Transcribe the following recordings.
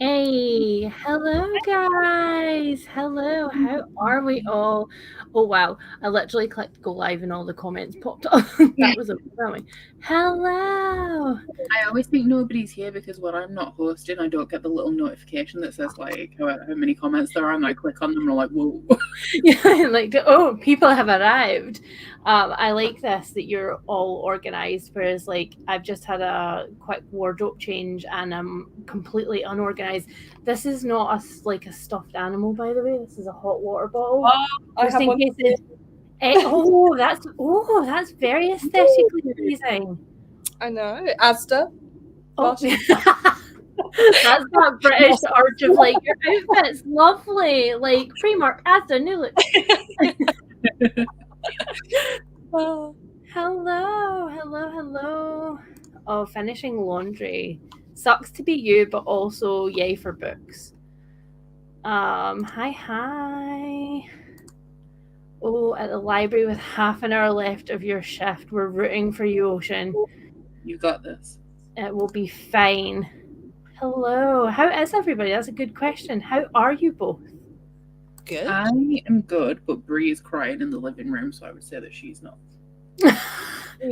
Hey, hello guys. Hello, how are we all? Oh wow, I literally clicked go live and all the comments popped up. That was overwhelming. Hello. I always think nobody's here because when I'm not hosting, I don't get the little notification that says like how many comments there are, and I click on them and I'm like, whoa. Yeah, like oh, people have arrived. I like this that you're all organized, whereas like I've just had a quick wardrobe change and I'm completely unorganized. This is not like a stuffed animal, by the way. This is a hot water bottle, I just have in one. case it. That's very aesthetically pleasing. I know. Asda. Oh, Marshall. that's that British urge of like your outfit's lovely, like Primark, Asda, New Look. Oh. Hello. Oh, finishing laundry. Sucks to be you, but also yay for books. Hi. Oh, at the library with half an hour left of your shift. We're rooting for you, Ocean. You got this. It will be fine. Hello. How is everybody? That's a good question. How are you both? Good. I am good, but Bree is crying in the living room, so I would say that she's not.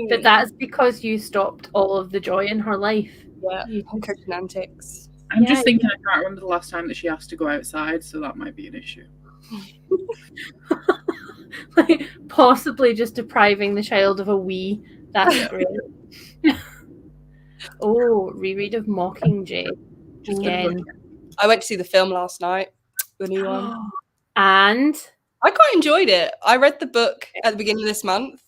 But that's because you stopped all of the joy in her life. Yeah, You her cooking antics. I'm Yeah, just thinking I can't remember the last time that she asked to go outside, so that might be an issue. like possibly just depriving the child of a wee. That's great. Oh, reread of Mockingjay Just again. I went to see the film last night, the new one. And I quite enjoyed it. I read the book at the beginning of this month.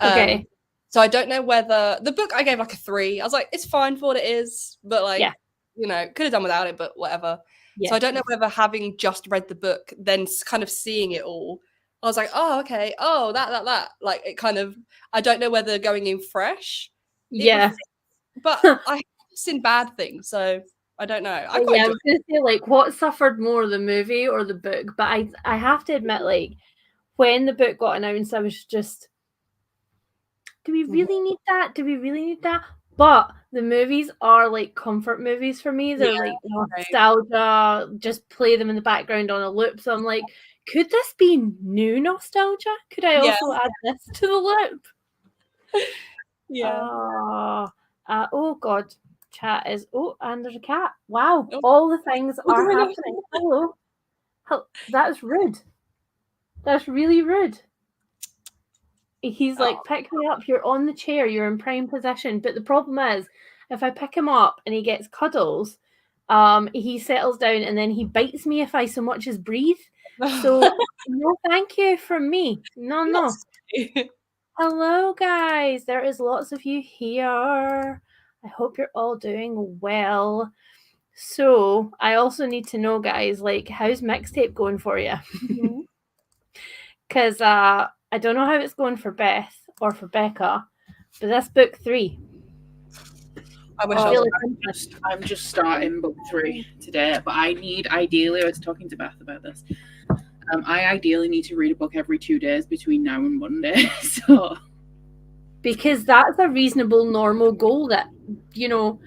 okay. So I don't know whether the book I gave like a 3. I was like, it's fine for what it is, but like, Yeah. you know, could have done without it, but whatever. Yeah. So I don't know whether having just read the book, then kind of seeing it all, I was like, oh, okay, oh, that. Like it kind of, I don't know whether going in fresh. Yeah. But I have seen bad things, so I don't know. I quite Yeah, I enjoyed was gonna say like what suffered more, the movie or the book? But I have to admit, like when the book got announced, I was just, do we really need that? Do we really need that? But the movies are like comfort movies for me. They're like nostalgia, just play them in the background on a loop. So I'm like, could this be new nostalgia? Could I also add this to the loop? Yeah. Oh god, chat is, oh, and there's a cat. Wow, all the things are happening. Hello. That's rude. That's really rude. He's like, pick me up, you're on the chair, you're in prime position. But the problem is, if I pick him up and he gets cuddles, he settles down and then he bites me if I so much as breathe. So no thank you from me. No. Hello guys, there is lots of you here. I hope you're all doing well. So I also need to know, guys, like, how's Mixtape going for you? Because I don't know how it's going for Beth or for Becca, but that's book 3. I'm just starting book 3 today, but ideally, I was talking to Beth about this. I ideally need to read a book every 2 days between now and Monday. So because that's a reasonable, normal goal that, you know,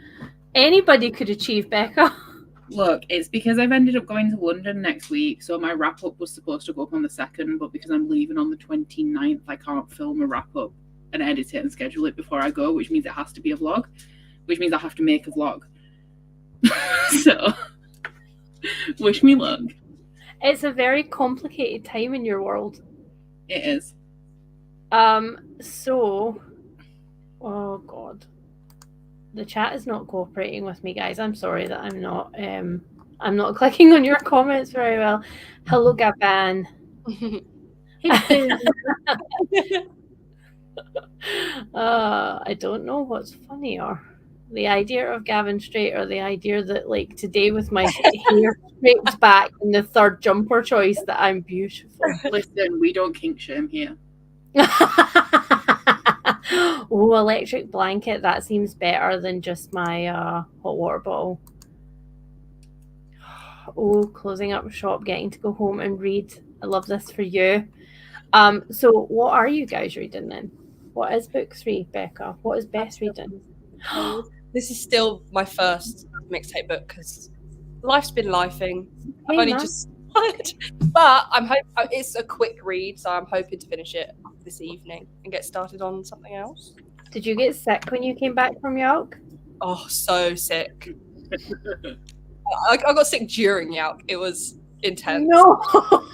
anybody could achieve, Becca. Look, it's because I've ended up going to London next week, so my wrap-up was supposed to go up on the 2nd, but because I'm leaving on the 29th, I can't film a wrap-up and edit it and schedule it before I go, which means it has to be a vlog, which means I have to make a vlog. So, wish me luck. It's a very complicated time in your world. It is. So, oh God. The chat is not cooperating with me, guys. I'm sorry that I'm not clicking on your comments very well. Hello, Gavin. I don't know what's funnier. The idea of Gavin straight or the idea that like today with my hair scraped back and the third jumper choice that I'm beautiful. Listen, we don't kink shame here. Oh, electric blanket. That seems better than just my hot water bottle. Oh, closing up shop, getting to go home and read. I love this for you. So what are you guys reading then? What is book 3, Becca? What is Beth reading? This is still my first Mixtape book because Life's been lifing. I've Hey, only man. just started. But I'm hoping it's a quick read, so I'm hoping to finish it this evening and get started on something else. Did you get sick when you came back from York? Oh, so sick. I got sick during Yauk. It was intense. No.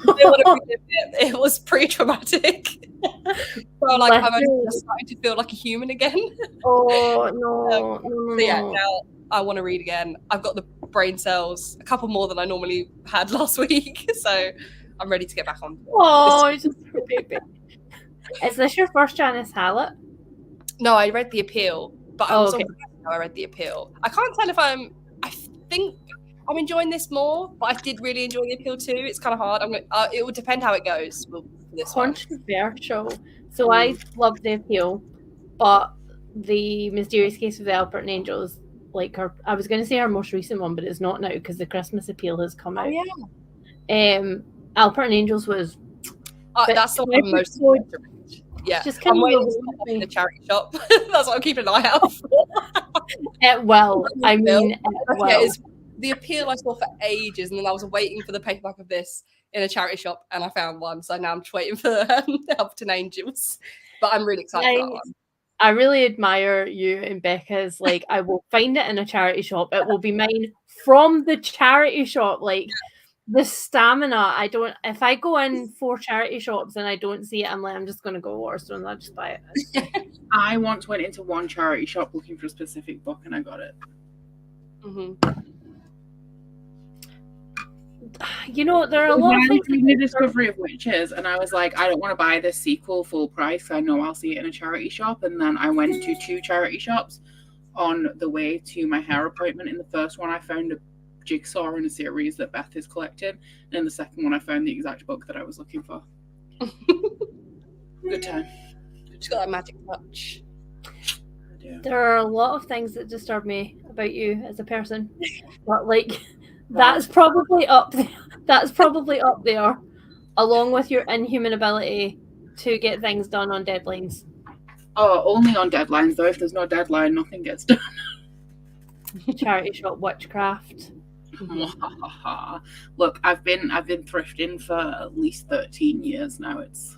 It was pretty traumatic. So like I'm only just starting to feel like a human again. Oh no. So yeah, now I want to read again. I've got the brain cells, a couple more than I normally had last week, so I'm ready to get back on. Oh, it's just a baby. Is this your first Janice Hallett? No, I read The Appeal, but I was okay. I read The Appeal. I can't tell if I think I'm enjoying this more, but I did really enjoy The Appeal too. It's kind of hard. It will depend how it goes. This controversial. So I love The Appeal, but The Mysterious Case of the Alpert Angels, like I was going to say her most recent one, but it's not now because the Christmas Appeal has come out. Oh, yeah. Alpert Angels was. That's the one I'm most excited to read. Yeah, just I'm waiting to in the charity shop. That's what I'm keeping an eye out for. It will. I mean, The Appeal I saw for ages, and then I was waiting for the paperback of this in a charity shop, and I found one. So now I'm just waiting for Alpert Angels. But I'm really excited for that one. I really admire you and Becca's. Like, I will find it in a charity shop. It will be mine from the charity shop. Like, the stamina. If I go in 4 charity shops and I don't see it, I'm like, I'm just going to go Waterstones. I'll just buy it. I once went into one charity shop looking for a specific book and I got it. Mm-hmm. You know, there are a lot of things. The Discovery of Witches, and I was like, I don't want to buy this sequel full price. I know I'll see it in a charity shop. And then I went to 2 charity shops on the way to my hair appointment. In the first one, I found a jigsaw in a series that Beth is collecting, and in the second one, I found the exact book that I was looking for. Good time. It's got that magic touch. There are a lot of things that disturb me about you as a person, but like. That's probably up there. That's probably up there, along with your inhuman ability to get things done on deadlines. Oh, only on deadlines though. If there's no deadline, nothing gets done. Charity shop witchcraft. Look, I've been thrifting for at least 13 years now. It's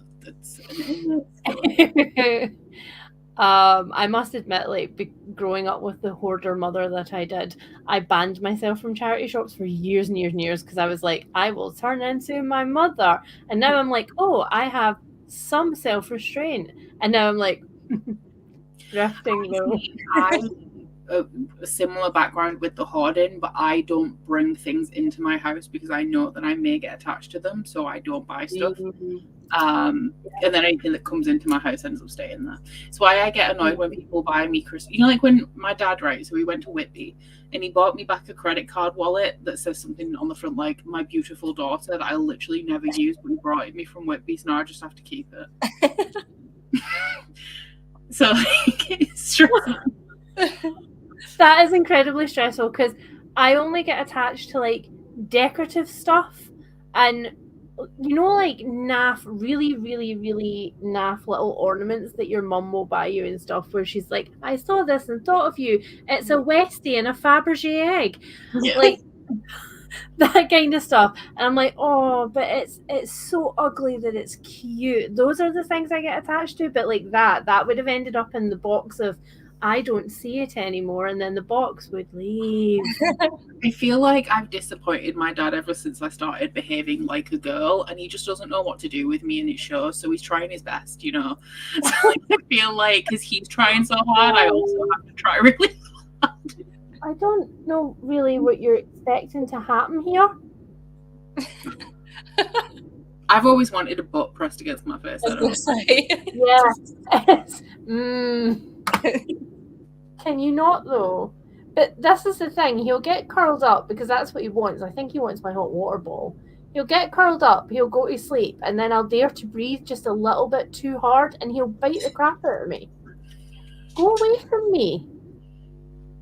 I must admit, like growing up with the hoarder mother that I did, I banned myself from charity shops for years and years and years because I was like, I will turn into my mother. And now I'm like, oh, I have some self-restraint. And now I'm like, drifting though. A similar background with the hoarding, but I don't bring things into my house because I know that I may get attached to them, so I don't buy stuff. And then anything that comes into my house ends up staying there. It's why I get annoyed when people buy me Christmas. You know, like when my dad, right? So we went to Whitby and he bought me back a credit card wallet that says something on the front like "my beautiful daughter" that I literally never use, but he brought it me from Whitby, so now I just have to keep it. So like, it's stressful. That is incredibly stressful because I only get attached to like decorative stuff and you know, like naff, really, really, really naff little ornaments that your mum will buy you and stuff where she's like, I saw this and thought of you. It's a Westie and a Fabergé egg. Yeah. Like that kind of stuff. And I'm like, oh, but it's so ugly that it's cute. Those are the things I get attached to. But like that would have ended up in the box of I don't see it anymore, and then the box would leave. I feel like I've disappointed my dad ever since I started behaving like a girl, and he just doesn't know what to do with me, and it shows. So he's trying his best, you know. So I feel like because he's trying so hard, I also have to try really hard. I don't know really what you're expecting to happen here. I've always wanted a butt pressed against my face. I was going to say. Yeah. Can you not though? But this is the thing, he'll get curled up because that's what he wants. I think he wants my hot water ball. He'll get curled up, he'll go to sleep, and then I'll dare to breathe just a little bit too hard and he'll bite the crap out of me. Go away from me.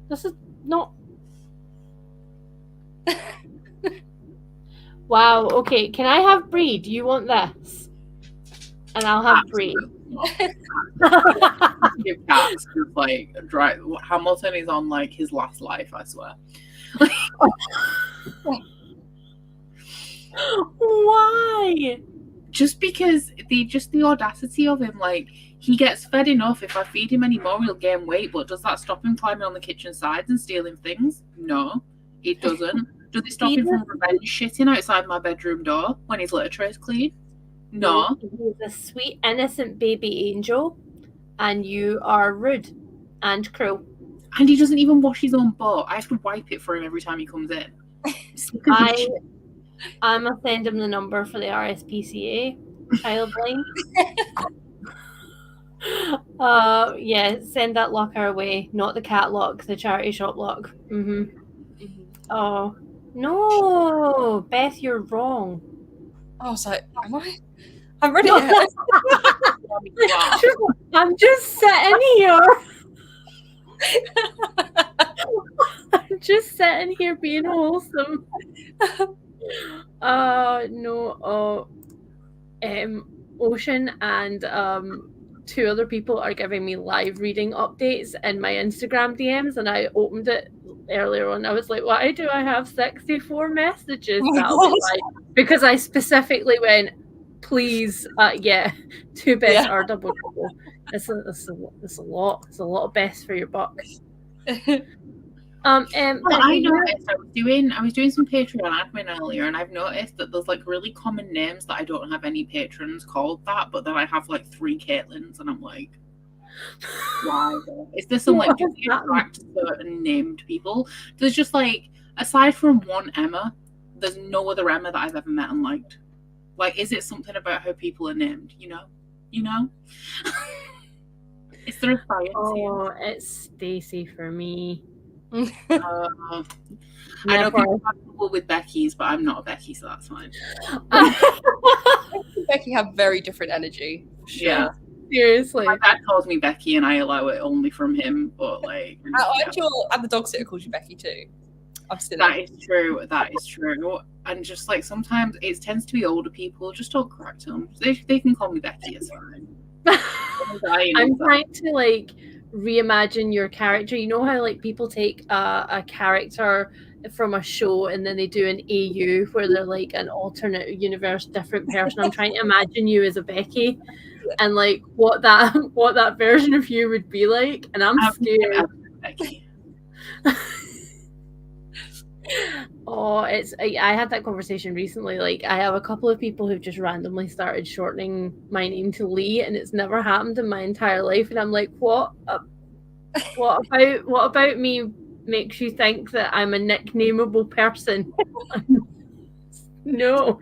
This is not... Wow, okay, can I have Brie? Do you want this? And I'll have Brie. Give cats like dry. Hamilton is on like his last life, I swear. Why? Just because the audacity of him, like, he gets fed enough. If I feed him any more, he'll gain weight. But does that stop him climbing on the kitchen sides and stealing things? No, it doesn't. Does it stop him from revenge shitting outside my bedroom door when his litter tray is clean? No. He's a sweet, innocent baby angel, and you are rude and cruel. And he doesn't even wash his own butt. I have to wipe it for him every time he comes in. I'm gonna send him the number for the RSPCA child line. Yeah, send that lock our way, not the cat lock, the charity shop lock. Oh no, Beth, you're wrong. I was like, am I? I'm ready. I'm just sitting here. I'm just sitting here being wholesome. No. Ocean and 2 other people are giving me live reading updates in my Instagram DMs, and I opened it earlier on. I was like, why do I have 64 messages? Because I specifically went, please, 2 Beths are double. It's a lot. It's a lot of Beths for your buck. I noticed I was doing some Patreon admin earlier, and I've noticed that there's like really common names that I don't have any patrons called that, but then I have like 3 Caitlins, and I'm like, why? Is there some like attract certain named people? There's just like, aside from one Emma, there's no other Emma that I've ever met and liked. Like, is it something about how people are named? You know? Is there a science here? It's Stacey for me. I know people have trouble with Becky's, but I'm not a Becky, so that's fine. Becky have very different energy. Sure. Yeah, seriously. My dad calls me Becky, and I allow it only from him. But like, and the dog sitter calls you Becky too. That is true. And just like sometimes it tends to be older people. Just don't correct them. They can call me Becky. It's fine. I'm trying to like reimagine your character. You know how like people take a character from a show and then they do an AU where they're like an alternate universe, different person. I'm trying to imagine you as a Becky and like what that version of you would be like, and I'm scared. I had that conversation recently. Like, I have a couple of people who've just randomly started shortening my name to Lee, and it's never happened in my entire life. And I'm like, what about me makes you think that I'm a nicknameable person? No,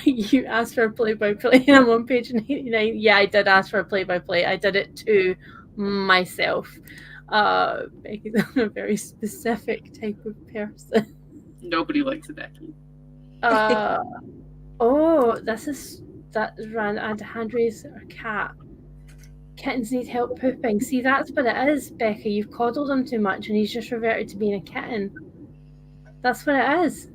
you asked for a play-by-play, and I'm on page 89. Yeah, I did ask for a play-by-play. I did it to myself. Becky's a very specific type of person. Nobody likes a Becky. That is random. And hand raise a cat. Kittens need help pooping. See, that's what it is, Becca. You've coddled him too much, and he's just reverted to being a kitten. That's what it is.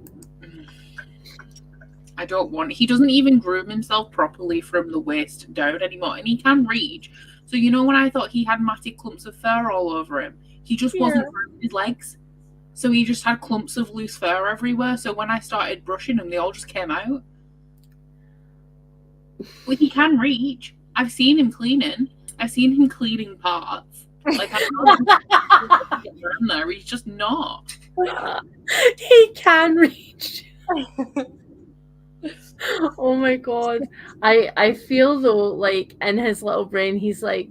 He doesn't even groom himself properly from the waist down anymore, and he can reach. So you know when I thought he had matted clumps of fur all over him, he just wasn't grooming his legs. So he just had clumps of loose fur everywhere. So when I started brushing him, they all just came out. Well, he can reach. I've seen him cleaning. I've seen him cleaning parts. Like, I don't know in there. He's just not. He can reach. Oh my god. I feel though, like in his little brain he's like,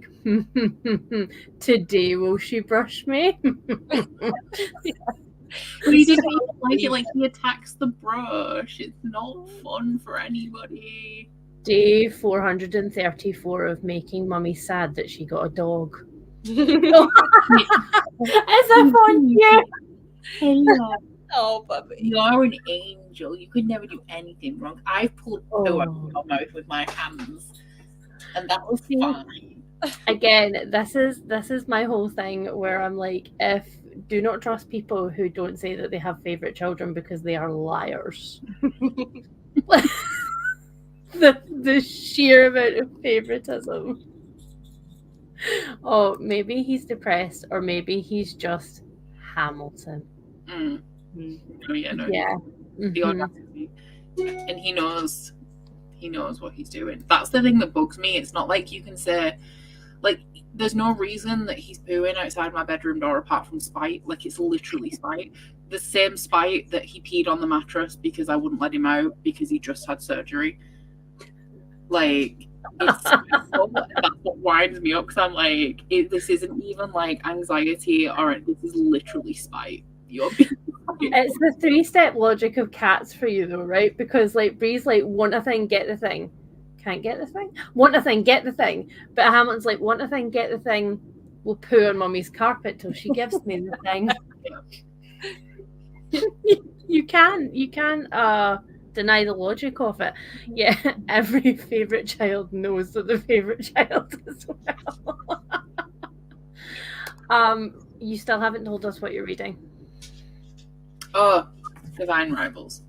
today will she brush me? He didn't even like it. Like, he attacks the brush. It's not fun for anybody. Day 434 of making Mummy sad that she got a dog. As if on you. Oh, puppy. You're an angel. You could never do anything wrong. I've pulled poo out of your mouth with my hands, and that was fine. Again, this is my whole thing where I'm like, do not trust people who don't say that they have favorite children because they are liars. the sheer amount of favoritism. Oh, maybe he's depressed, or maybe he's just Hamilton. Oh, yeah, no, Yeah. the audacity. And he knows what he's doing. That's the thing that bugs me. It's not like you can say, like, there's no reason that he's pooing outside my bedroom door apart from spite. Like, it's literally spite. The same spite that he peed on the mattress because I wouldn't let him out because he just had surgery. Like, that's what winds me up, because I'm like, this isn't even like anxiety, or this is literally spite. It's the 3-step logic of cats for you, though, right? Because like Bree's like, want a thing, get the thing. Can't get the thing. Want a thing, get the thing. But Hamilton's like, want a thing, get the thing. We'll poo on Mummy's carpet till she gives me the thing. You can't deny the logic of it. Yeah, every favourite child knows that the favourite child as well. You still haven't told us what you're reading. Oh, Divine Rivals.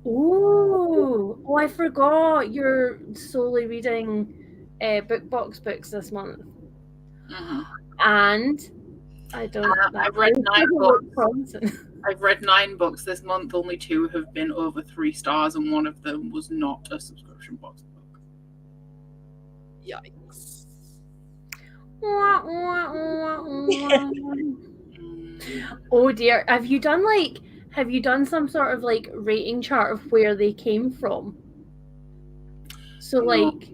Oh, I forgot. You're solely reading book box books this month. And I don't. I've read 9 books. I've read 9 books this month. Only 2 have been over 3 stars, and one of them was not a subscription box book. Yikes. Oh dear. Have you done some sort of like rating chart of where they came from? So like,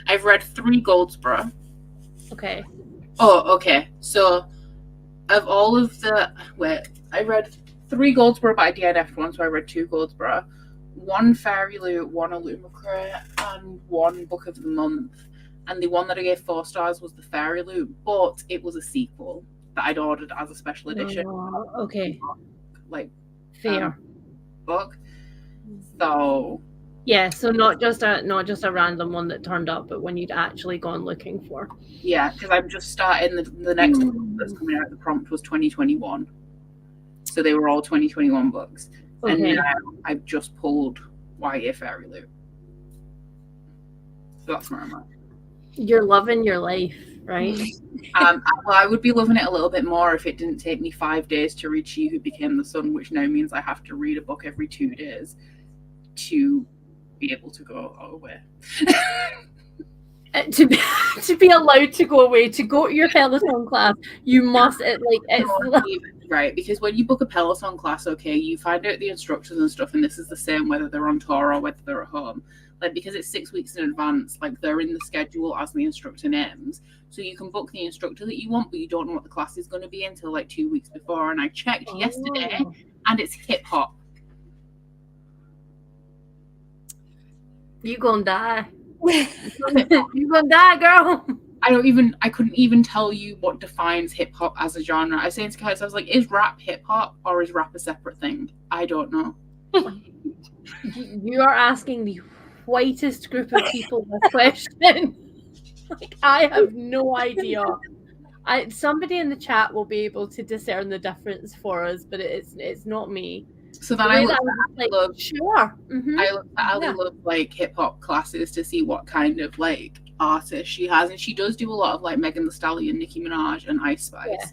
I've read 3 Goldsboro. Okay. Oh, okay. So of all of the I read 3 Goldsboro, but I DNF'd one, so I read 2 Goldsboro, 1 Fairy Loot, 1 Illumicrate, and 1 Book of the Month. And the one that I gave 4 stars was the Fairy Loot, but it was a sequel that I'd ordered as a special edition. Okay. Like, fair book. So yeah, so not just a random one that turned up, but one you'd actually gone looking for. Yeah, because I'm just starting the next book that's coming out. The prompt was 2021, so they were all 2021 books. Okay. And now I've just pulled YA Fairy Loot. So that's where I'm at. You're loving your life, right? I would be loving it a little bit more if it didn't take me 5 days to read She Who Became the Sun, which now means I have to read a book every 2 days to be able to go away. to be allowed to go away, to go to your Peloton class, you must right, because when you book a Peloton class, okay, you find out the instructors and stuff, and this is the same whether they're on tour or whether they're at home. Like, because it's 6 weeks in advance, like, they're in the schedule as the instructor names, so you can book the instructor that you want, but you don't know what the class is going to be until like 2 weeks before. And I checked yesterday, and it's hip hop. You gonna die. You gonna die, girl. I couldn't even tell you what defines hip hop as a genre. I was saying to Kate, I was like, is rap hip hop or is rap a separate thing? I don't know. You are asking the whitest group of people this question. Like, I have no idea. Somebody in the chat will be able to discern the difference for us, but it's not me. So then I looked at Ali Love like hip hop classes to see what kind of like artist she has, and she does do a lot of like Megan Thee Stallion, Nicki Minaj, and Ice Spice. Yeah.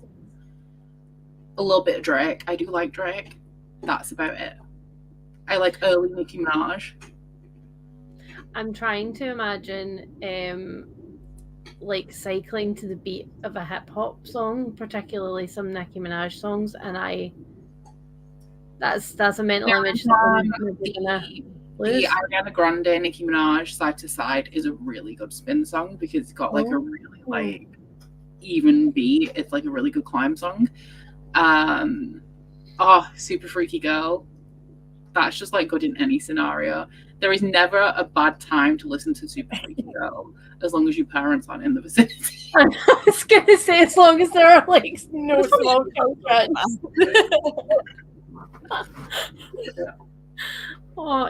A little bit of Drake. I do like Drake. That's about it. I like early Nicki Minaj. I'm trying to imagine like cycling to the beat of a hip hop song, particularly some Nicki Minaj songs, and that's a mental image. The Ariana Grande, Nicki Minaj, Side to Side is a really good spin song because it's got like a really like even beat. It's like a really good climb song. Super Freaky Girl. That's just like good in any scenario. There is never a bad time to listen to Super Freaky Girl as long as your parents aren't in the vicinity. I was gonna say, as long as there are like no small children. Oh,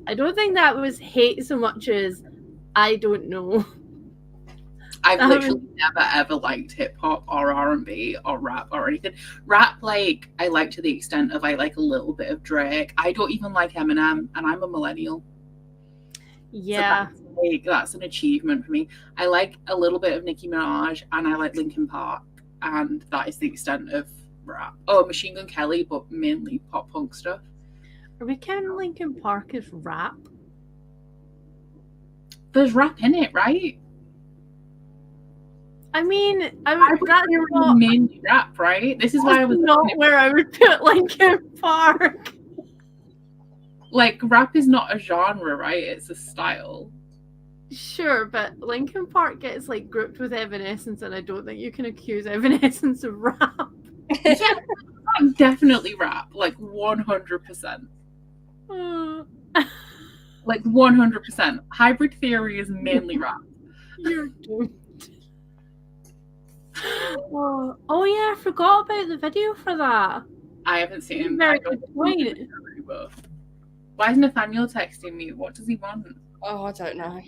I don't think that was hate so much as I don't know. I've literally never ever liked hip hop or R&B or rap or anything. Rap, like, I like to the extent of I like a little bit of Drake. I don't even like Eminem, and I'm a millennial. Yeah. So that's an achievement for me. I like a little bit of Nicki Minaj, and I like Linkin Park, and that is the extent of rap. Oh, Machine Gun Kelly, but mainly pop punk stuff. Are we counting Linkin Park as rap? There's rap in it, right? I mean, that's not mainly rap, right? This is why I was not where I would put Linkin Park. Like, rap is not a genre, right? It's a style. Sure, but Linkin Park gets like grouped with Evanescence, and I don't think you can accuse Evanescence of rap. Yeah, definitely rap, like 100%. Like 100%. Hybrid Theory is mainly rap. You're doomed. Oh yeah, I forgot about the video for that. I haven't seen Very good point. Why is Nathaniel texting me? What does he want? Oh, I don't know.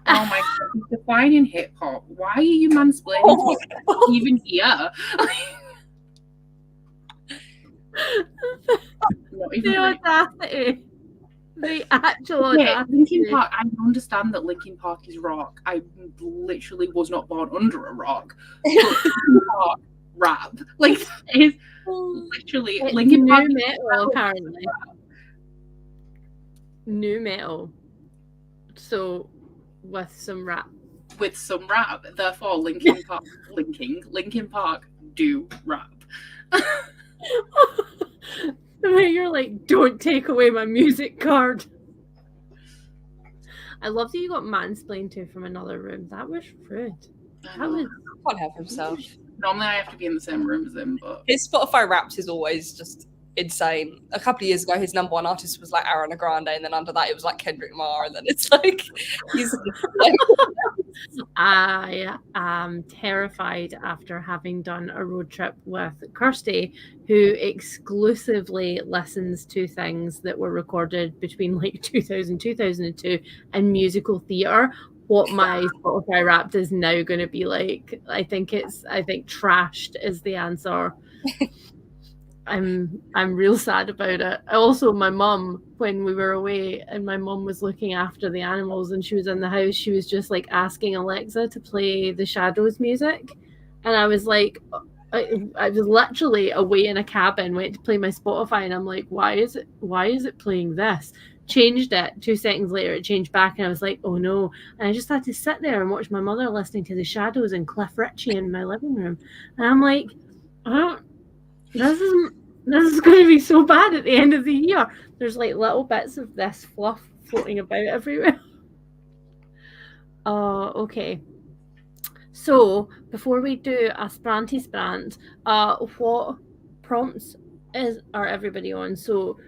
Oh my god, he's defining hip hop. Why are you mansplaining even here? The audacity. The actual audacity. Linkin Park, I understand that Linkin Park is rock. I literally was not born under a rock. Linkin Park rap. Like, it's literally it's Linkin Park new metal, apparently. New metal. So, with some rap. With some rap. Therefore, Linkin Park do rap. The way you're like, don't take away my music card. I love that you got mansplained to from another room. That was rude. That was... Can't help himself. Normally I have to be in the same room as him, but his Spotify Wrapped is always just insane. A couple of years ago, his number one artist was like Ariana Grande, and then under that it was like Kendrick Lamar, and then it's like he's. I am terrified after having done a road trip with Kirsty, who exclusively listens to things that were recorded between like 2000 2002 and musical theatre. What my Spotify Wrapped is now going to be like. I think trashed is the answer. I'm real sad about it. Also, my mum, when we were away and my mum was looking after the animals and she was in the house, she was just like asking Alexa to play the Shadows music, and I was like, I was literally away in a cabin, went to play my Spotify, and I'm like, why is it playing this? Changed it. 2 seconds later it changed back, and I was like, oh no. And I just had to sit there and watch my mother listening to the Shadows and Cliff Richie in my living room, and I'm like, this is going to be so bad at the end of the year. There's like little bits of this fluff floating about everywhere. Okay. So before we do a spranty sprant, what prompts are everybody on? So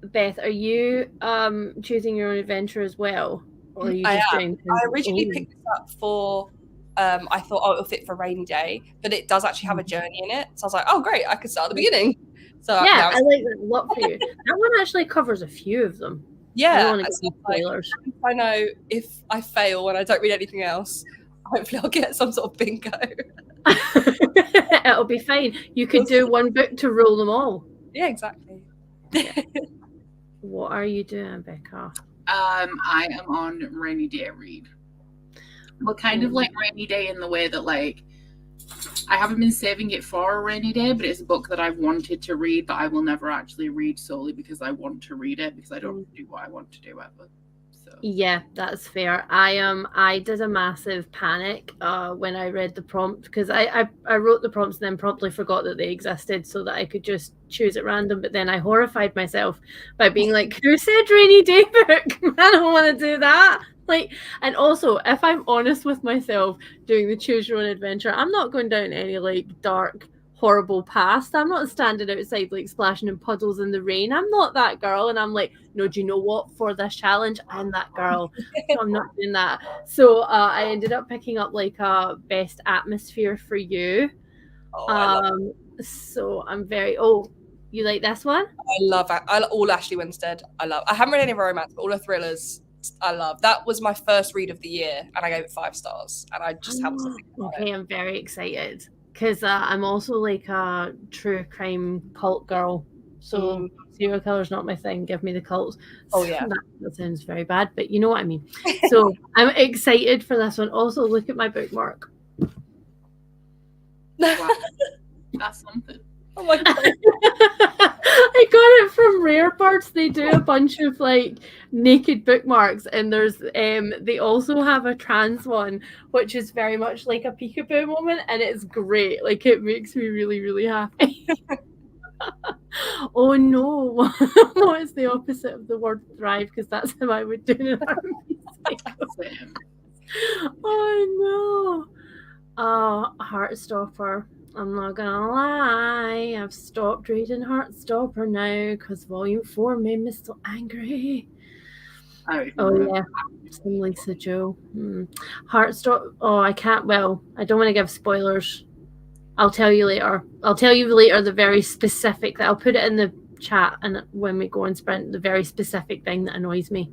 Beth, are you choosing your own adventure as well? Or are you just doing I originally picked this up for I thought, it'll fit for a rainy day, but it does actually have a journey in it. So I was like, oh, great, I could start at the beginning. So yeah, I like that a lot for you. That one actually covers a few of them. Yeah, I know if I fail and I don't read anything else, hopefully I'll get some sort of bingo. It'll be fine. You could do one book to rule them all. Yeah, exactly. What are you doing, Becca? I am on rainy day read. But kind of like rainy day in the way that like I haven't been saving it for a rainy day, but it's a book that I've wanted to read, but I will never actually read solely because I want to read it, because I don't do what I want to do ever. So yeah, that's fair. I did a massive panic when I read the prompt, because I wrote the prompts and then promptly forgot that they existed so that I could just choose at random, but then I horrified myself by being like, who said rainy day book? I don't want to do that. Like, and also, if I'm honest with myself doing the choose your own adventure, I'm not going down any like dark, horrible past. I'm not standing outside like splashing in puddles in the rain. I'm not that girl. And I'm like, no, do you know what? For this challenge, I'm that girl. So I'm not doing that. So I ended up picking up like a best atmosphere for you. So I'm very you like this one? I love all Ashley Winstead. I haven't read any romance, but all her thrillers I love. That was my first read of the year, and I gave it 5 stars. And I just haven't. Okay, I'm very excited because I'm also like a true crime cult girl. So serial killer's not my thing. Give me the cults. Oh yeah, that sounds very bad, but you know what I mean. So I'm excited for this one. Also, look at my bookmark. Wow. That's something. Oh my god. I got it from Rare Birds. They do a bunch of like naked bookmarks, and there's they also have a trans one, which is very much like a peekaboo moment, and it's great. Like it makes me really, really happy. Oh no. What is the opposite of the word thrive? Because that's how I would do it. Oh no. Oh, Heartstopper. I'm not gonna lie. I've stopped reading Heartstopper now because Volume 4 made me so angry. Oh yeah. Some Lisa Joe. Heartstopper. Oh, I can't. Well, I don't want to give spoilers. I'll tell you later. I'll tell you later the very specific that I'll put it in the chat, and when we go and sprint, the very specific thing that annoys me.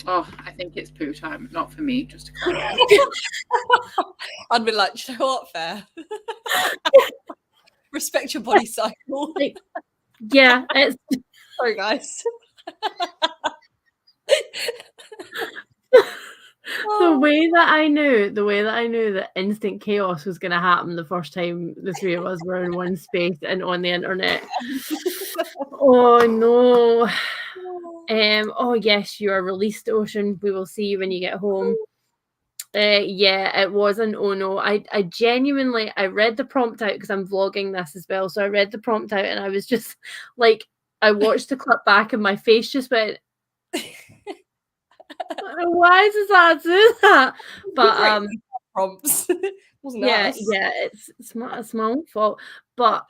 Oh, I think it's poo time. Not for me, just to clarify. I'd be like, you know what, fair. Respect your body cycle. Yeah, it's sorry guys. the way that I knew that instant chaos was going to happen the first time the three of us were in one space and on the internet. Oh no. Oh yes, you are released, Ocean. We will see you when you get home. Yeah, it was an oh no. I genuinely I read the prompt out because I'm vlogging this as well. So I read the prompt out and I was just like, I watched the clip back and my face just went, why does that do that? But prompts. Wasn't yeah, us. yeah, it's my own fault. But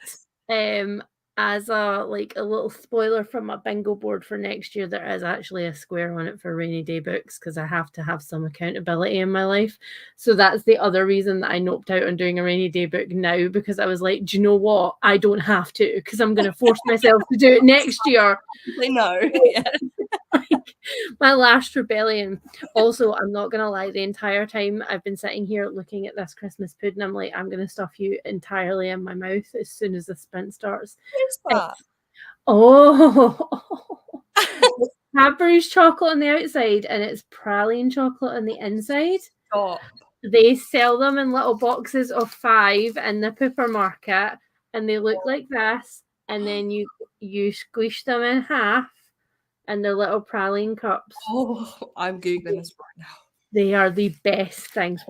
as a little spoiler from my bingo board for next year, there is actually a square on it for rainy day books because I have to have some accountability in my life. So that's the other reason that I noped out on doing a rainy day book now, because I was like, do you know what? I don't have to because I'm going to force myself to do it next year. They know. Yeah. My last rebellion. Also, I'm not gonna lie, the entire time I've been sitting here looking at this Christmas pudding, I'm like, I'm gonna stuff you entirely in my mouth as soon as the sprint starts. What is that? It's Cadbury's chocolate on the outside and it's praline chocolate on the inside. Stop. They sell them in little boxes of 5 in the supermarket, and they look like this, and then you squish them in half. And they're little praline cups. Oh, I'm Googling this right now. They are the best things.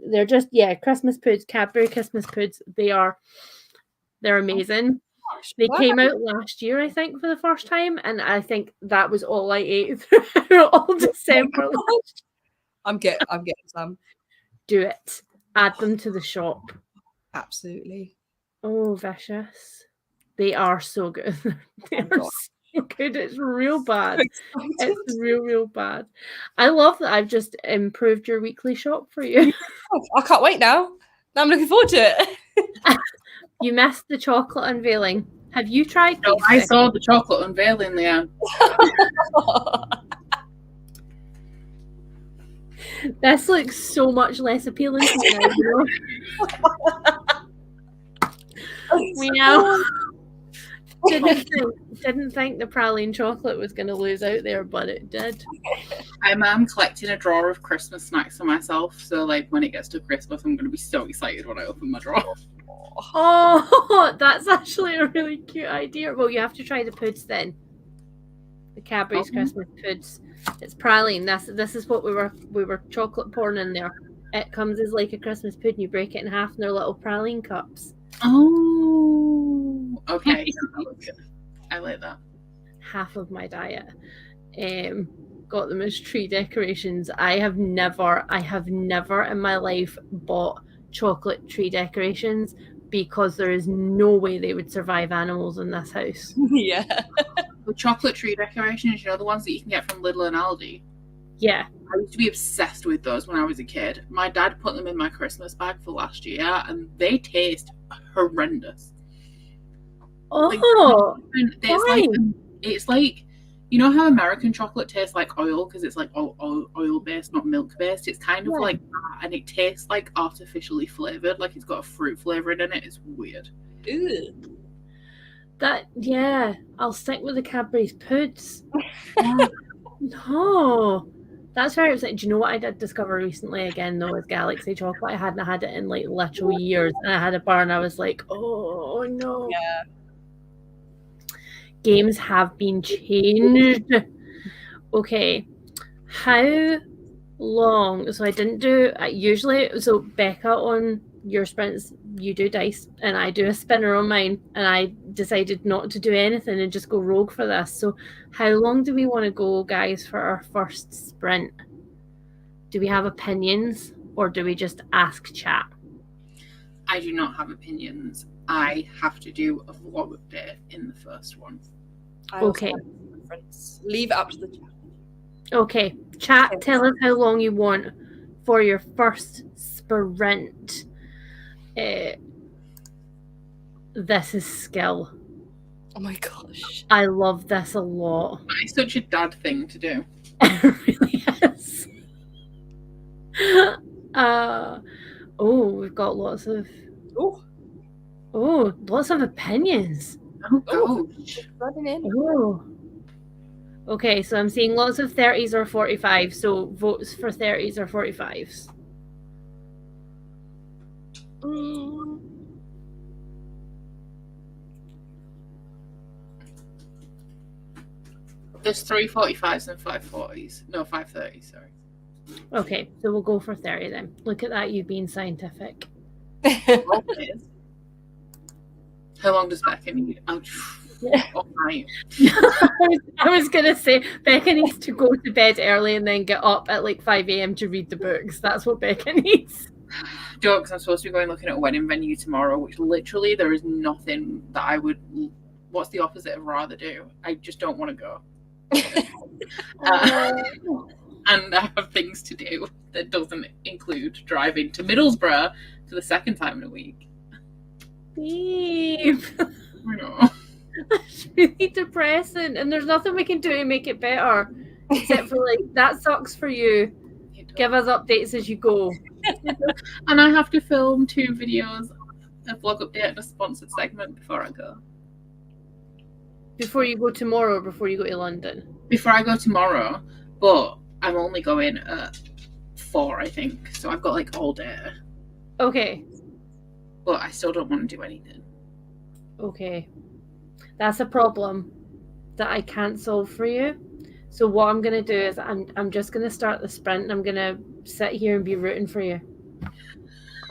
They're just, Christmas puds, Cadbury Christmas puds. They're amazing. They came out last year, I think, for the first time. And I think that was all I ate through all December. I'm getting some. Do it. Add them to the shop. Absolutely. Oh, vicious. They are so good. They are so good. It's real bad. It's real bad. I love that I've just improved your weekly shop for you. I can't wait now. I'm looking forward to it. You missed the chocolate unveiling. Have you tried? No, I saw the chocolate unveiling, Lianne. This looks so much less appealing to me now. Didn't think the praline chocolate was going to lose out there, but it did. I'm collecting a drawer of Christmas snacks for myself, so when it gets to Christmas, I'm going to be so excited when I open my drawer. Oh, that's actually a really cute idea. Well, you have to try the puds then. The Cadbury's Christmas puds. It's praline. This is what we were chocolate pouring in there. It comes as like a Christmas pud, and you break it in half, and they're little praline cups. Oh, okay. I like that. Half of my diet. Got them as tree decorations. I have never in my life bought chocolate tree decorations because there is no way they would survive animals in this house. Yeah. The chocolate tree decorations, the ones that you can get from Lidl and Aldi. Yeah. I used to be obsessed with those when I was a kid. My dad put them in my Christmas bag for last year, and they taste horrendous. Oh, it's like you know how American chocolate tastes like oil because it's like oil based, not milk based. It's kind of like that, and it tastes like artificially flavored, like it's got a fruit flavoring in it. It's weird. Ew. I'll stick with the Cadbury's puds. No, That's very exciting. Do you know what I did discover recently again though is Galaxy chocolate. I hadn't had it in like literal years. And I had a bar and I was like, oh no. Yeah. Games have been changed. Okay. How long? So I didn't do usually so Becca on your sprints, you do dice and I do a spinner on mine, and I decided not to do anything and just go rogue for this. So how long do we want to go, guys, for our first sprint? Do we have opinions or do we just ask chat? I do not have opinions. I have to do a vlog update in the first one. Okay. Leave it up to the chat. Okay. Chat, tell us how long you want for your first sprint. This is skill. Oh my gosh. I love this a lot. It's such a dad thing to do. It really is. We've got lots of lots of opinions. Oh, Running in. Oh. Okay, so I'm seeing lots of 30s or 45s, so votes for 30s or 45s. There's 3 45s and 5 40s. No, 5 30s, sorry. Okay, so we'll go for 30 then. Look at that, you being scientific. How long does Becca need? Oh, right. I was going to say, Becca needs to go to bed early and then get up at like 5 a.m. to read the books. That's what Becca needs. Jokes, I'm supposed to be going looking at a wedding venue tomorrow, which literally there is nothing that I would... What's the opposite of rather do? I just don't want to go. And I have things to do that doesn't include driving to Middlesbrough for the second time in a week. Babe. I know. That's really depressing, and there's nothing we can do to make it better except for like, that sucks for you. Give us updates as you go. And I have to film 2 videos, a vlog update and a sponsored segment before I go. Before you go tomorrow or before you go to London? Before I go tomorrow, but I'm only going at 4, I think. So I've got like all day. Okay. But I still don't want to do anything. Okay. That's a problem that I can't solve for you. So what I'm going to do is I'm just going to start the sprint and I'm going to sit here and be rooting for you.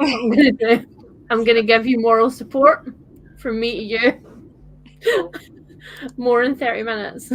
I'm going to give you moral support from me to you. Cool. More in 30 minutes.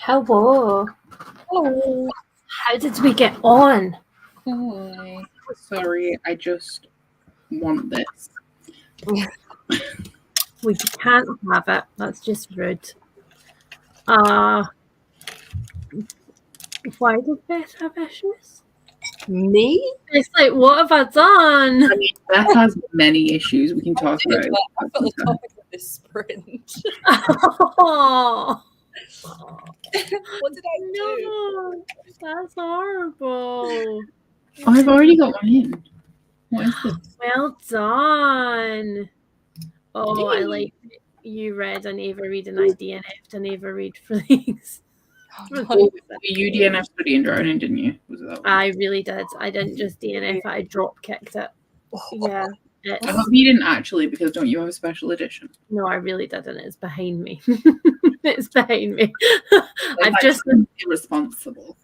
Hello. Hello. How did we get on? Hi. Sorry, I just want this. We can't have it. That's just rude. Why did Beth have issues? Me? It's like, what have I done? I mean, Beth has many issues we can talk about. I've got the topic of this sprint. Oh, What did I do? no, that's horrible. Oh, I've already got one in. What is this? Well done. Oh, I like you read and Ava read and I DNF'd and Ava read for these. Oh, you DNF study and drowning, didn't you? Was it that one? I really did. I didn't just DNF it, I drop kicked it. Yeah. I hope you didn't actually, because don't you have a special edition? No, I really didn't. It's behind me. It's behind me. Like, I've just irresponsible.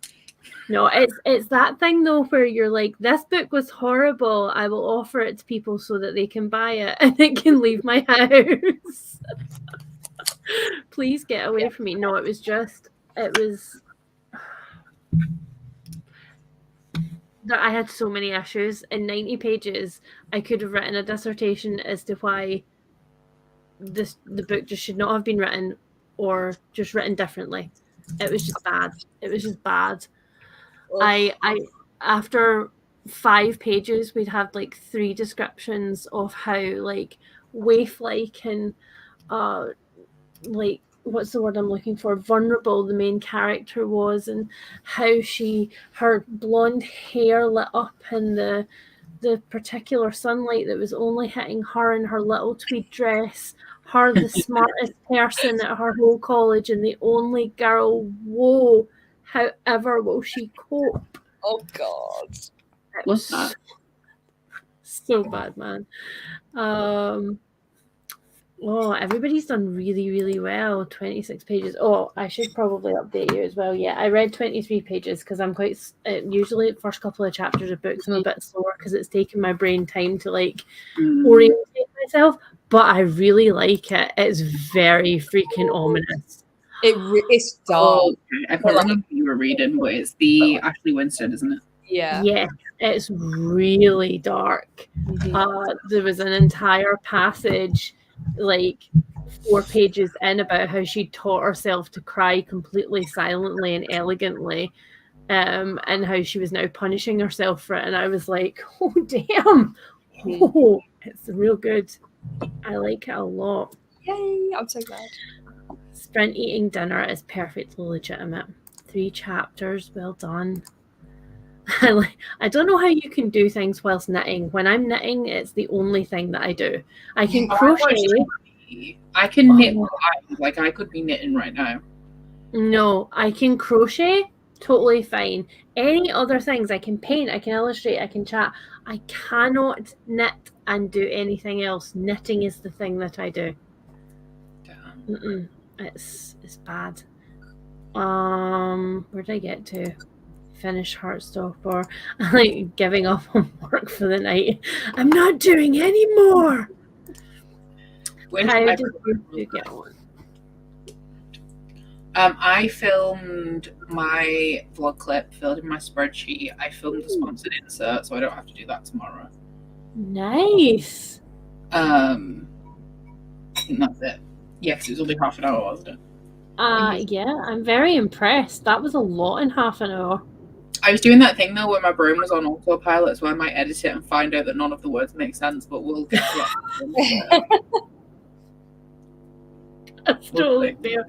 No, it's that thing though where you're like, this book was horrible. I will offer it to people so that they can buy it and it can leave my house. Please get away from me. No, it was that I had so many issues. In 90 pages, I could have written a dissertation as to why the book just should not have been written or just written differently. It was just bad. It was just bad. I after 5 pages, we'd had like 3 descriptions of how like waif-like and like what's the word I'm looking for? Vulnerable the main character was, and how her blonde hair lit up in the particular sunlight that was only hitting her in her little tweed dress. Her, the smartest person at her whole college and the only girl. Whoa, however will she cope? Oh God. What's that? So bad, man. Oh, everybody's done really, really well. 26 pages. Oh, I should probably update you as well. Yeah, I read 23 pages because I'm quite... usually the first couple of chapters of books I'm a bit slower because it's taken my brain time to like orientate myself. But I really like it. It's very freaking ominous. It's dark. Oh, I can't remember what you were reading, but it's the Ashley Winstead, isn't it? Yeah. Yeah, it's really dark. There was an entire passage like 4 pages in about how she taught herself to cry completely silently and elegantly, and how she was now punishing herself for it. And I was like, oh damn, oh, it's real good. I like it a lot. Yay, I'm so glad. Sprint eating dinner is perfectly legitimate. 3 chapters, well done. I don't know how you can do things whilst knitting. When I'm knitting, it's the only thing that I do. I can crochet. I can knit like I could be knitting right now. No, I can crochet, totally fine. Any other things, I can paint, I can illustrate, I can chat. I cannot knit and do anything else. Knitting is the thing that I do. Damn. It's bad. Where did I get to? Finish Heartstopper. I'm like giving up on work for the night. I'm not doing any more. How did you get on? I filmed my vlog clip, filled in my spreadsheet. I filmed the sponsored insert, so I don't have to do that tomorrow. Nice. I think that's it. Yeah, because it was only half an hour, wasn't it? Yeah, I'm very impressed. That was a lot in half an hour. I was doing that thing though where my brain was on autopilot, so I might edit it and find out that none of the words make sense, but we'll get to that. That's totally fair.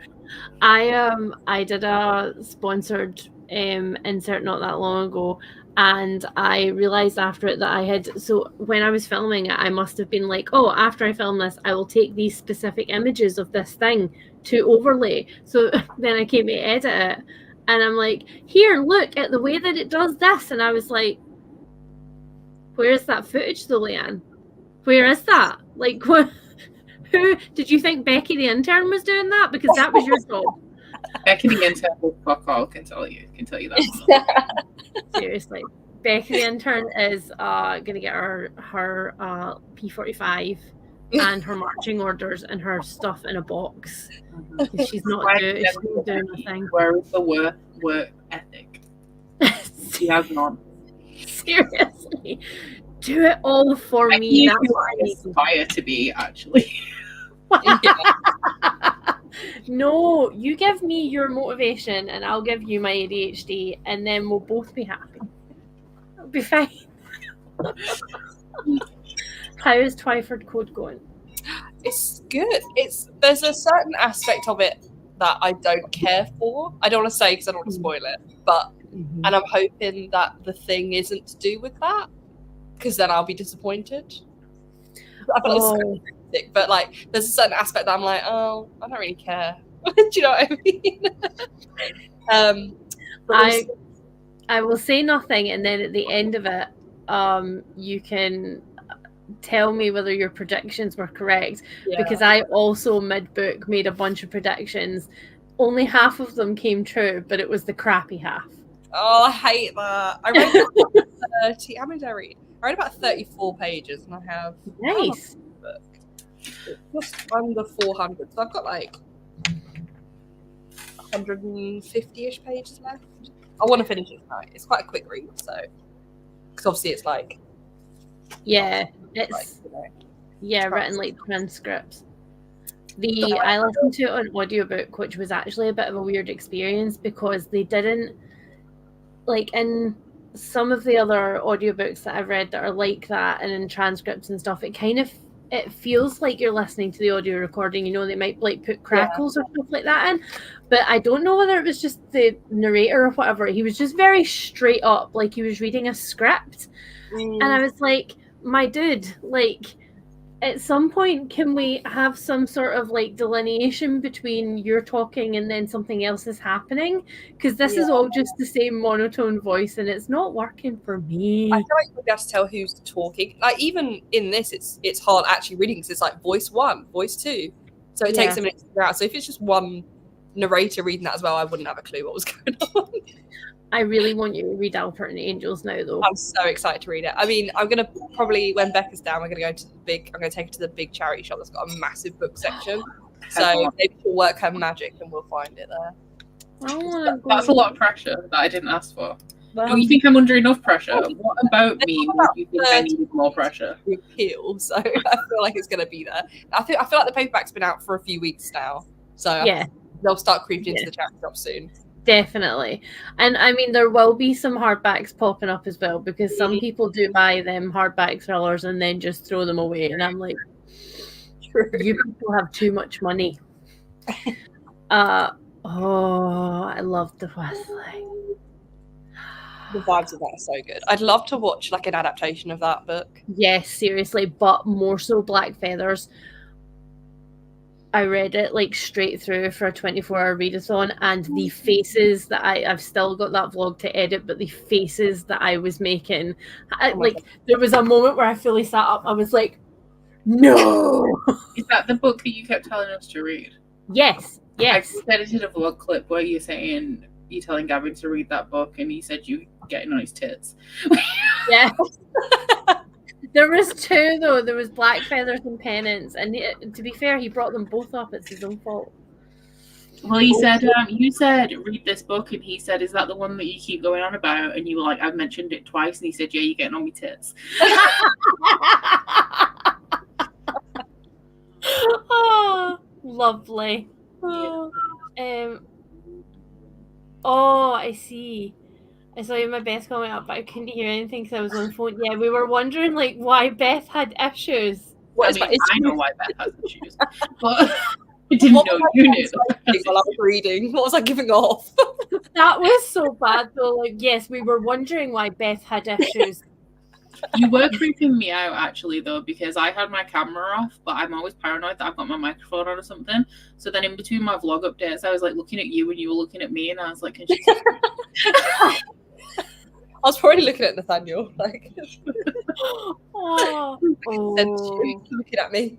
I did a sponsored insert not that long ago, and I realized after it that I had, so when I was filming it, I must have been like, oh, after I film this, I will take these specific images of this thing to overlay. So then I came to edit it, and I'm like, here, look at the way that it does this. And I was like, where is that footage though, Lianne? Where is that? Like, what? Who did you think Becky the intern was doing that? Because that was your job. Becky the intern will fuck all, can tell you that. Seriously. Becky the intern is gonna get her P45 and her marching orders and her stuff in a box. She's not doing a thing. Where is the work ethic? She has none. Seriously. Do it all for me. That's what I aspire to be, actually. No, you give me your motivation and I'll give you my ADHD and then we'll both be happy. It'll be fine. How is Twyford Code going? It's good. There's a certain aspect of it that I don't care for. I don't want to say because I don't want to spoil it, but and I'm hoping that the thing isn't to do with that, because then I'll be disappointed. I feel like it's cryptic, but like there's a certain aspect that I'm like, oh, I don't really care. Do you know what I mean? I will say nothing, and then at the end of it, you can tell me whether your predictions were correct, because I also mid-book made a bunch of predictions. Only half of them came true, but it was the crappy half. Oh, I hate that. I read 30. How many did I read? I read about 34 pages, and I have nice book. It's just under 400, so I've got like 150-ish pages left. I want to finish it tonight. It's quite a quick read, so because obviously it's like written like transcripts. I listened to it on audiobook, which was actually a bit of a weird experience because they didn't, like in some of the other audiobooks that I've read that are like that and in transcripts and stuff, it feels like you're listening to the audio recording. They might like put crackles or stuff like that in, but I don't know whether it was just the narrator or whatever. He was just very straight up, like he was reading a script. And I was like, my dude, like at some point can we have some sort of like delineation between you're talking and then something else is happening, because this is all just the same monotone voice and it's not working for me. I feel like you'll be able to tell who's talking. Like even in this, it's hard actually reading because it's like voice 1, voice 2, so it takes a minute to figure out. So if it's just one narrator reading that as well, I wouldn't have a clue what was going on. I really want you to read Alfred and Angels now, though. I'm so excited to read it. I mean, I'm gonna probably, when Becca's down, I'm gonna take her to the big charity shop that's got a massive book section. So maybe she'll work her magic and we'll find it there. That's a lot of pressure that I didn't ask for. Don't you think I'm under enough pressure? What about me would you think I needed more pressure? Appeal, so I feel like it's gonna be there. I feel like the paperback's been out for a few weeks now, so they'll start creeping into the charity shop soon. Definitely. And I mean, there will be some hardbacks popping up as well, because some people do buy them hardback thrillers and then just throw them away. And I'm like, you people have too much money. I love the Wesley. The vibes of that are so good. I'd love to watch like an adaptation of that book. Yes, seriously, but more so Black Feathers. I read it like straight through for a 24-hour readathon, and the faces that I've still got that vlog to edit, but the faces that I was making, there was a moment where I fully sat up. I was like, no. Is that the book that you kept telling us to read? Yes. I edited a vlog clip where you're telling Gavin to read that book, and he said you getting on his tits. Yeah. There was 2 though. There was Black Feathers and Penance, and to be fair, he brought them both up. It's his own fault. Well, he said, you said read this book, and he said, is that the one that you keep going on about? And you were like, I've mentioned it twice, and he said, yeah, you're getting on my tits. Oh, lovely. I see. I saw my Beth comment up, but I couldn't hear anything because I was on the phone. Yeah, we were wondering like why Beth had issues. I know why Beth has issues, but I didn't know you knew. While I was reading, what was I giving off? That was so bad though. Like, yes, we were wondering why Beth had issues. You were creeping me out actually though, because I had my camera off, but I'm always paranoid that I've got my microphone on or something. So then in between my vlog updates, I was like looking at you and you were looking at me, and I was like, can she I was probably looking at Nathaniel, like, looking at me.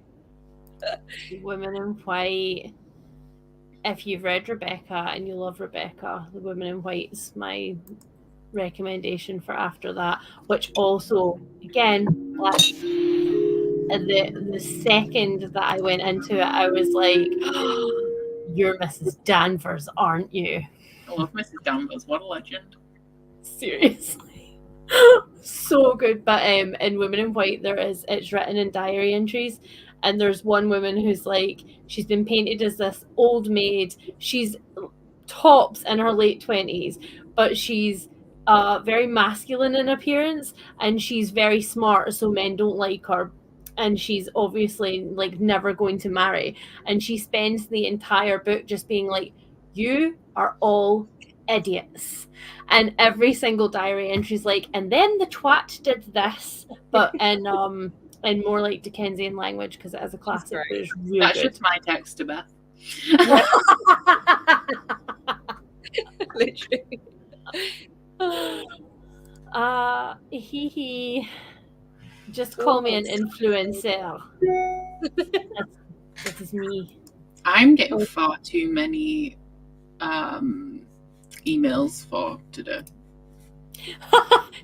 Women in White. If you've read Rebecca and you love Rebecca, The Women in White's my recommendation for after that, which also, again, the second that I went into it, I was like, "You're Mrs. Danvers, aren't you?" I love Mrs. Danvers. What a legend. Seriously. So good. But in Women in White, it's written in diary entries, and there's one woman who's like, she's been painted as this old maid. She's tops in her late 20s, but she's very masculine in appearance, and she's very smart, so men don't like her. And she's obviously like never going to marry. And she spends the entire book just being like, "You are all idiots." And every single diary entry's like, "And then the twat did this," but in more like Dickensian language, because it is a classic, but it's really That's good. just my text to Beth. Literally. He just call me an influencer. That is me. I'm getting far too many emails for today.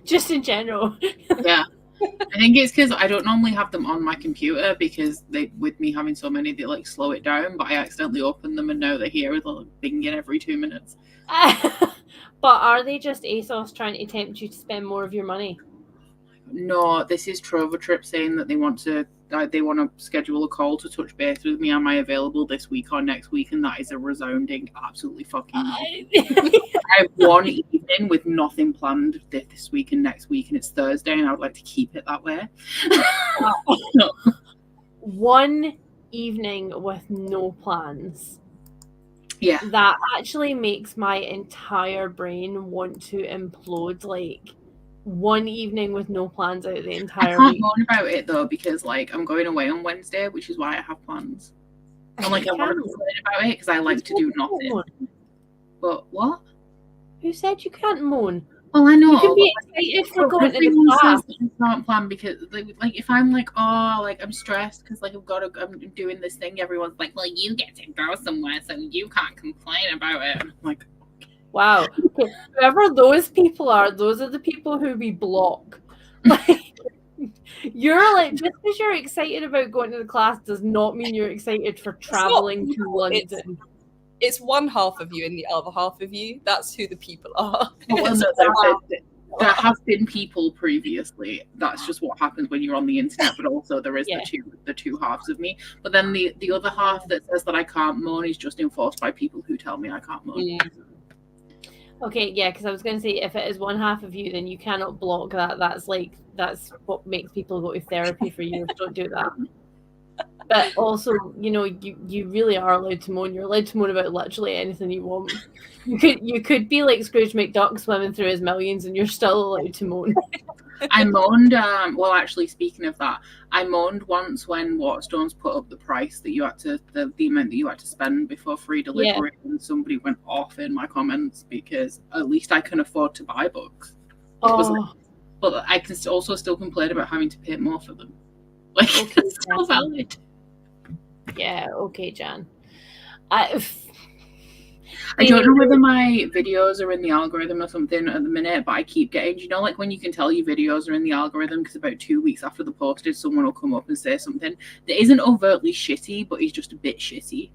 Just in general. Yeah. I think it's because I don't normally have them on my computer, because with me having so many, they like slow it down, but I accidentally open them and now they're here with a like, binging every 2 minutes. But are they just ASOS trying to tempt you to spend more of your money? No, this is Trover Trip saying that they want to schedule a call to touch base with me. Am I available this week or next week? And that is a resounding, absolutely fucking no. I have one evening with nothing planned this week and next week, and it's Thursday, and I would like to keep it that way. No. One evening with no plans. Yeah. That actually makes my entire brain want to implode. Like, one evening with no plans out of the entire week. I can't week. moan about it though, because like I'm going away on Wednesday, which is why I have plans. And like I want to complain about it because I like to do nothing. But what? Who said you can't moan? Well, I know. You can be excited for going to the class. It's not planned because, like, if I'm like, oh, like I'm stressed because like I'm doing this thing. Everyone's like, well, you get to go somewhere, so you can't complain about it. And I'm like, wow, whoever those people are, those are the people who we block. Like, you're like, just because you're excited about going to the class does not mean you're excited for traveling to London. It's one half of you and the other half of you. That's who the people are. Well, no, there have been people previously. That's just what happens when you're on the internet. But also there is the two halves of me. But then the other half that says that I can't moan is just enforced by people who tell me I can't moan. Yeah. Okay, yeah, because I was going to say, if it is one half of you, then you cannot block that. That's what makes people go to therapy for years. Don't do that. But also, you really are allowed to moan. You're allowed to moan about literally anything you want. You could be like Scrooge McDuck swimming through his millions, and you're still allowed to moan. I moaned. Well, actually, speaking of that, I moaned once when Waterstones put up the price that you had to, the amount that you had to spend before free delivery, and somebody went off in my comments because at least I can afford to buy books. But I can also still complain about having to pay more for them. Like, it's still valid. Yeah, okay, Jan. I don't know whether my videos are in the algorithm or something at the minute, but I keep getting, like when you can tell your videos are in the algorithm because about 2 weeks after they're posted, someone will come up and say something that isn't overtly shitty, but is just a bit shitty.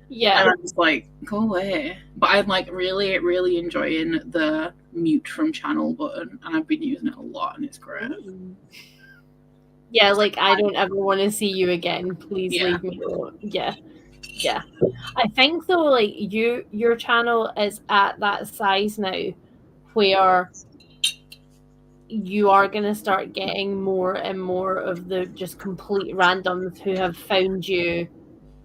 Yeah. And I'm just like, go away. But I'm like really, really enjoying the mute from channel button, and I've been using it a lot, and it's great. Yeah, like, I don't ever want to see you again. Please leave me alone. Yeah. I think though, like, your channel is at that size now where you are going to start getting more and more of the just complete randoms who have found you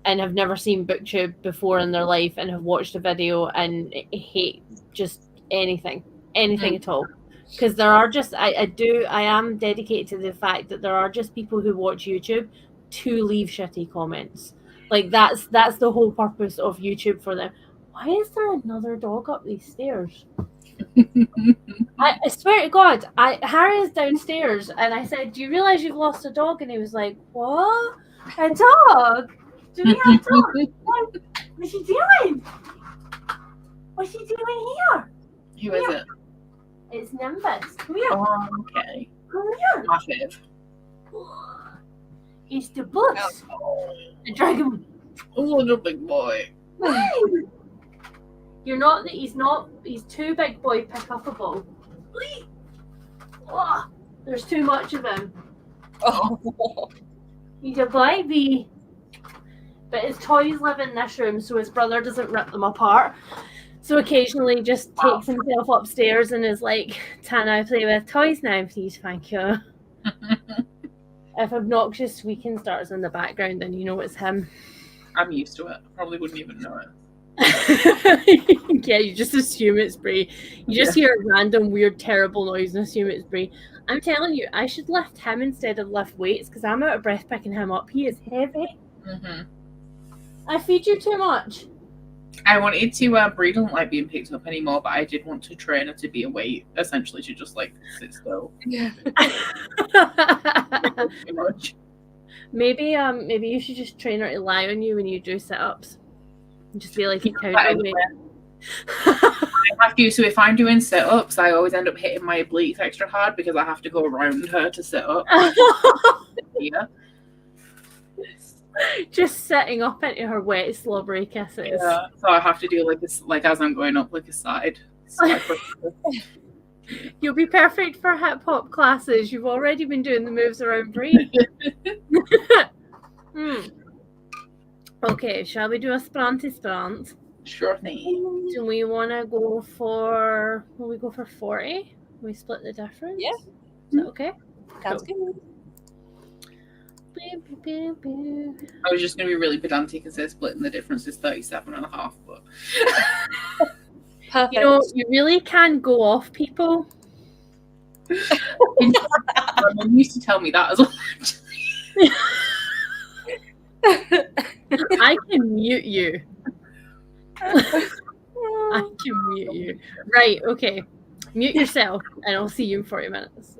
and have never seen BookTube before in their life and have watched a video and hate just anything at all. Because there are just, I am dedicated to the fact that there are just people who watch YouTube to leave shitty comments. Like, that's the whole purpose of YouTube for them. Why is there another dog up these stairs? I swear to God, Harry is downstairs, and I said, "Do you realize you've lost a dog?" And he was like, "What? A dog? Do we have dogs? What's she doing? What's she doing here?" Who is it? It's Nimbus. Come here. Oh, okay. Come here. Massive. He's the boss. The dragon. Oh, the big boy. You're not. He's not. He's too big boy. Pick up a ball. Oh, there's too much of him. Oh. He's a baby. But his toys live in this room, so his brother doesn't rip them apart. So occasionally just takes himself upstairs and is like, "Can I play with toys now, please? Thank you." If obnoxious squeaking starts in the background, then you know it's him. I'm used to it. Probably wouldn't even know it. Yeah, you just assume it's Brie. You just hear a random weird terrible noise and assume it's Brie. I'm telling you, I should lift him instead of lift weights because I'm out of breath picking him up. He is heavy. I feed you too much. I wanted to, Brie doesn't like being picked up anymore, but I did want to train her to be a weight, essentially to just like sit still. Yeah. Too much. Maybe you should just train her to lie on you when you do sit-ups. Just be like a Anyway. counterweight. I have to, so if I'm doing sit-ups, I always end up hitting my obliques extra hard because I have to go around her to sit up. Yeah. Just setting up into her wet slobbery kisses. Yeah. So I have to do like this, like as I'm going up, like a side. You'll be perfect for hip hop classes. You've already been doing the moves around Brie. Okay, shall we do a sprant? Sure thing. Do we want to go for? Will we go for 40? We split the difference. Yeah. Is that okay? Sounds good. I was just going to be really pedantic and say splitting the difference is 37.5, but Perfect. You know, you really can go off people. my mum used to tell me that as well. I can mute you. I can mute you. Right, okay. Mute yourself and I'll see you in 40 minutes.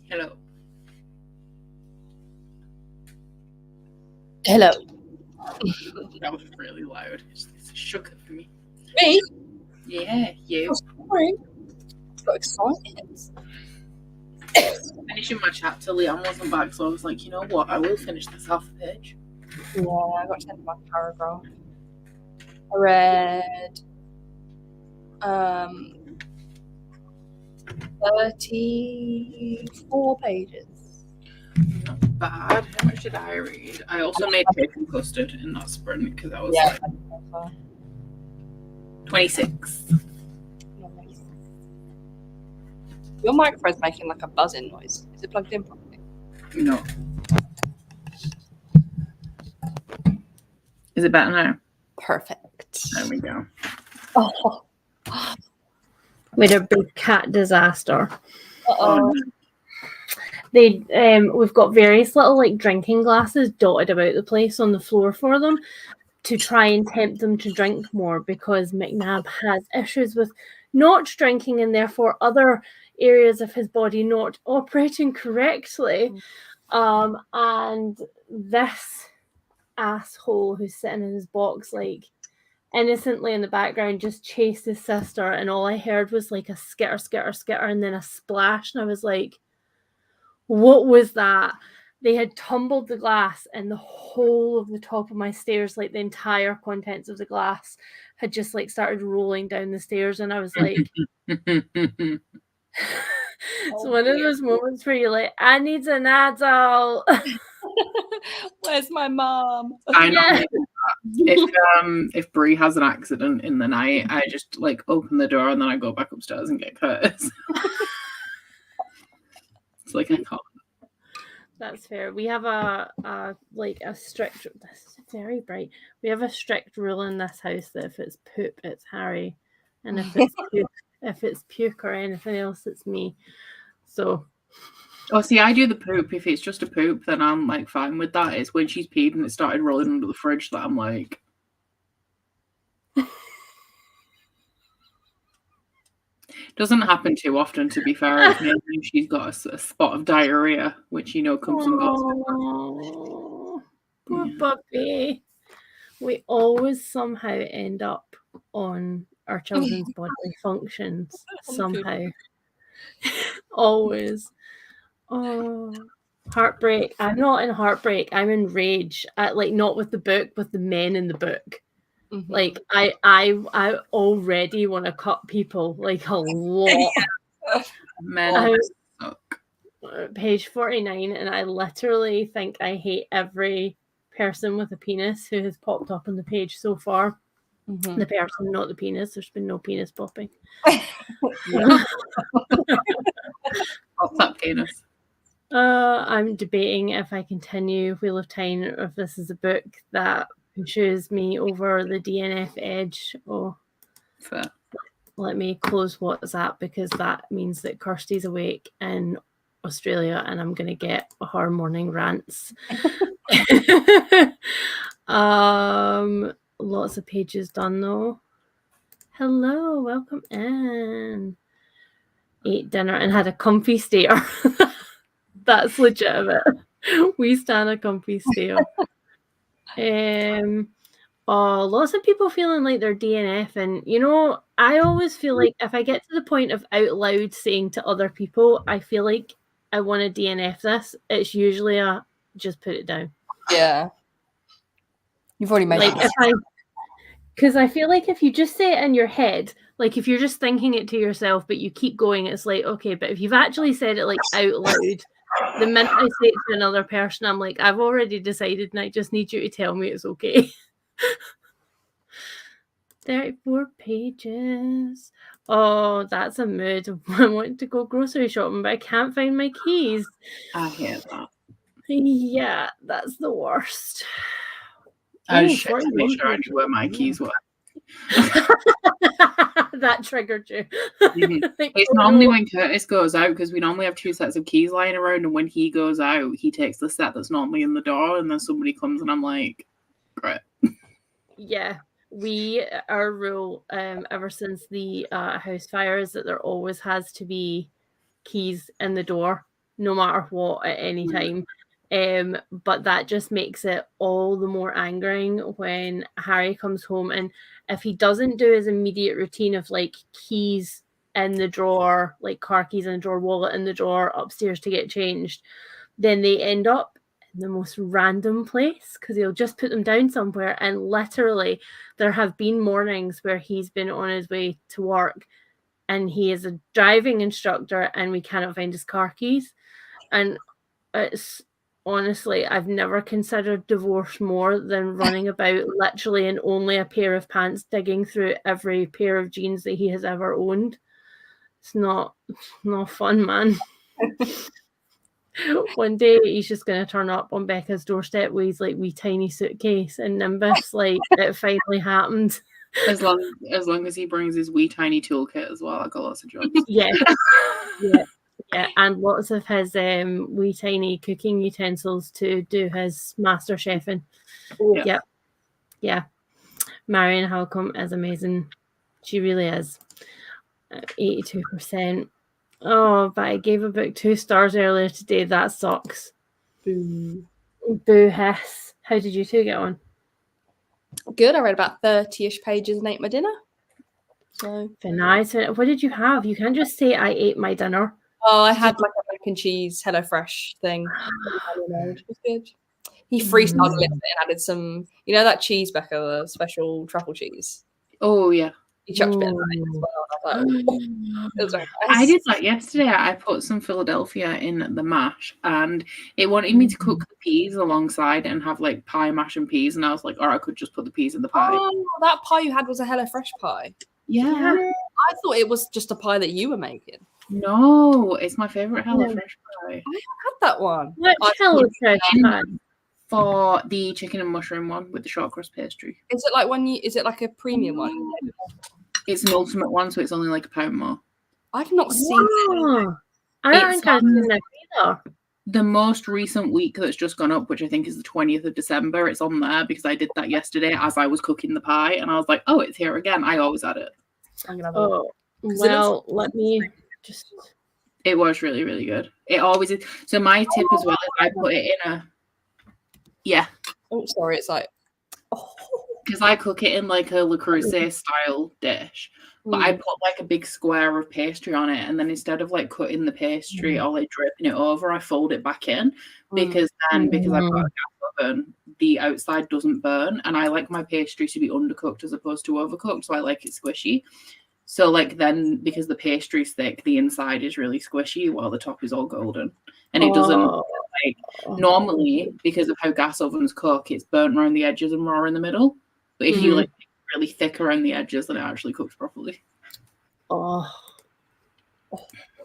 Hello. Hello. That was really loud. It's a shocker for me. Me? Yeah, you. Oh, sorry. Got excited. Finishing my chapter, Lianne wasn't back, so I was like, you know what? I will finish this half page. Yeah, I got to the end of my paragraph. I read 34 pages. Not bad. How much did I read? I also made cake and custard in that sprint because I was like 26. Nice. Your microphone's making like a buzzing noise. Is it plugged in properly? No. Is it better now? Perfect. There we go. Oh. We had a big cat disaster. Uh-oh. We've got various little like drinking glasses dotted about the place on the floor for them to try and tempt them to drink more, because McNabb has issues with not drinking and therefore other areas of his body not operating correctly. And this asshole who's sitting in his box like innocently in the background just chased his sister, and all I heard was like a skitter, skitter, skitter, and then a splash, and I was like, what was that? They had tumbled the glass, and the whole of the top of my stairs, like the entire contents of the glass, had just like started rolling down the stairs, and I was like, it's one of those moments where you're like, I need an adult. Where's my mom? I know. If Brie has an accident in the night, I just like open the door and then I go back upstairs and get Curtis. It's like I can't. That's fair. We have a strict. This is very bright. We have a strict rule in this house that if it's poop, it's Harry, and if it's puke or anything else, it's me. So. Oh, see, I do the poop. If it's just a poop, then I'm like fine with that. It's when she's peed and it started rolling under the fridge that I'm like. Doesn't happen too often, to be fair. It's mainly if she's got a spot of diarrhea, which comes and goes. Poor puppy. We always somehow end up on our children's bodily functions. Somehow. Always. Oh, heartbreak. I'm not in heartbreak. I'm in rage. Not with the book, with the men in the book. Mm-hmm. Like I already want to cut people like a lot. Men suck. Page 49, and I literally think I hate every person with a penis who has popped up on the page so far. Mm-hmm. The person, not the penis. There's been no penis popping. What's that penis? I'm debating if I continue Wheel of Time, or if this is a book that pushes me over the DNF edge. Oh, fair. Let me close WhatsApp, because that means that Kirsty's awake in Australia and I'm going to get her morning rants. Lots of pages done though. Hello, welcome in. Ate dinner and had a comfy stare. That's legitimate. We stand a comfy stare. Lots of people feeling like they're DNF, and I always feel like if I get to the point of out loud saying to other people, I feel like I want to DNF this, it's usually a just put it down. Yeah. You've already made it. Because I feel like if you just say it in your head, like if you're just thinking it to yourself, but you keep going, it's like, okay, but if you've actually said it like out loud, the minute I say it to another person, I'm like, I've already decided and I just need you to tell me it's okay. 34 pages. Oh, that's a mood. I want to go grocery shopping, but I can't find my keys. I hear that. Yeah, that's the worst. I was checking to make sure I knew where my keys were. That triggered you. It's normally when Curtis goes out, because we normally have 2 sets of keys lying around, and when he goes out, he takes the set that's normally in the door, and then somebody comes and I'm like, great. Yeah. Our rule ever since the house fire is that there always has to be keys in the door no matter what at any time. But that just makes it all the more angering when Harry comes home, and if he doesn't do his immediate routine of like keys in the drawer, like car keys in the drawer, wallet in the drawer, upstairs to get changed, then they end up in the most random place because he'll just put them down somewhere. And literally, there have been mornings where he's been on his way to work and he is a driving instructor and we cannot find his car keys. And it's honestly, I've never considered divorce more than running about literally in only a pair of pants, digging through every pair of jeans that he has ever owned. It's not fun, man. One day he's just going to turn up on Becca's doorstep with his like wee tiny suitcase and Nimbus. Like it finally happened. As long as he brings his wee tiny toolkit as well, I got lots of jobs. Yeah, and lots of his wee tiny cooking utensils to do his master chefing. Yeah. Marion Halcombe is amazing. She really is. 82%. Oh, but I gave a book 2 stars earlier today. That sucks. Boo hiss. How did you two get on? Good. I read about 30-ish pages and ate my dinner. So nice. What did you have? You can't just say I ate my dinner. Oh, I had like a mac and cheese HelloFresh thing. It was good. He freestyled a little bit and added some, you know, that cheese, Becca, the special truffle cheese. Oh yeah. He chucked a bit of that in as well. I was like, it was very nice. I did that yesterday. I put some Philadelphia in the mash, and it wanted me to cook the peas alongside and have like pie mash and peas, and I was like, or I could just put the peas in the pie. Oh, that pie you had was a HelloFresh pie. Yeah. I thought it was just a pie that you were making. No, it's my favorite HelloFresh pie. I haven't had that one. What HelloFresh pie? For the chicken and mushroom one with the short crust pastry. Is it like is it like a premium one? It's an ultimate one, so it's only like £1 more. I've not seen it. I don't think I've seen that either. The most recent week that's just gone up, which I think is the 20th of December, it's on there because I did that yesterday as I was cooking the pie, and I was like, oh, it's here again. I always had it. Oh, well, let me just... It was really, really good. It always is. So my tip as well is I put it in a... Yeah. Oh, sorry, it's like... Because I cook it in like a Le Creuset style dish, but I put like a big square of pastry on it, and then instead of like cutting the pastry or like dripping it over, I fold it back in because I've got a gas oven, the outside doesn't burn, and I like my pastry to be undercooked as opposed to overcooked, so I like it squishy. So like then because the pastry's thick, the inside is really squishy while the top is all golden, and it doesn't like normally because of how gas ovens cook, it's burnt around the edges and raw in the middle. But if you like really thick around the edges, then it actually cooks properly. Oh,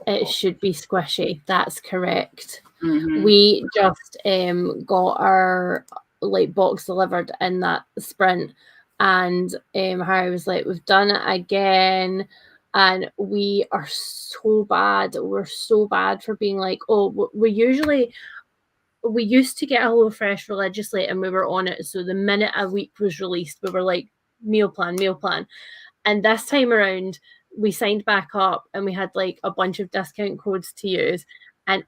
it should be squishy. That's correct. We just got our like box delivered in that sprint, and Harry was like, "We've done it again," and we are so bad. We're so bad for being like, "Oh, we used to get HelloFresh religiously and we were on it. So the minute a week was released, we were like, meal plan. And this time around, we signed back up and we had like a bunch of discount codes to use. And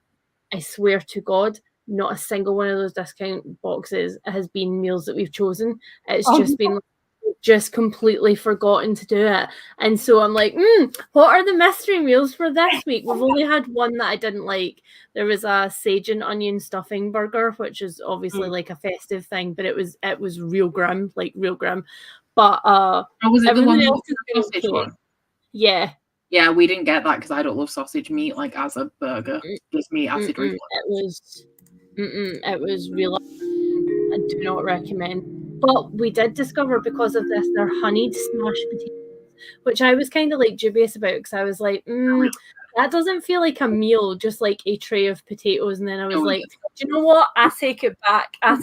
I swear to God, not a single one of those discount boxes has been meals that we've chosen. It's just been just completely forgotten to do it. And so I'm like, what are the mystery meals for this week? We've only had one that I didn't like. There was a sage and onion stuffing burger, which is obviously like a festive thing, but it was real grim. But was it the one else is sausage one? Yeah. Yeah, we didn't get that because I don't love sausage meat like as a burger. It gives me acid reflux. It was real. I do not recommend. But we did discover because of this, they're honeyed smashed potatoes, which I was kind of like dubious about because I was like, that doesn't feel like a meal, just like a tray of potatoes. And then I was like, do you know what? I take it back. I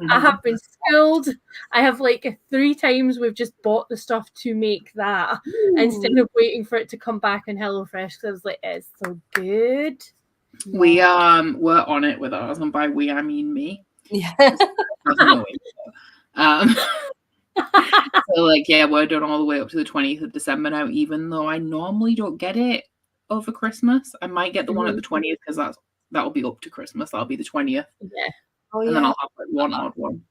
have been schooled. I have like 3 times we've just bought the stuff to make that instead of waiting for it to come back in HelloFresh because I was like, it's so good. We were on it with ours, and by we I mean me. Yeah. So like we're done all the way up to the 20th of December now, even though I normally don't get it over Christmas. I might get the one at the 20th because that'll be up to Christmas. That'll be the 20th. Yeah. Oh, and then I'll have like one odd one.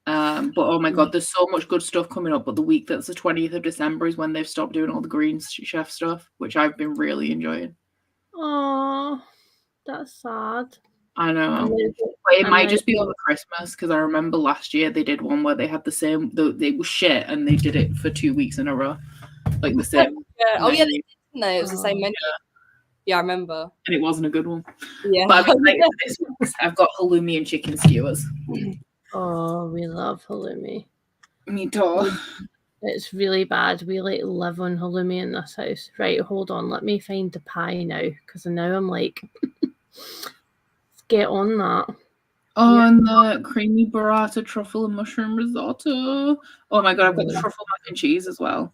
But oh my god, there's so much good stuff coming up. But the week that's the 20th of December is when they've stopped doing all the Green Chef stuff, which I've been really enjoying. Oh, that's sad. I know. But it might just be over Christmas because I remember last year they did one where they had the same. They were shit and they did it for 2 weeks in a row, like the same. Yeah. Oh yeah, they did, didn't they? It was the same menu. Yeah, I remember. And it wasn't a good one. Yeah. But I'm excited for this one. I've got halloumi and chicken skewers. Oh, we love halloumi. Me too. It's really bad. We like live on halloumi in this house. Right, hold on. Let me find the pie now because now I'm like, let's get on that. Oh, and the creamy burrata truffle and mushroom risotto. Oh my god, I've got the truffle mac and cheese as well.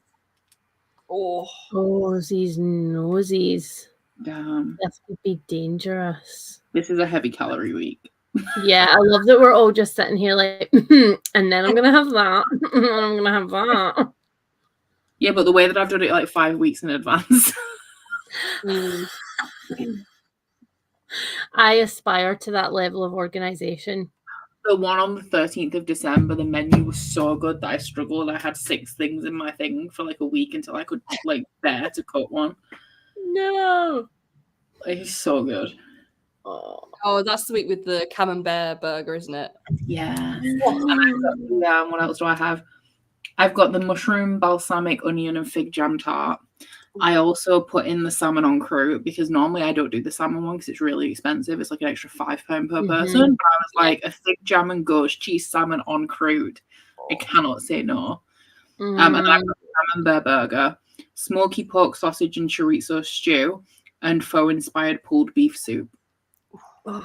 Oh, these nosies. Damn. This would be dangerous. This is a heavy calorie week. Yeah, I love that we're all just sitting here like, and then I'm going to have that, and I'm going to have that. Yeah, but the way that I've done it like 5 weeks in advance. I aspire to that level of organization. The one on the 13th of December, the menu was so good that I struggled. I had 6 things in my thing for like a week until I could like bear to cut one. No. It's so good. Oh, that's the week with the camembert burger, isn't it? Yeah. And what else do I have? I've got the mushroom, balsamic, onion, and fig jam tart. I also put in the salmon on croûte because normally I don't do the salmon one because it's really expensive. It's like an extra £5 per person. But I was like, a fig jam and ghost cheese salmon on croûte. I cannot say no. And then I've got the camembert burger, smoky pork sausage and chorizo stew, and faux-inspired pulled beef soup. I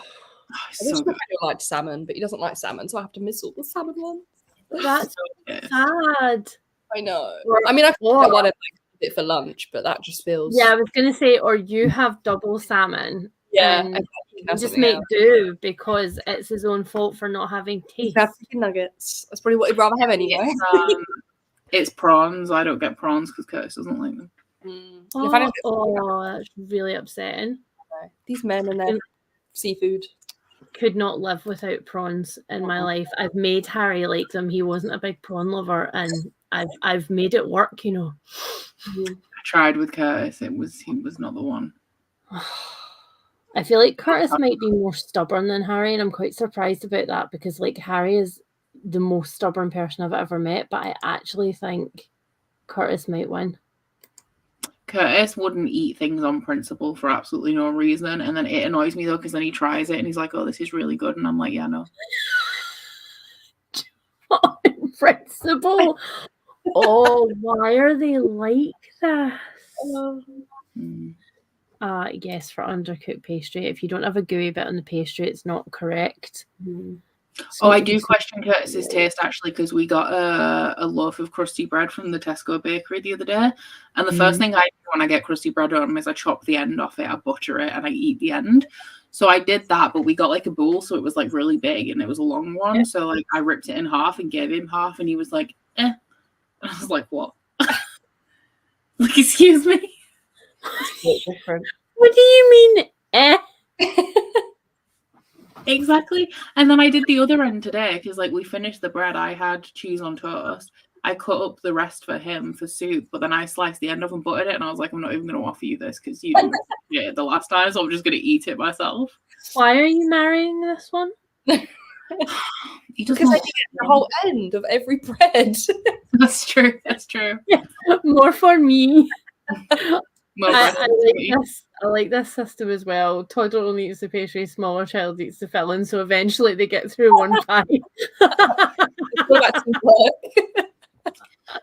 wish my liked salmon, but he doesn't like salmon, so I have to miss all the salmon ones. That's sad. I know. I mean, I could get one and it for lunch, but that just feels. Yeah, I was gonna say, or you have double salmon. Yeah, and just make do because it's his own fault for not having taste. Have chicken nuggets. That's probably what he'd rather have anyway. It's prawns. I don't get prawns because Curtis doesn't like them. That's really upsetting. These men and their seafood. Could not live without prawns in my life. I've made Harry like them. He wasn't a big prawn lover, and I've made it work. You know. I tried with Curtis. He was not the one. I feel like Curtis might be more stubborn than Harry, and I'm quite surprised about that because like Harry is the most stubborn person I've ever met, but I actually think Curtis might win. Curtis wouldn't eat things on principle for absolutely no reason, and then it annoys me though because then he tries it and he's like, "Oh, this is really good," and I'm like, "Yeah, no." On principle. Oh, why are they like this? Yes, for undercooked pastry. If you don't have a gooey bit on the pastry, it's not correct. So I do question Curtis's taste actually because we got a loaf of crusty bread from the Tesco bakery the other day, and the first thing I do when I get crusty bread on is I chop the end off it, I butter it, and I eat the end. So I did that, but we got like a bowl, so it was like really big and it was a long one. Yeah. So like I ripped it in half and gave him half, and he was like, "Eh," and I was like, "What?" Like, excuse me. Different. What do you mean, eh? Exactly. And then I did the other end today because like we finished the bread. I had cheese on toast. I cut up the rest for him for soup, but then I sliced the end off and buttered it, and I was like, I'm not even going to offer you this because you didn't get it the last time, so I'm just going to eat it myself. Why are you marrying this one? Because I get the whole end of every bread. That's true. That's true. Yeah. More for me. I like this system as well. Toddler only eats the pastry, smaller child eats the filling, so eventually they get through one pie.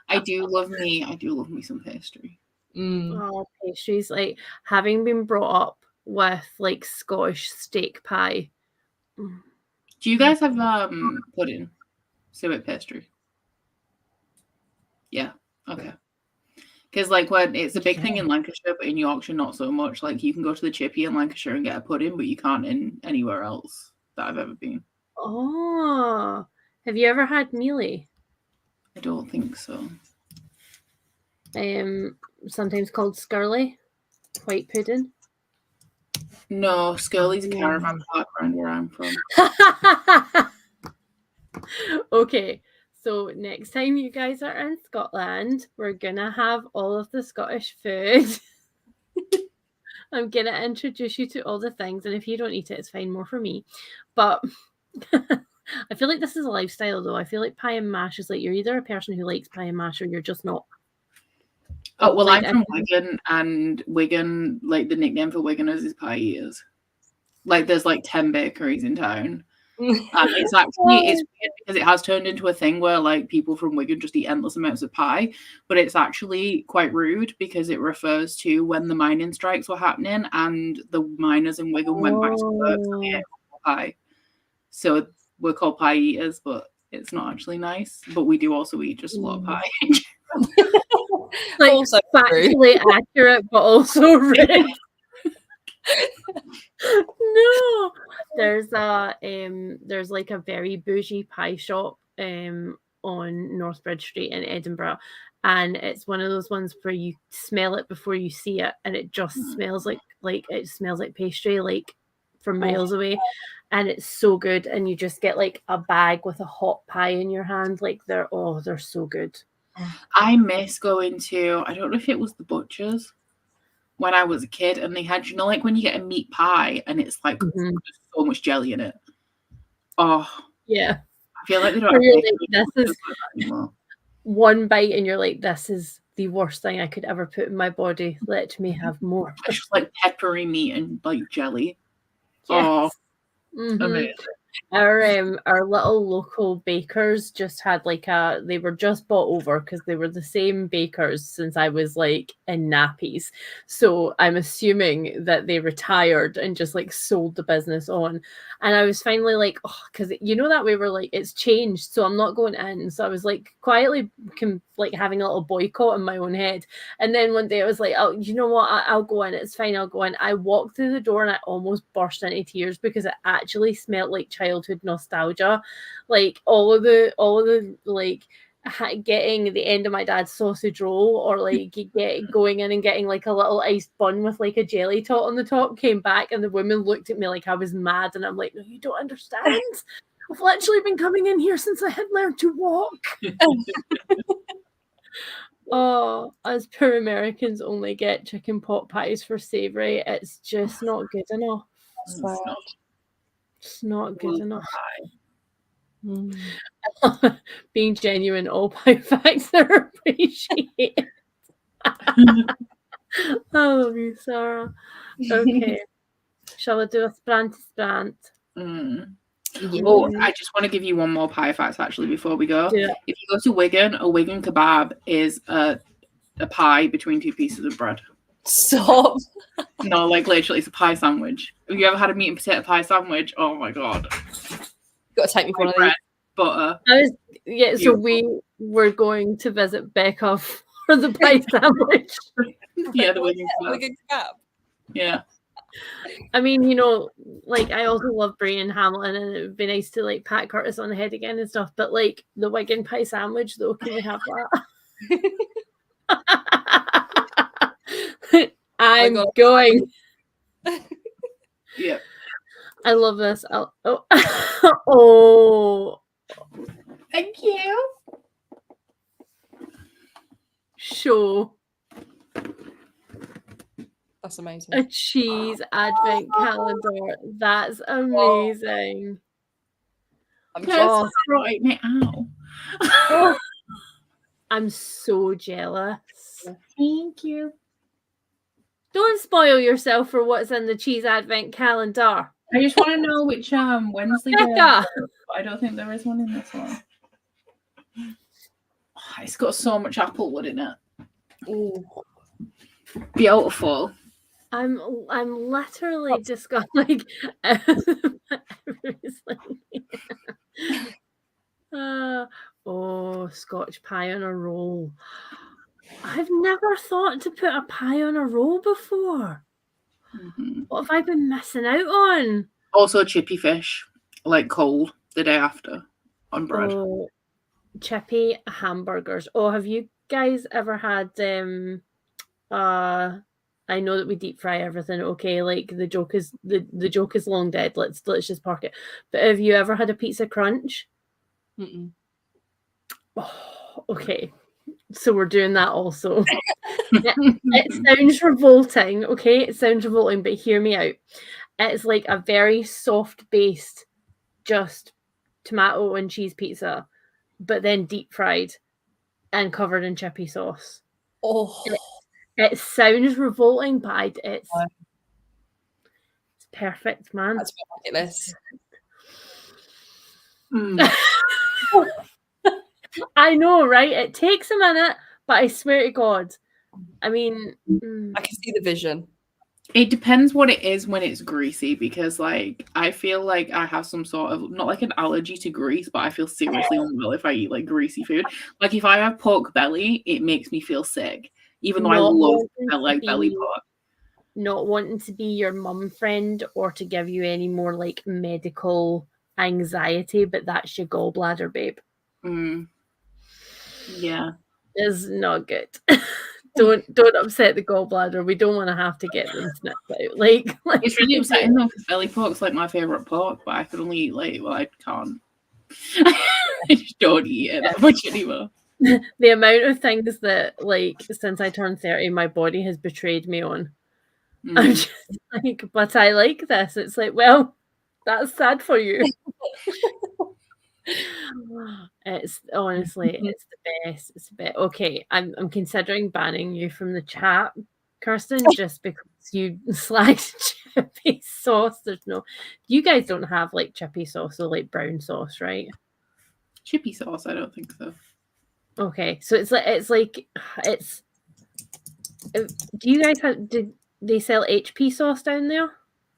I do love me some pastry. Oh, pastries, like having been brought up with like Scottish steak pie. Do you guys have pudding? Suet pastry? Yeah. Okay. Because like when it's a big thing in Lancashire, but in Yorkshire not so much. Like you can go to the chippy in Lancashire and get a pudding, but you can't in anywhere else that I've ever been. Oh, have you ever had mealie? I don't think so. sometimes called scurly, white pudding. No, Skirley's a caravan park around where I'm from. Okay, so next time you guys are in Scotland, we're gonna have all of the Scottish food. I'm gonna introduce you to all the things, and if you don't eat it, it's fine, more for me. But I feel like this is a lifestyle, though. I feel like pie and mash is like you're either a person who likes pie and mash or you're just not. Oh, well, like, I'm from Wigan, and Wigan, like, the nickname for Wiganers is pie eaters. Like, there's like 10 bakeries in town. It's weird because it has turned into a thing where like people from Wigan just eat endless amounts of pie, but it's actually quite rude because it refers to when the mining strikes were happening and the miners in Wigan went back to work, so they ate pie. So we're called pie eaters, but it's not actually nice. But we do also eat just a lot of pie. Like also factually accurate, but also rude. No, there's like a very bougie pie shop on Northbridge Street in Edinburgh, and it's one of those ones where you smell it before you see it, and it just smells like it smells like pastry, like from miles away, and it's so good. And you just get like a bag with a hot pie in your hand, like they're so good. I miss going to, I don't know if it was the Butcher's when I was a kid, and they had, you know, like when you get a meat pie and it's like so much jelly in it. Oh, yeah. I feel like they don't have this is anymore. One bite and you're like, this is the worst thing I could ever put in my body. Let me have more. It's just like peppery meat and like jelly. Yes. Oh, amazing. Our little local bakers just had they were just bought over because they were the same bakers since I was like in nappies. So I'm assuming that they retired and just like sold the business on. And I was finally like, oh, because you know that we were like, it's changed, so I'm not going in. So I was like quietly like having a little boycott in my own head. And then one day I was like, oh, you know what? I'll go in. It's fine. I'll go in. I walked through the door and I almost burst into tears because it actually smelled like childhood nostalgia. Like all of the like getting the end of my dad's sausage roll, or like going in and getting like a little iced bun with like a jelly tot on the top came back, and the woman looked at me like I was mad, and I'm like, no, you don't understand. I've literally been coming in here since I had learned to walk. Oh, us poor Americans only get chicken pot pies for savoury. It's just not good enough. It's not good enough. Being genuine, all pie facts are appreciated. I love you, Sarah. Okay. Shall we do a sprant? Yeah. Oh, I just want to give you one more pie fact actually before we go. Yeah. If you go to Wigan, a Wigan kebab is a pie between two pieces of bread. Stop. No, like literally, it's a pie sandwich. Have you ever had a meat and potato pie sandwich? Oh my god. You've got to take me for one of these. Butter. So we were going to visit Becca for the pie sandwich. Yeah, the Wigan kebab. Yeah. I mean, you know, like I also love Brie and Hamilton, and it would be nice to like pat Curtis on the head again and stuff. But like the Wigan pie sandwich, though, can we have that? I'm going. Yeah. I love this. Oh. Thank you. Sure. That's amazing. A cheese advent calendar. That's amazing. I'm just writing it out. I'm so jealous. Thank you. Don't spoil yourself for what's in the cheese advent calendar. I just want to know which Wednesday day. I don't think there is one in this one. Oh, it's got so much applewood in it. Ooh. Beautiful. I'm literally just got like Scotch pie on a roll. I've never thought to put a pie on a roll before. Mm-hmm. What have I been missing out on? Also chippy fish, like cold the day after on bread. Oh, chippy hamburgers. Oh, have you guys ever had I know that we deep fry everything, okay, like the joke is long dead. Let's just park it. But have you ever had a pizza crunch? Mm-mm. Oh, okay. So we're doing that also. It sounds revolting, okay? It sounds revolting, but hear me out. It's like a very soft based, just tomato and cheese pizza, but then deep fried and covered in chippy sauce. Oh, it sounds revolting, but it's perfect, man. that's ridiculous. I know, right? It takes a minute, but I swear to God, I mean, I can see the vision. It depends what it is when it's greasy, because like I feel like I have some sort of, not like an allergy to grease, but I feel seriously unwell if I eat like greasy food. Like if I have pork belly, it makes me feel sick, even though I love belly pork. Not wanting to be your mum friend or to give you any more like medical anxiety, but that's your gallbladder, babe. Yeah, is not good. Don't upset the gallbladder. We don't want to have to get them snipped out. Like it's really upsetting though, because belly pork's like my favorite pork, but I can only eat like, well, I can't. I just don't eat it that much anymore. The amount of things that, like, since I turned 30, my body has betrayed me on. I'm just like, but I like this. It's like, well, that's sad for you. It's honestly, it's the best. It's the best. Okay, I'm considering banning you from the chat, Kirsten, just because you slagged chippy sauce. There's no, you guys don't have like chippy sauce or like brown sauce, right? Chippy sauce, I don't think so. Okay, so it's like. Do you guys have? Did they sell HP sauce down there?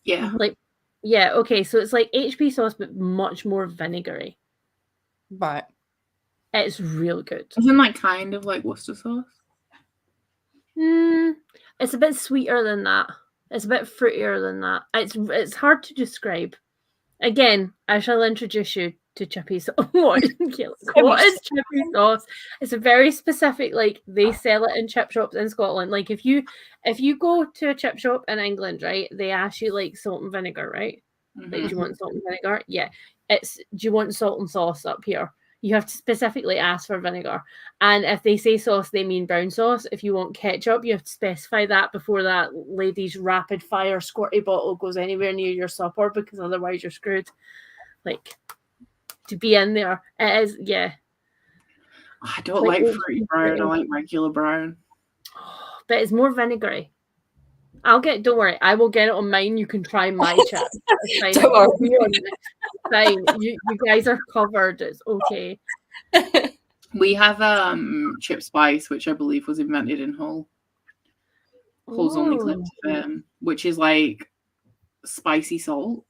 Yeah. Like, yeah. Okay, so it's like HP sauce, but much more vinegary. Right. It's real good. Isn't like kind of like Worcester sauce? It's a bit sweeter than that. It's a bit fruitier than that. It's hard to describe. Again, I shall introduce you to chippy sauce. What is chippy sauce? It's a very specific, like they sell it in chip shops in Scotland. Like if you go to a chip shop in England, right, they ask you like salt and vinegar, right? Like, do you want salt and vinegar? Yeah. Do you want salt and sauce up here? You have to specifically ask for vinegar. And if they say sauce, they mean brown sauce. If you want ketchup, you have to specify that before that lady's rapid fire squirty bottle goes anywhere near your supper, because otherwise you're screwed. Like, to be in there, it is, yeah. I don't like fruity brown. I like regular brown. But it's more vinegary. Don't worry, I will get it on mine. You can try my chip. Don't worry. Fine. You guys are covered. It's okay. We have chip spice, which I believe was invented in Hull. Hull's only claim to fame, which is like spicy salt.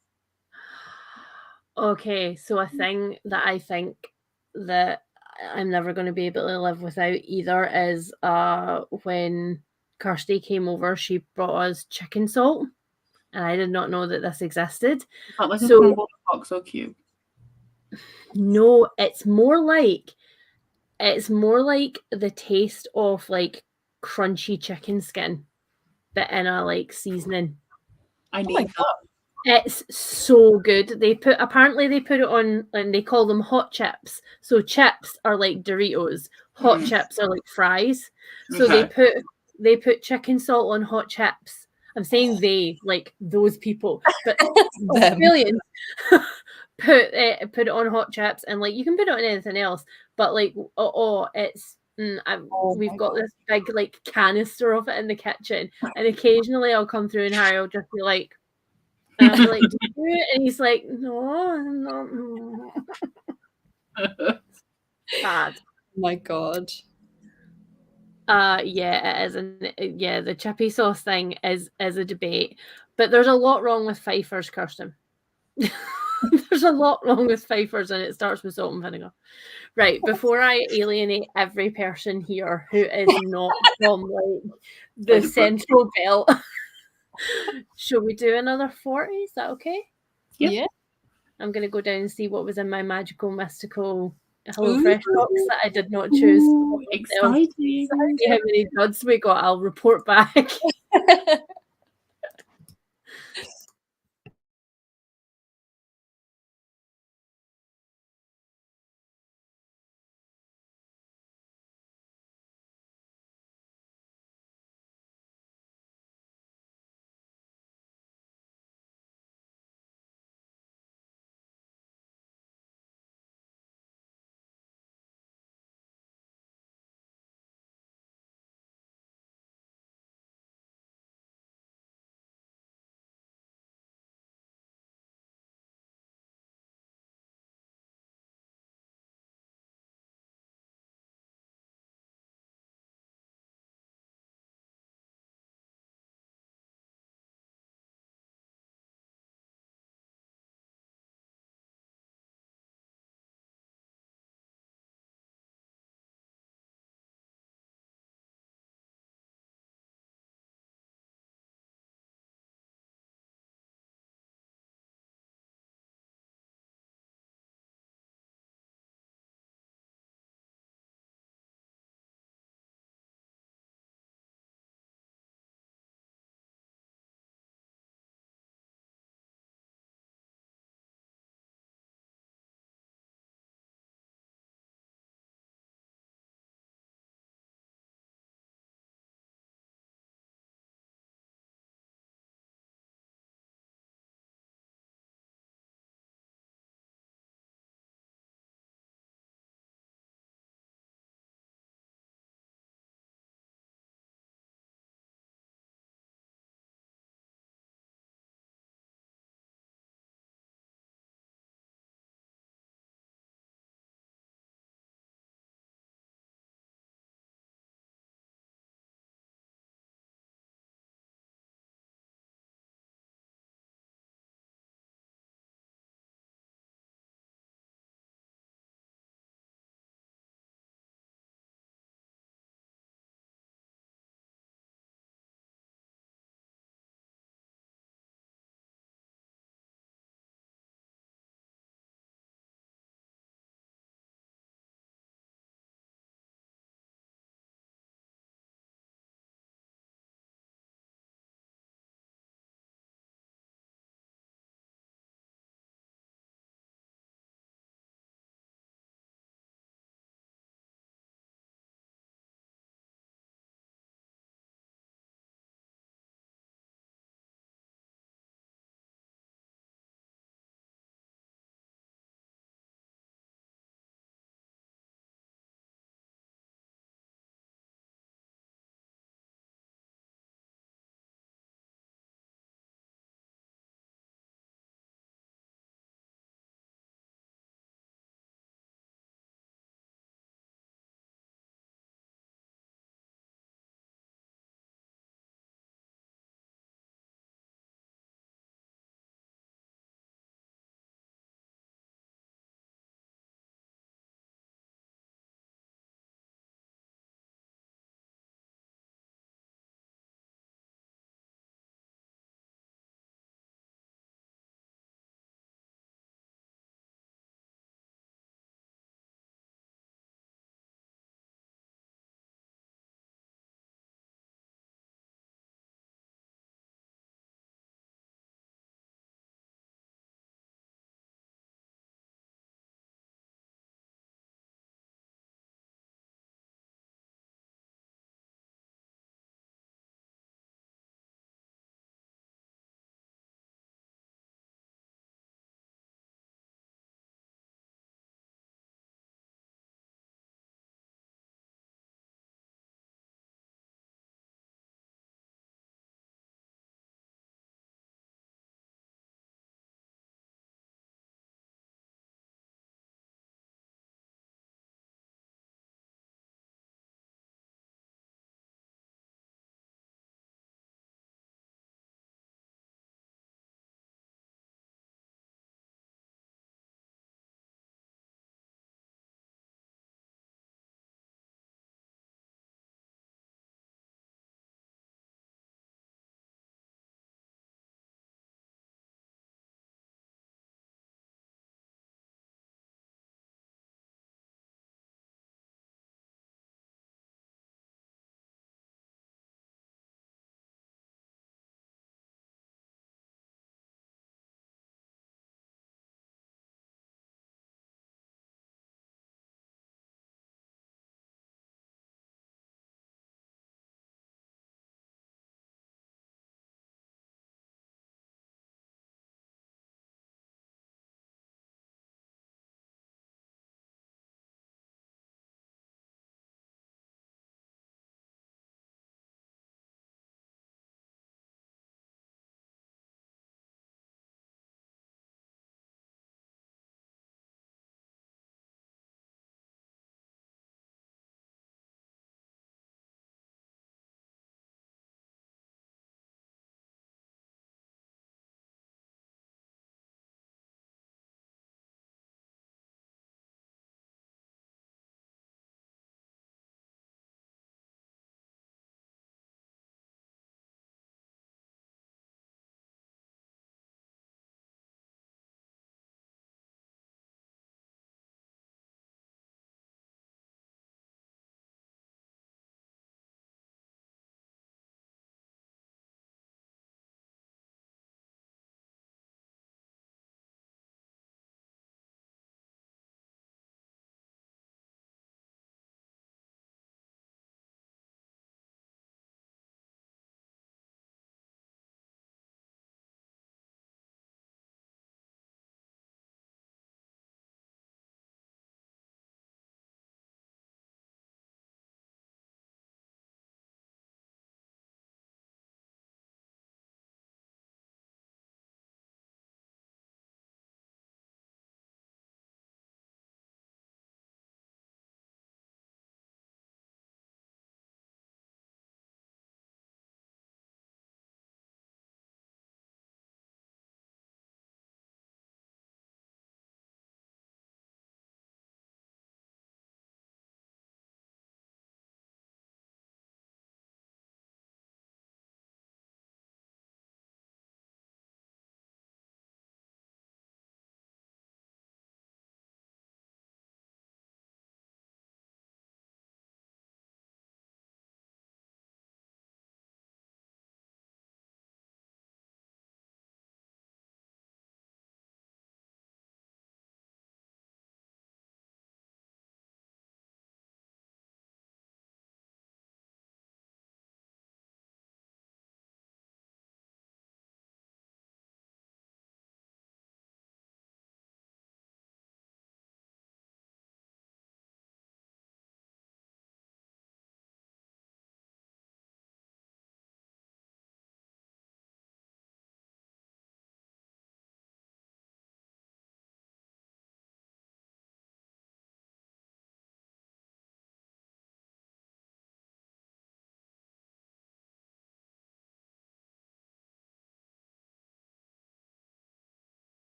Okay, so a thing that I think that I'm never going to be able to live without either is when Kirsty came over, she brought us chicken salt, and I did not know that this existed. Is that like a crumbled OXO cube? No, it's more like the taste of like crunchy chicken skin, but in a like seasoning. I need that. It's so good. Apparently they put it on, and they call them hot chips. So chips are like Doritos. Hot chips are like fries. So they put chicken salt on hot chips. I'm saying they, like those people, but Australians put it on hot chips, and like you can put it on anything else, but like it's. We've got this big like canister of it in the kitchen, and occasionally I'll come through and Harry will just be like. And I'll be like, do you do it? And he's like, no, I'm not. Bad. Oh my God. Yeah, it is. And yeah, the chippy sauce thing is a debate. But there's a lot wrong with Pfeiffer's, Kirsten. There's a lot wrong with Pfeiffer's, and it starts with salt and vinegar. Right, before I alienate every person here who is not from like the Central Belt. Should we do another 40? Is that okay? Yeah. I'm going to go down and see what was in my magical, mystical Hello Fresh box that I did not choose. Ooh, exciting. See how many duds we got. I'll report back.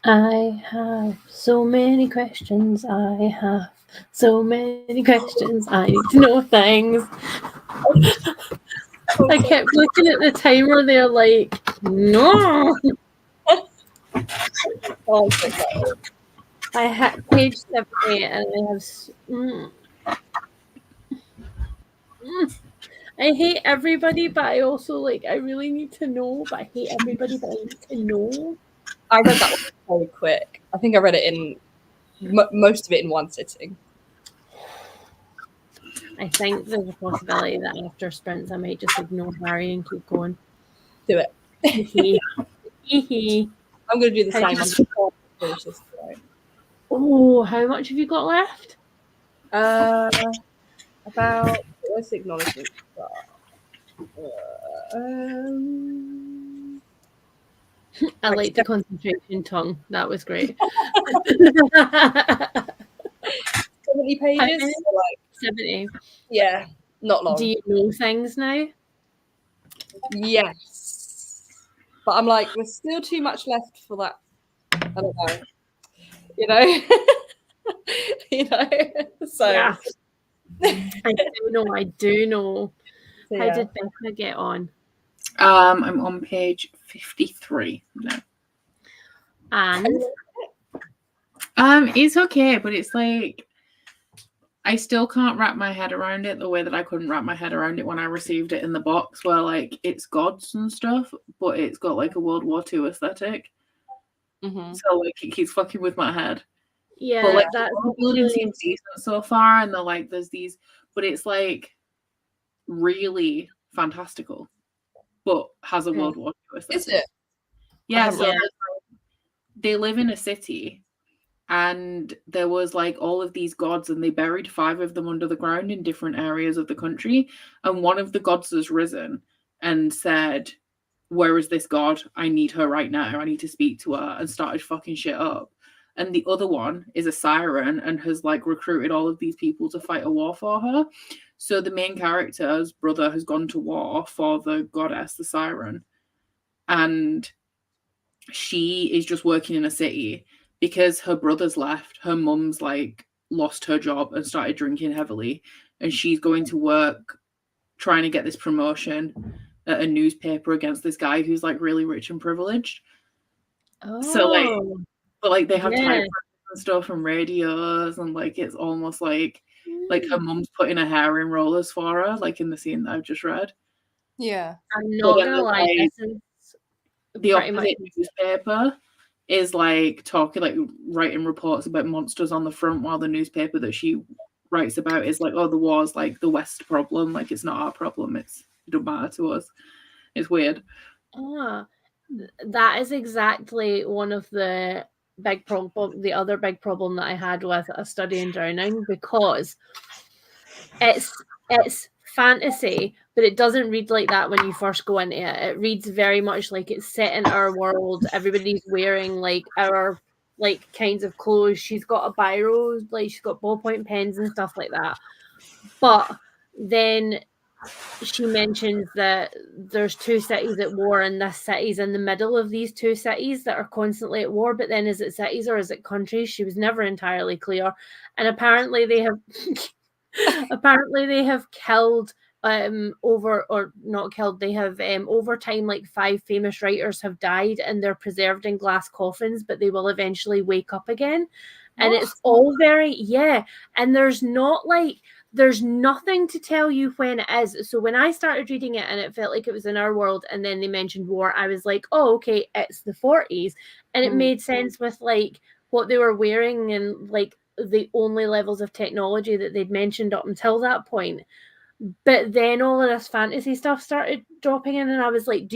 I have so many questions. I have so many questions. I need to know things. I kept looking at the timer there like, no. I had page 78 and I have... I hate everybody, but I also, like, I really need to know, but I hate everybody, but I need to know. I read that one very quick. I think I read it in most of it in one sitting. I think there's a possibility that after sprints I might just ignore Harry and keep going. Do it. I'm going to do the same. Finish this tonight. Oh, how much have you got left? About, where's the acknowledgement? I like the concentration tongue. That was great. 70 pages? Like 70. Yeah, not long. Do you know things now? Yes. But I'm like, there's still too much left for that. I don't know. You know? You know? So. Yeah. I do know. So, How did Becca get on? I'm on page 53 now. And? It's okay, but it's like I still can't wrap my head around it the way that I couldn't wrap my head around it when I received it in the box, where like it's gods and stuff, but it's got like a World War II aesthetic. Mm-hmm. So like it keeps fucking with my head. Yeah, but like that's the building seems decent so far, and they're like there's these, but it's like really fantastical, but has a World War II aesthetic. Is it? Yeah, so they live in a city. And there was like all of these gods, and they buried 5 of them under the ground in different areas of the country. And one of the gods has risen and said, "Where is this god? I need her right now. I need to speak to her," and started fucking shit up. And the other one is a siren and has like recruited all of these people to fight a war for her. So the main character's brother has gone to war for the goddess, the siren. And she is just working in a city. Because her brother's left, her mum's like lost her job and started drinking heavily, and she's going to work trying to get this promotion at a newspaper against this guy who's like really rich and privileged. Oh, so like, but like they have typewriters and stuff and radios, and like it's almost like her mum's putting her hair in rollers for her, like in the scene that I've just read. Yeah, I'm not gonna lie. Like, this is the opposite newspaper is like talking, like writing reports about monsters on the front, while the newspaper that she writes about is like, oh, the war's like the West problem, like it's not our problem, it don't matter to us. It's weird. That is exactly one of the other big problem that I had with A Study in Drowning, because it's fantasy, but it doesn't read like that when you first go into it. It reads very much like it's set in our world. Everybody's wearing like our like kinds of clothes. She's got a biro, like she's got ballpoint pens and stuff like that. But then she mentions that there's 2 cities at war, and this city's in the middle of these 2 cities that are constantly at war. But then is it cities or is it countries? She was never entirely clear. And apparently they have killed over time, like 5 famous writers have died, and they're preserved in glass coffins, but they will eventually wake up again. And it's all very and there's nothing to tell you when it is. So when I started reading it and it felt like it was in our world, and then they mentioned war, I was like, oh, okay, it's the 40s. And it made sense with like what they were wearing and like the only levels of technology that they'd mentioned up until that point. But then all of this fantasy stuff started dropping in, and I was like,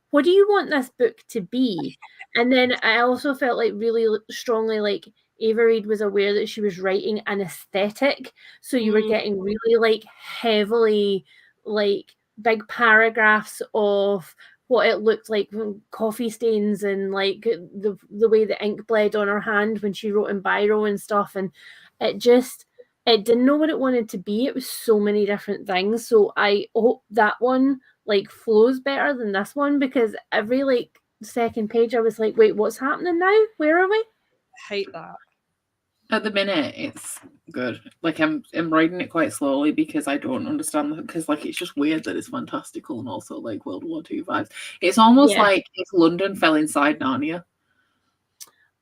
what do you want this book to be? And then I also felt like really strongly like Ava Reid was aware that she was writing an aesthetic. So you were getting really like heavily like big paragraphs of what it looked like, coffee stains, and like the way the ink bled on her hand when she wrote in biro and stuff. And it didn't know what it wanted to be. It was so many different things. So I hope that one like flows better than this one, because every like second page, I was like, wait, what's happening now? Where are we? I hate that. At the minute, it's good. Like I'm reading it quite slowly because I don't understand because like it's just weird that it's fantastical and also like World War II vibes. It's almost like if London fell inside Narnia.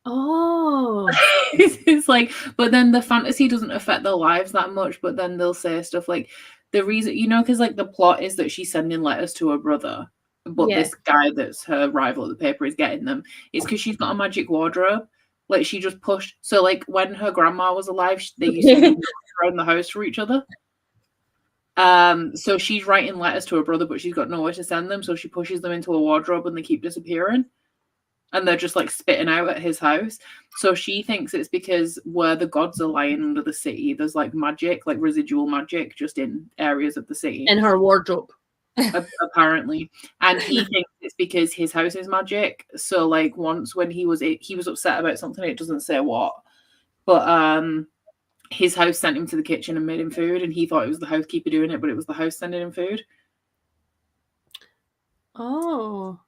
Oh. It's like, but then the fantasy doesn't affect their lives that much, but then they'll say stuff like the reason, because like the plot is that she's sending letters to her brother, but this guy that's her rival at the paper is getting them. It's because she's got a magic wardrobe. Like she just pushed. So like when her grandma was alive, they used to move around the house for each other. So she's writing letters to her brother, but she's got nowhere to send them. So she pushes them into a wardrobe and they keep disappearing. And they're just like spitting out at his house. So she thinks it's because where the gods are lying under the city, there's like magic, like residual magic, just in areas of the city. In her wardrobe. Apparently. And he thinks it's because his house is magic. So like once when he was upset about something, it doesn't say what. But his house sent him to the kitchen and made him food, and he thought it was the housekeeper doing it, but it was the house sending him food. Oh.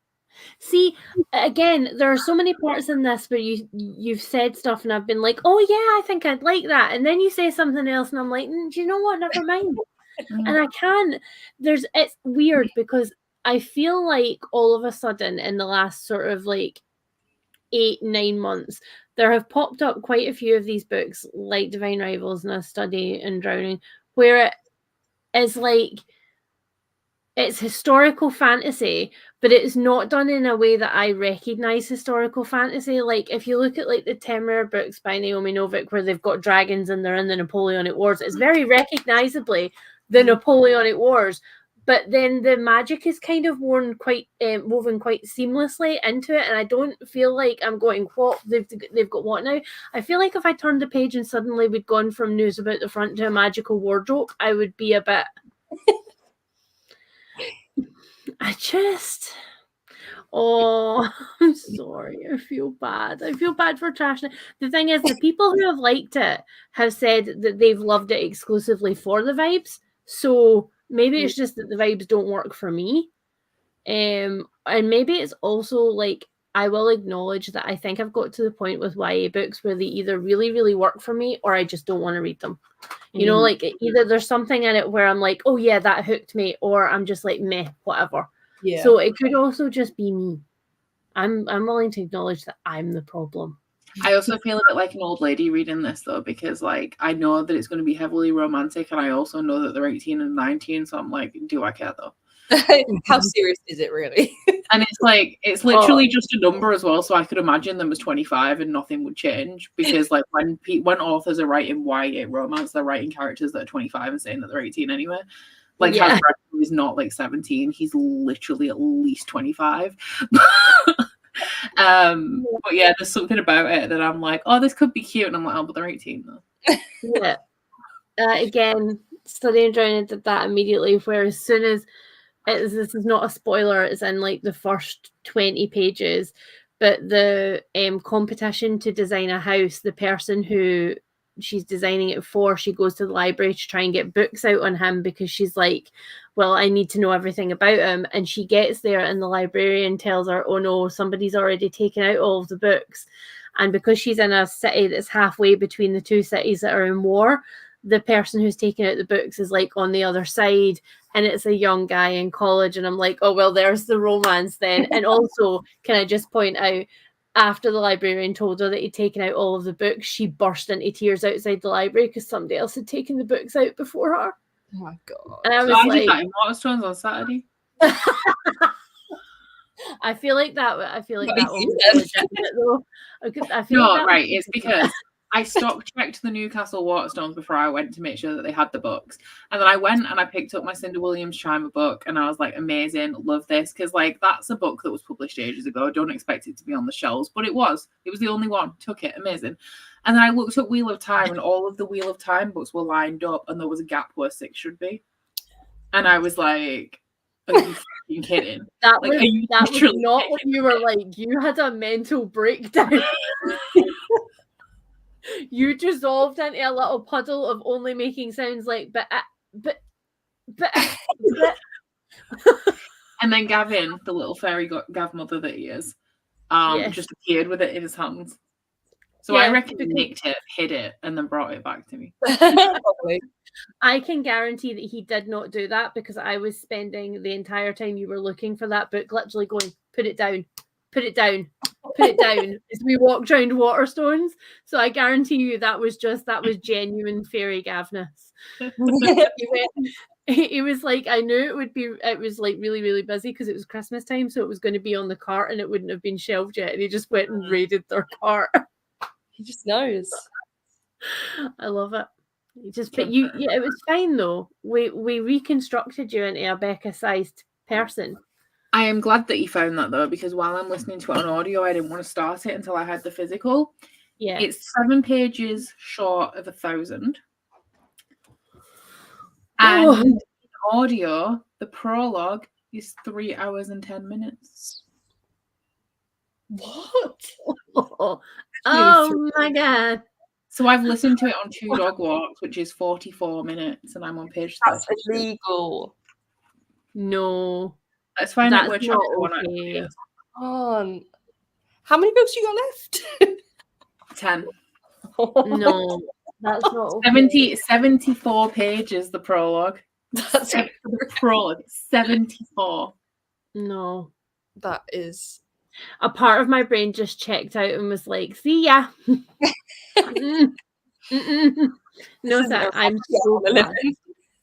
See, again, there are so many parts in this where you've said stuff and I've been like, oh yeah, I think I'd like that. And then you say something else and I'm like, do you know what? Never mind. And I can't. It's weird because I feel like all of a sudden in the last sort of like 8-9 months, there have popped up quite a few of these books like Divine Rivals and A Study in Drowning, where it is like, it's historical fantasy, but it's not done in a way that I recognize historical fantasy. Like if you look at like the Temur books by Naomi Novik, where they've got dragons and they're in the Napoleonic Wars, it's very recognizably the Napoleonic Wars, but then the magic is kind of woven quite seamlessly into it, and I don't feel like I'm going, what they've got what now? I feel like if I turned the page and suddenly we'd gone from news about the front to a magical wardrobe, I would be a bit. I'm sorry. I feel bad. I feel bad for trashing it. The thing is, the people who have liked it have said that they've loved it exclusively for the vibes. So maybe it's just that the vibes don't work for me. And maybe it's also like, I will acknowledge that I think I've got to the point with YA books where they either really, really work for me or I just don't want to read them. You know, like either there's something in it where I'm like, oh yeah, that hooked me, or I'm just like, meh, whatever. Yeah. So it could also just be me. I'm willing to acknowledge that I'm the problem. I also feel a bit like an old lady reading this though, because like I know that it's going to be heavily romantic, and I also know that they're 18 and 19, so I'm like, do I care though? How serious is it really? And it's like, it's literally just a number as well, so I could imagine them as 25 and nothing would change, because like when authors are writing YA romance, they're writing characters that are 25 and saying that they're 18 anyway. Like Hasbro is not like 17, he's literally at least 25. But yeah, there's something about it that I'm like, oh, this could be cute, and I'm like, oh, but they're 18 though. Yeah. Again, Study in Drowning did that immediately, where as soon as this is not a spoiler, it's in like the first 20 pages, but the competition to design a house, the person who she's designing it for, she goes to the library to try and get books out on him, because she's like, well, I need to know everything about him. And she gets there and the librarian tells her, oh no, somebody's already taken out all of the books. And because she's in a city that's halfway between the two cities that are in war, the person who's taking out the books is like on the other side, and it's a young guy in college. And I'm like, oh, well, there's the romance then. And also, can I just point out, after the librarian told her that he'd taken out all of the books, she burst into tears outside the library because somebody else had taken the books out before her. Oh my God. And I was like, that in Waterstones on Saturday. I feel like that one though. I feel no, like right. It's because I stock checked the Newcastle Waterstones before I went to make sure that they had the books. And then I went and I picked up my Cinda Williams Chimer book, and I was like, amazing, love this. Because like that's a book that was published ages ago. I don't expect it to be on the shelves, but it was the only one. Took it, amazing. And then I looked at Wheel of Time, and all of the Wheel of Time books were lined up, and there was a gap where 6 should be. And I was like, are you fucking kidding? That was not when you were like, you had a mental breakdown. You dissolved into a little puddle of only making sounds like but. And then Gavin, the little fairy gav mother that he is, just appeared with it in his hands. So I reckon he nicked it, hid it, and then brought it back to me. Probably. I can guarantee that he did not do that because I was spending the entire time you were looking for that book literally going, put it down, put it down, put it down as we walked around Waterstones. So I guarantee you that was genuine fairy Gavness. He was like, I knew it was like really, really busy because it was Christmas time, so it was going to be on the cart and it wouldn't have been shelved yet. And he just went and raided their cart. He just knows. I love it. It was fine though. We reconstructed you into a Becca-sized person. I am glad that you found that though, because while I'm listening to it on audio, I didn't want to start it until I had the physical. Yeah, it's 7 pages short of 1,000, and in audio, the prologue is 3 hours and 10 minutes. What? Oh my god! So I've listened to it on 2 dog walks, which is 44 minutes, and I'm on page 30. That's illegal. No. Let's find out which one. How many books you got left? 10. No, that's not okay. 74 pages, the prologue. That's the prologue. 74. No. That is... A part of my brain just checked out and was like, see ya. No, sir, I'm so glad.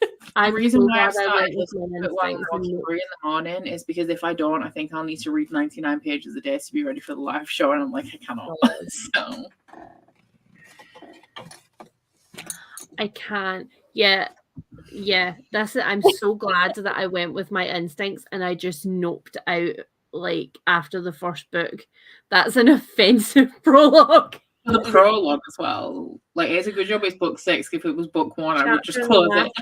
The reason why I started listening to it while I was 3 in the morning is because if I don't, I think I'll need to read 99 pages a day to be ready for the live show, and I'm like, I cannot. So I can't. Yeah. That's it. I'm so glad that I went with my instincts and I just noped out like after the first book. That's an offensive prologue. The prologue as well. Like, it's a good job it's book 6. If it was book 1, I would just close it.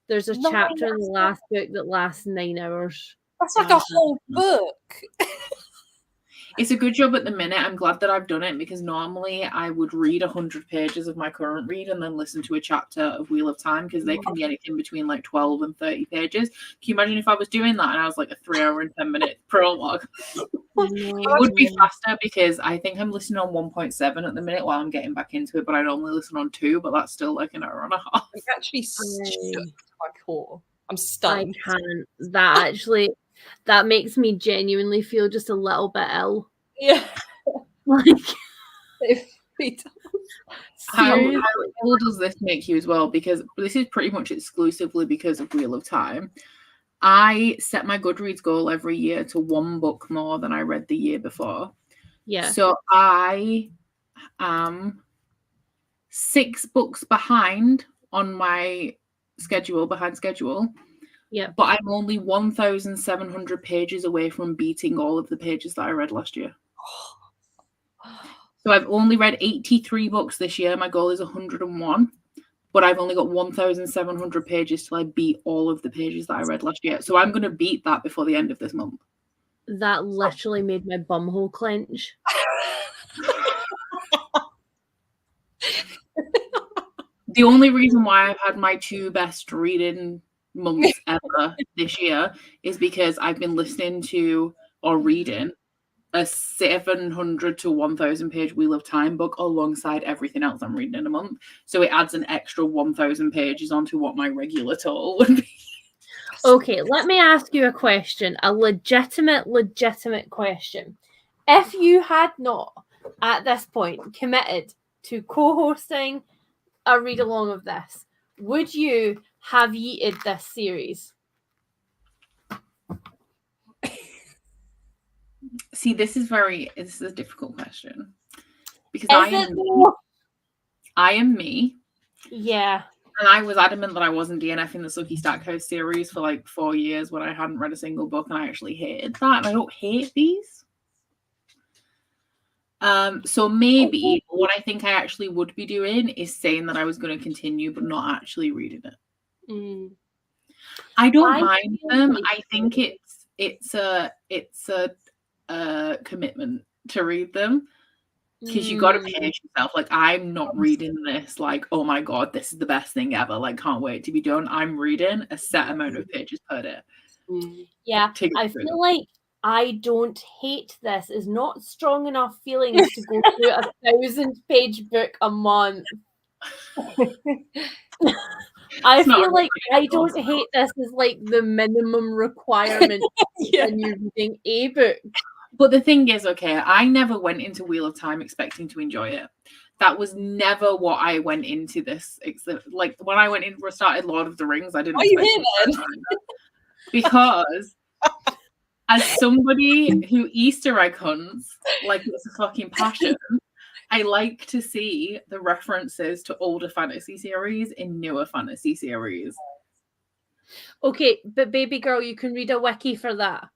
There's a chapter in the last book that lasts 9 hours. That's like a whole book. It's a good job at the minute. I'm glad that I've done it because normally I would read 100 pages of my current read and then listen to a chapter of Wheel of Time because they can be anything between like 12 and 30 pages. Can you imagine if I was doing that and I was like a 3 hour and 10 minute prologue? It would be faster because I think I'm listening on 1.7 at the minute while I'm getting back into it, but I normally listen on 2, but that's still like an hour and a half. I'm actually shook to my core. I'm stunned. I can't. That makes me genuinely feel just a little bit ill. Yeah. Like, how ill does this make you as well? Because this is pretty much exclusively because of Wheel of Time. I set my Goodreads goal every year to 1 book more than I read the year before. Yeah. So I am 6 books behind on my behind schedule. Yeah. But I'm only 1,700 pages away from beating all of the pages that I read last year. So I've only read 83 books this year. My goal is 101. But I've only got 1,700 pages till I beat all of the pages that I read last year. So I'm going to beat that before the end of this month. That literally made my bumhole clench. The only reason why I've had my 2 best reading months ever this year is because I've been listening to or reading a 700 to 1,000 page Wheel of Time book alongside everything else I'm reading in a month. So it adds an extra 1,000 pages onto what my regular total would be. Okay, let me ask you a question, a legitimate question. If you had not, at this point, committed to co-hosting a read-along of this, would you have yeeted this series? See, this is a difficult question. Because I am me. Yeah. And I was adamant that I wasn't DNFing the Suki Stackhouse series for like 4 years when I hadn't read a single book, and I actually hated that. And I don't hate these. So maybe what I think I actually would be doing is saying that I was going to continue, but not actually reading it. I don't mind them. I think it's a commitment to read them. Because you got to pace yourself. Like, I'm not reading this like, oh my god, this is the best thing ever. Like, can't wait to be done. I'm reading a set amount of pages per day. Yeah, I feel like I don't hate this is not strong enough feelings to go through a 1,000-page book a month. I feel like I don't hate this is like the minimum requirement when you're reading a book. But the thing is, okay, I never went into Wheel of Time expecting to enjoy it. That was never what I went into this. Like when I went in, started Lord of the Rings, I didn't expect it. Because as somebody who Easter egg hunts, like it's a fucking passion, I like to see the references to older fantasy series in newer fantasy series. Okay, but baby girl, you can read a wiki for that.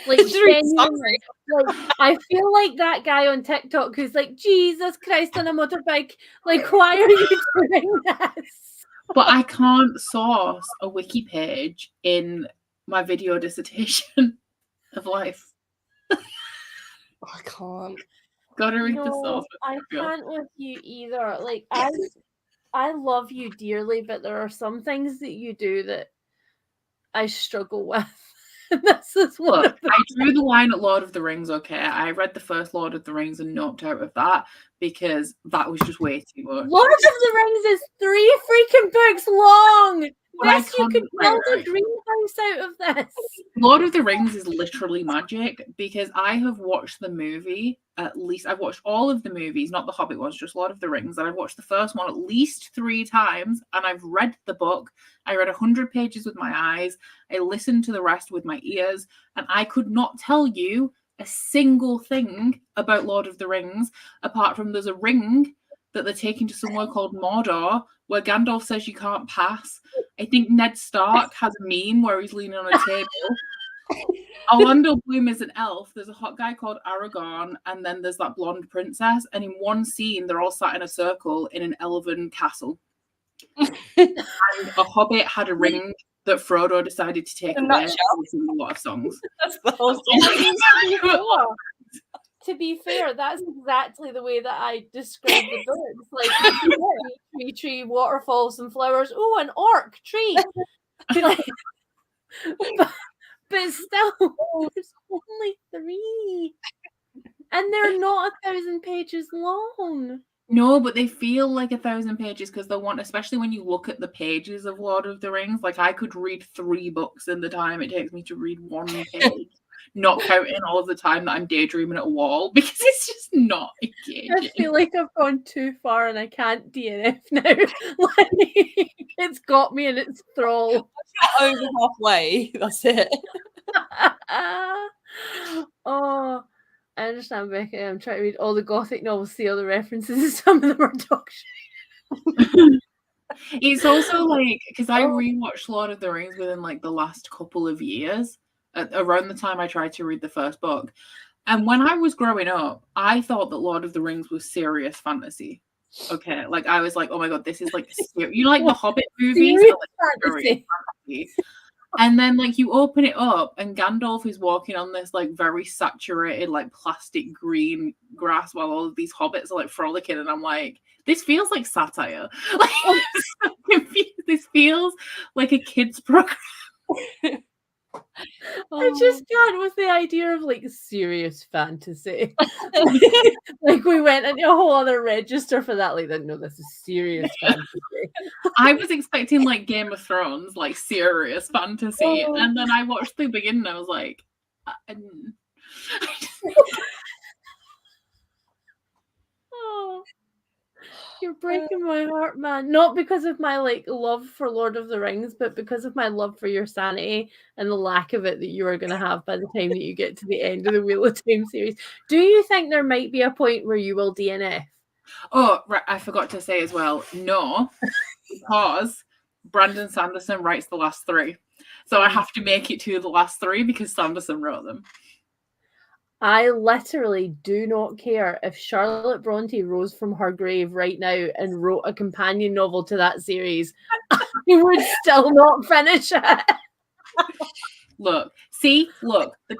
Like, genuinely, like I feel like that guy on TikTok who's like, Jesus Christ on a motorbike. Like, why are you doing this? But I can't source a wiki page in my video dissertation of life. I can't. Gotta read the source. I can't with you either. Like, I love you dearly, but there are some things that you do that I struggle with. This is one of them. I drew the line at Lord of the Rings, okay? I read the first Lord of the Rings and knocked out of that because that was just way too much. Lord of the Rings is 3 freaking books long. Yes, you could build a greenhouse out of this. Lord of the Rings is literally magic because I have watched the movie at least. I've watched all of the movies, not the Hobbit ones, just Lord of the Rings. And I've watched the first one at least 3 times. And I've read the book. I read 100 pages with my eyes. I listened to the rest with my ears. And I could not tell you a single thing about Lord of the Rings apart from there's a ring that they're taking to somewhere called Mordor where Gandalf says you can't pass. I think Ned Stark has a meme where he's leaning on a table. Orlando Bloom is an elf. There's a hot guy called Aragorn, and then there's that blonde princess. And in one scene, they're all sat in a circle in an elven castle. And a hobbit had a ring that Frodo decided to take away from a lot of songs. That's the whole story. To be fair, that's exactly the way that I describe the books. Like tree, waterfalls, and flowers. Oh, an orc tree. But still, there's only 3, and they're not 1,000 pages long. No, but they feel like 1,000 pages because they want, especially when you look at the pages of Lord of the Rings. Like I could read 3 books in the time it takes me to read 1 page. Not counting all of the time that I'm daydreaming at a wall because it's just not engaging. I feel like I've gone too far and I can't DNF now. Like, it's got me in its thrall. I'm over halfway. That's it. Oh, I understand, Becca. I'm trying to read all the Gothic novels, see all the references. Some of them are dog shit. It's also like because I rewatched Lord of the Rings within like the last couple of years. Around the time I tried to read the first book. And when I was growing up, I thought that Lord of the Rings was serious fantasy. Okay, like I was like, oh my god, this is like you know, like the Hobbit movies, like, fantasy. And then like you open it up and Gandalf is walking on this like very saturated like plastic green grass while all of these hobbits are like frolicking, and I'm like, this feels like satire. Like this feels like a kid's program. I just can't with the idea of like serious fantasy. Like we went into a whole other register for that. Like, no, this is serious fantasy. I was expecting like Game of Thrones, like serious fantasy, and then I watched the beginning and I was like, oh. You're breaking my heart, man. Not because of my like love for Lord of the Rings, but because of my love for your sanity and the lack of it that you are going to have by the time that you get to the end of the Wheel of Time series. Do you think there might be a point where you will DNF? Oh, right. I forgot to say as well. No, because Brandon Sanderson writes the last 3. So I have to make it to the last 3 because Sanderson wrote them. I literally do not care if Charlotte Bronte rose from her grave right now and wrote a companion novel to that series. I would still not finish it. Look, the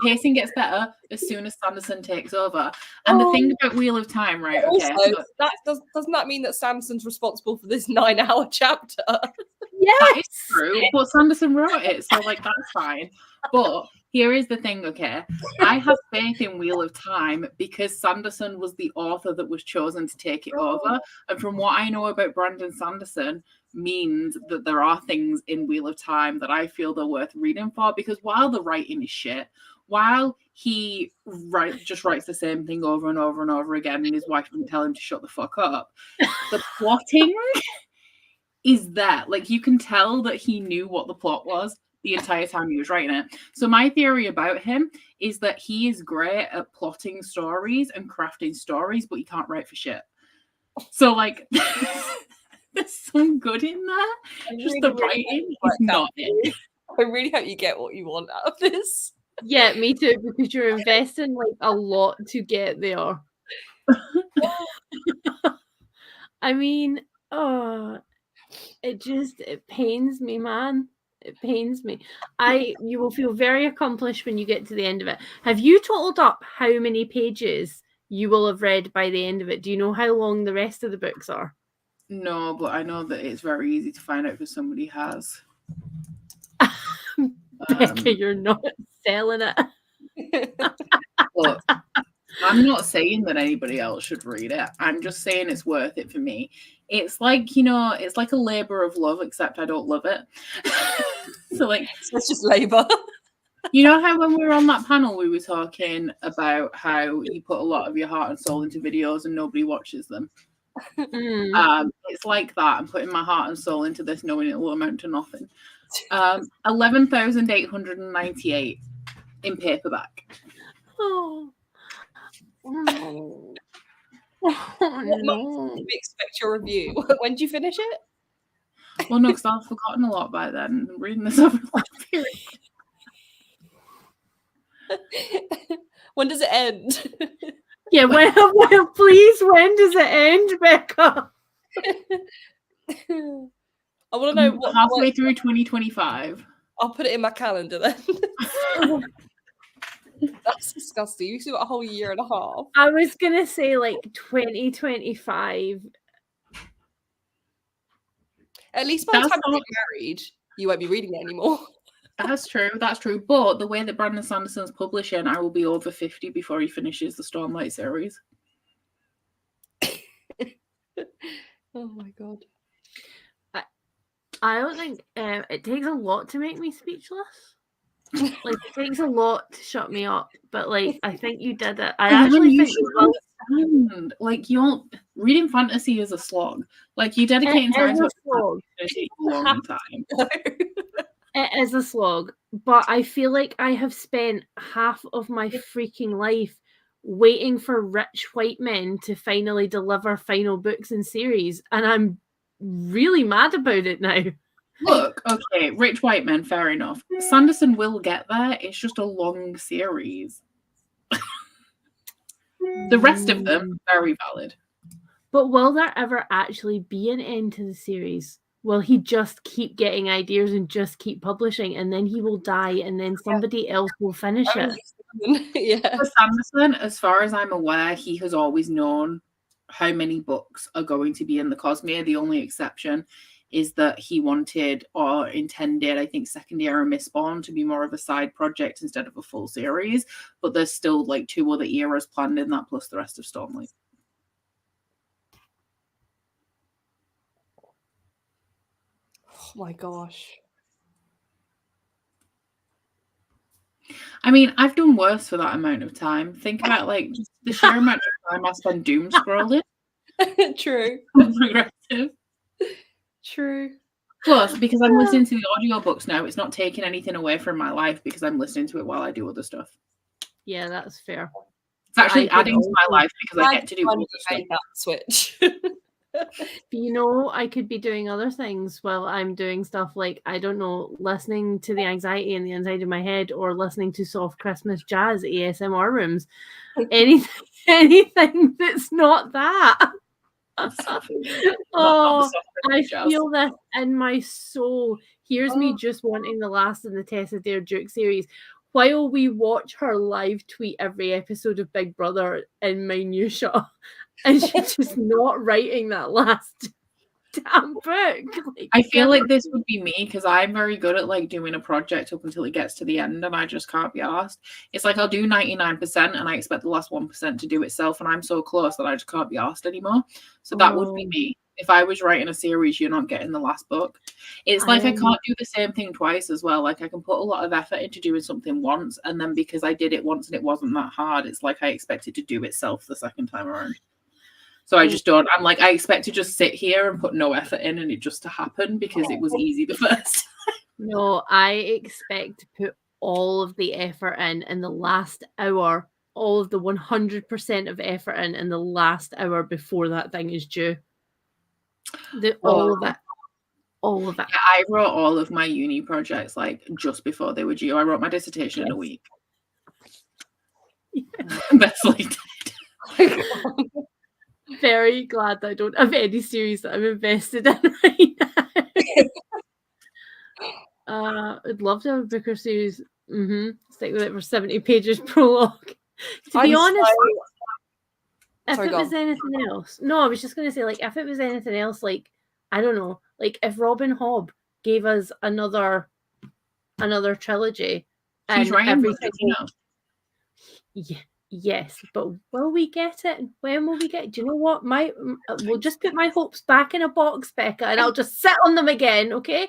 pacing gets better as soon as Sanderson takes over. And the thing about Wheel of Time, right? Okay, also, doesn't that mean that Sanderson's responsible for this 9-hour chapter? Yes, that is true. But Sanderson wrote it, so like that's fine. But Here is the thing, okay? I have faith in Wheel of Time because Sanderson was the author that was chosen to take it over. And from what I know about Brandon Sanderson, means that there are things in Wheel of Time that I feel they're worth reading for, because while the writing is shit, while he just writes the same thing over and over and over again, and his wife wouldn't tell him to shut the fuck up, the plotting is there. Like, you can tell that he knew what the plot was the entire time he was writing it. So my theory about him is that he is great at plotting stories and crafting stories, but he can't write for shit. So, like, there's some good in there. Just the writing is not it. I really hope you get what you want out of this. Yeah, me too, because you're investing like a lot to get there. I mean, it pains me, man. It pains me. You will feel very accomplished when you get to the end of it. Have you totaled up how many pages you will have read by the end of it? Do you know how long the rest of the books are? No, but I know that it's very easy to find out because somebody has. Becca, you're not selling it. Look, I'm not saying that anybody else should read it. I'm just saying it's worth it for me. It's like, it's like a labor of love, except I don't love it. So, like, it's just labor. You know how when we were on that panel, we were talking about how you put a lot of your heart and soul into videos and nobody watches them? It's like that. I'm putting my heart and soul into this, knowing it will amount to nothing. 11,898 in paperback. Oh. No. We expect your review. When do you finish it? Well, no, because I've forgotten a lot by then. I'm reading this over the last period. When does it end? Yeah, well, please, when does it end, Becca? I want to know halfway through 2025. I'll put it in my calendar then. That's disgusting. You still got a whole year and a half. I was gonna say like 2025. At least by the time you get married, you won't be reading it anymore. That's true. That's true. But the way that Brandon Sanderson's publishing, I will be over 50 before he finishes the Stormlight series. Oh my god. I don't think it takes a lot to make me speechless. Like, it takes a lot to shut me up, but like, I think you did it. I actually think like, reading fantasy is a slog. Like, you dedicating time to a long time. It is a slog, but I feel like I have spent half of my freaking life waiting for rich white men to finally deliver final books and series, and I'm really mad about it now. Look, okay, rich white men, fair enough. Sanderson will get there. It's just a long series. The rest of them, very valid. But will there ever actually be an end to the series? Will he just keep getting ideas and just keep publishing, and then he will die, and then somebody else will finish it? Yeah. For Sanderson, as far as I'm aware, he has always known how many books are going to be in the Cosmere. The only exception is that he wanted or intended, I think, Second Era Mistborn to be more of a side project instead of a full series. But there's still like 2 other eras planned in that, plus the rest of Stormlight. Oh my gosh. I mean, I've done worse for that amount of time. Think about like just the sheer amount of time I spend doom scrolling. True. Progressive. True. Plus, because I'm listening to the audiobooks now, it's not taking anything away from my life because I'm listening to it while I do other stuff. Yeah, that's fair. It's actually adding to my life because I get to do other stuff. That switch. You know, I could be doing other things while I'm doing stuff like, I don't know, listening to the anxiety in the inside of my head, or listening to soft Christmas jazz ASMR rooms. Anything that's not that. Oh, I feel this in my soul. Here's me just wanting the last in the Tessa Dare Duke series, while we watch her live tweet every episode of Big Brother in minutia, and she's just not writing that last. damn book. Like, I feel like this would be me because I'm very good at like doing a project up until it gets to the end and I just can't be asked. It's like I'll do 99% and I expect the last 1% to do itself, and I'm so close that I just can't be asked anymore. So that would be me. If I was writing a series, you're not getting the last book. It's like I can't do the same thing twice as well. Like I can put a lot of effort into doing something once, and then because I did it once and it wasn't that hard, it's like I expect it to do itself the second time around. So I just don't. I'm like, I expect to just sit here and put no effort in and it just to happen because it was easy the first time. No, I expect to put all of the effort in the last hour, all of the 100% of effort in the last hour before that thing is due. All of it. All of it. Yeah, I wrote all of my uni projects like just before they were due. I wrote my dissertation in a week. Beth's like dead. Very glad that I don't have any series that I'm invested in right now. I'd love to have a book or series. Stick with it for 70 pages prologue. To be honest, if it was anything else, no, I was just going to say, like, if it was anything else, like, I don't know, like if Robin Hobb gave us another trilogy, she's writing everything, you know. Yes, but will we get it? When will we get it? Do you know what? We'll just put my hopes back in a box, Becca, and I'll just sit on them again, okay?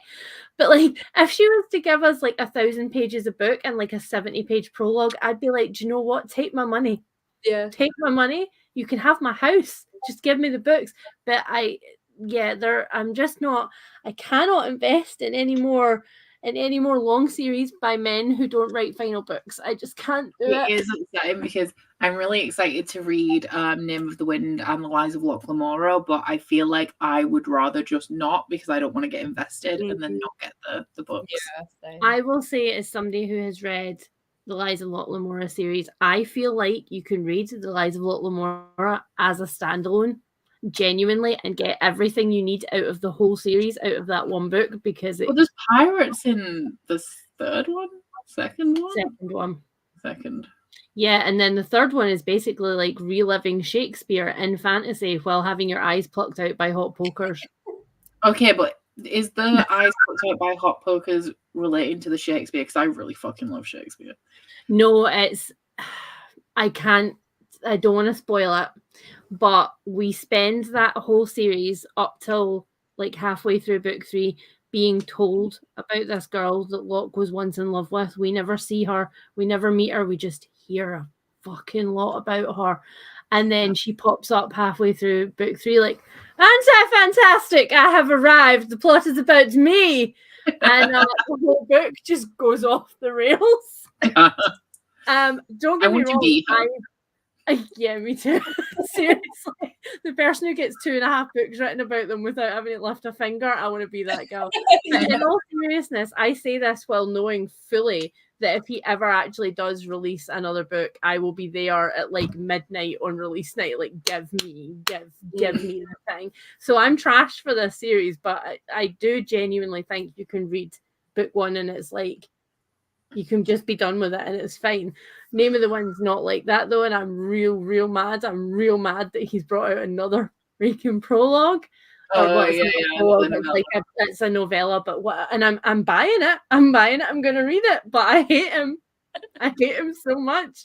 But like, if she was to give us like 1,000 pages of book and like a 70-page prologue, I'd be like, do you know what? Take my money. Yeah. Take my money. You can have my house. Just give me the books. But I'm just not. I cannot invest in any more long series by men who don't write final books. I just can't do it. It is upsetting because I'm really excited to read Name of the Wind and The Lies of Locke Lamora, but I feel like I would rather just not because I don't want to get invested and then not get the books. Yeah, I will say, as somebody who has read The Lies of Locke Lamora series, I feel like you can read The Lies of Locke Lamora as a standalone, genuinely, and get everything you need out of the whole series out of that one book, because there's pirates in the second one. Yeah, and then the third one is basically like reliving Shakespeare in fantasy while having your eyes plucked out by hot pokers. Okay, but is the eyes plucked out by hot pokers relating to the Shakespeare? Because I really fucking love Shakespeare. No, I don't want to spoil it, but we spend that whole series up till like halfway through book 3 being told about this girl that Locke was once in love with. We never see her, we never meet her, we just hear a fucking lot about her. And then she pops up halfway through book 3 like, fantastic, I have arrived, the plot is about me. And the whole book just goes off the rails. Don't get me wrong, yeah, me too. Seriously, the person who gets 2.5 books written about them without having to lift a finger, I want to be that girl. But in all seriousness, I say this while knowing fully that if he ever actually does release another book, I will be there at like midnight on release night, like give me the thing. So I'm trash for this series, but I do genuinely think you can read book 1 and it's like you can just be done with it and it's fine. Name of the Wind's not like that though, and I'm real mad. I'm real mad that he's brought out another freaking prologue. It's a novella, but what? And I'm buying it. I'm gonna read it, but I hate him. I hate him so much.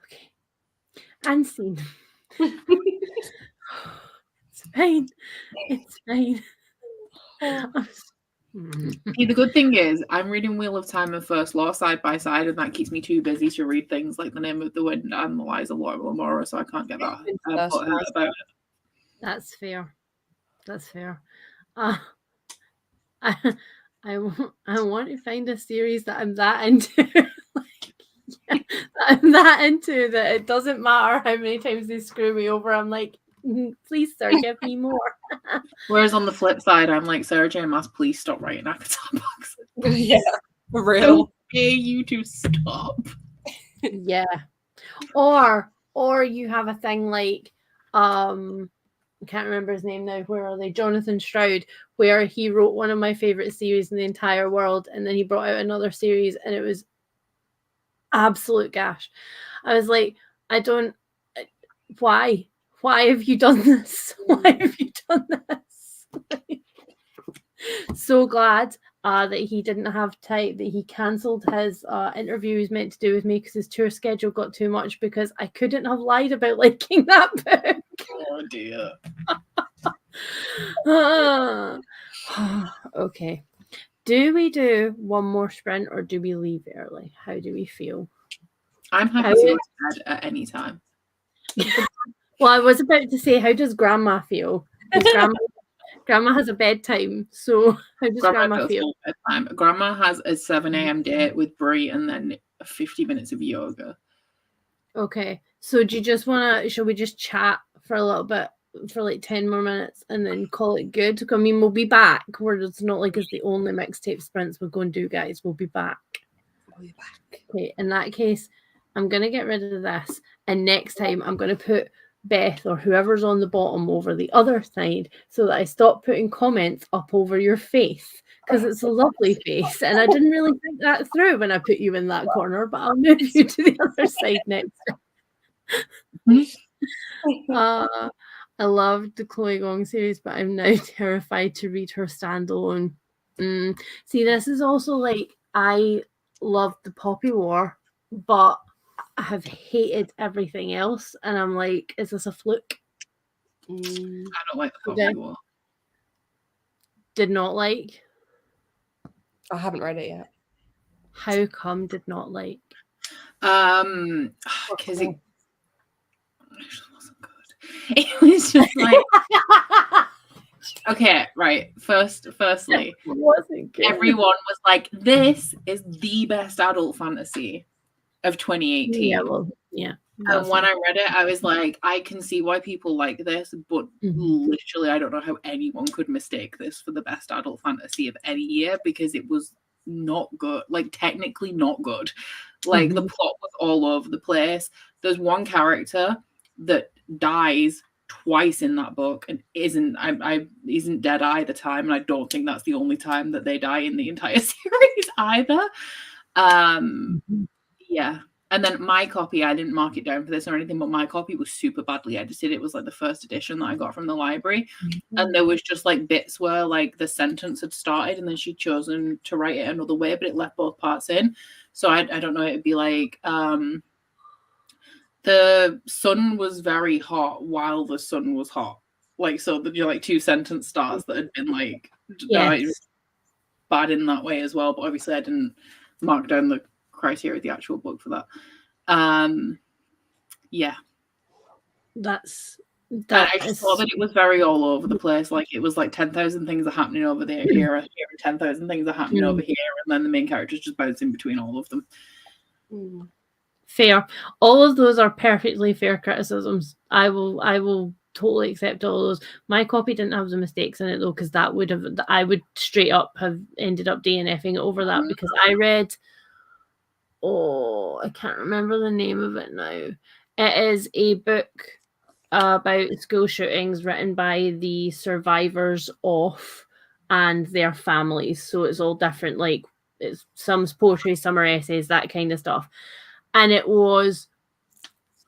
Okay, and scene. It's fine. It's fine. See, the good thing is I'm reading Wheel of Time and First Law side by side, and that keeps me too busy to read things like The Name of the Wind and The Lies of Locke Lamora, so I can't get that about it. That's fair. I want to find a series that I'm that into. I'm that into that it doesn't matter how many times they screw me over. I'm like, please, sir, give me more. Whereas on the flip side, I'm like, Sarah J. Maas, please stop writing ACOTAR books. Yeah, for real. I pay you to stop. Yeah. Or you have a thing like, I can't remember his name now. Where are they? Jonathan Stroud, where he wrote one of my favorite series in the entire world, and then he brought out another series, and it was absolute gash. I was like, why Why have you done this? Why have you done this? So glad that he didn't have time, that he cancelled his interview he was meant to do with me because his tour schedule got too much, because I couldn't have lied about liking that book. Oh dear. Okay. Do we do one more sprint or do we leave early? How do we feel? I'm happy to go to bed at any time. Well, I was about to say, how does Grandma feel? Because Grandma has a bedtime, so how does Grandma feel? Bedtime. Grandma has a 7 a.m. date with Brie and then 50 minutes of yoga. Okay, so do you just want to, shall we just chat for a little bit, for like 10 more minutes and then call it good? I mean, we'll be back. It's not like it's the only mixtape sprints we're going to do, guys. We'll be back. Okay, in that case, I'm going to get rid of this. And next time, I'm going to put Beth or whoever's on the bottom over the other side so that I stop putting comments up over your face, because it's a lovely face. And I didn't really think that through when I put you in that corner, but I'll move you to the other side next time. I loved the Chloe Gong series, but I'm now terrified to read her standalone. See, this is also like, I loved the Poppy War, but I have hated everything else, and I'm like, is this a fluke? I don't like the Poppy War. Did not like? I haven't read it yet. How come did not like? Because it actually wasn't good. It was just like okay, right. Firstly, everyone was like, "This is the best adult fantasy of 2018." Yeah, well, yeah. And when I read it, I was like, I can see why people like this, but literally, I don't know how anyone could mistake this for the best adult fantasy of any year, because it was not good. Like, technically not good. Like, the plot was all over the place. There's one character that dies twice in that book and isn't dead either time, and I don't think that's the only time that they die in the entire series either. Yeah. And then my copy, I didn't mark it down for this or anything, but my copy was super badly edited. It was like the first edition that I got from the library. And there was just like bits where like the sentence had started and then she'd chosen to write it another way, but it left both parts in. So I don't know, it'd be like the sun was very hot while the sun was hot. Like, so the like two sentence starts that had been like bad in that way as well. But obviously I didn't mark down the criteria of the actual book for that. Yeah. I just thought that it was very all over the place. Like, it was like 10,000 things are happening over there, here, and 10,000 things are happening over here, and then the main characters just bouncing between all of them. Fair. All of those are perfectly fair criticisms. I will totally accept all of those. My copy didn't have the mistakes in it though, because I would straight up have ended up DNFing it over that, because I read, I can't remember the name of it now. It is a book about school shootings written by the survivors of and their families. So it's all different, like it's some's poetry, some are essays, that kind of stuff. And it was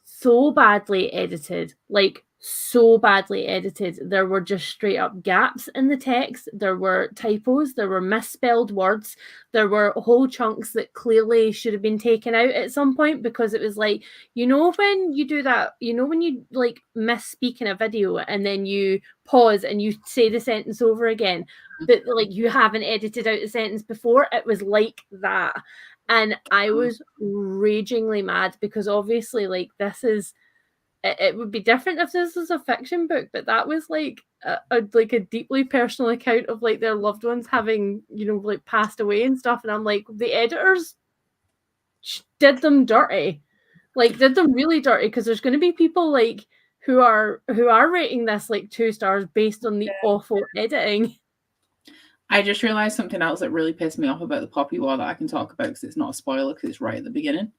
so badly edited, like so badly edited. There were just straight up gaps in the text. There were typos. There were misspelled words. There were whole chunks that clearly should have been taken out at some point, because it was like, you know, when you do that, you know, when you like misspeak in a video and then you pause and you say the sentence over again, but like you haven't edited out the sentence before. It was like that. And I was ragingly mad, because obviously, like, this is, it would be different if this was a fiction book, but that was like a deeply personal account of like their loved ones having, you know, like passed away and stuff. And I'm like, the editors did them dirty, like did them really dirty, because there's going to be people like who are rating this like 2 stars based on the awful editing. I just realized something else that really pissed me off about the Poppy War that I can talk about, because it's not a spoiler, because it's right at the beginning.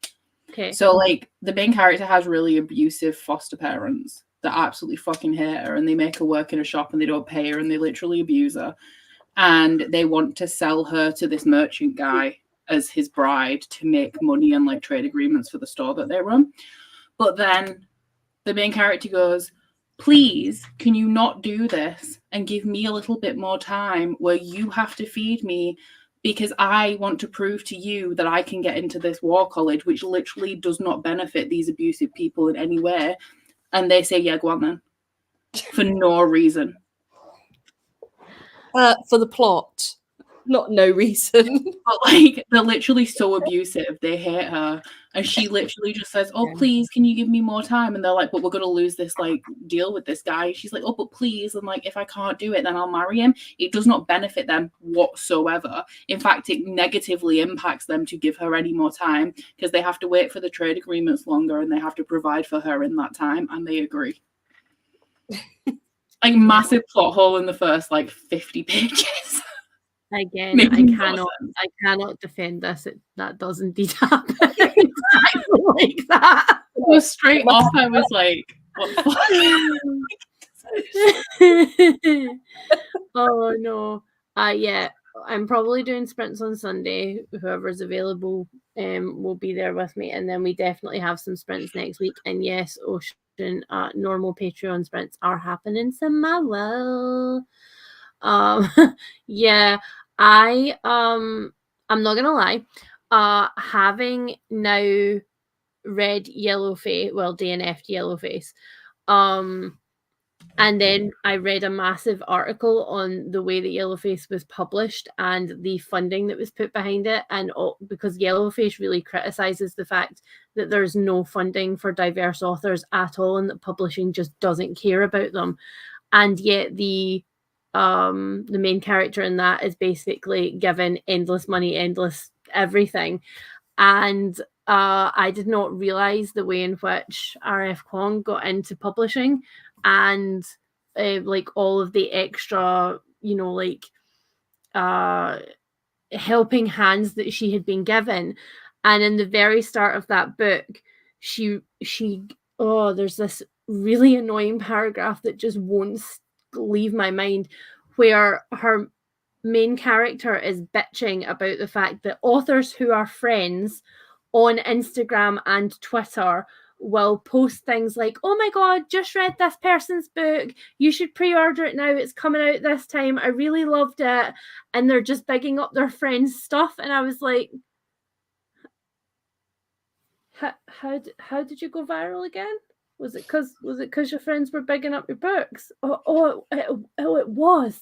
Okay. So, like, the main character has really abusive foster parents that absolutely fucking hate her, and they make her work in a shop and they don't pay her and they literally abuse her. And they want to sell her to this merchant guy as his bride to make money and, like, trade agreements for the store that they run. But then the main character goes, please, can you not do this and give me a little bit more time where you have to feed me because I want to prove to you that I can get into this war college, which literally does not benefit these abusive people in any way. And they say, yeah, go on then. For no reason. For the plot. Not no reason. But like, they're literally so abusive. They hate her. And she literally just says, oh, please, can you give me more time? And they're like, but we're going to lose this like deal with this guy. She's like, oh, but please. And like, if I can't do it, then I'll marry him. It does not benefit them whatsoever. In fact, it negatively impacts them to give her any more time because they have to wait for the trade agreements longer and they have to provide for her in that time. And they agree. Like, massive plot hole in the first like 50 pages. Again, I cannot defend this. That does indeed happen. Exactly like that. It was straight off. I was like, what the fuck? Oh no. Yeah, I'm probably doing sprints on Sunday. Whoever's available will be there with me. And then we definitely have some sprints next week. And yes, Ocean, normal Patreon sprints are happening tomorrow. Yeah. I'm not gonna lie, having now read DNF'd Yellowface, and then I read a massive article on the way that Yellowface was published and the funding that was put behind it, and because Yellowface really criticizes the fact that there's no funding for diverse authors at all and that publishing just doesn't care about them, and yet the main character in that is basically given endless money, endless everything. And I did not realize the way in which R.F. Kuang got into publishing and like all of the extra, helping hands that she had been given. And in the very start of that book, there's this really annoying paragraph that just won't leave my mind, where her main character is bitching about the fact that authors who are friends on Instagram and Twitter will post things like, oh my god, just read this person's book, you should pre-order it now, it's coming out this time, I really loved it, and they're just bigging up their friends' stuff. And I was like, how did you go viral again? Was it because your friends were bigging up your books? It was.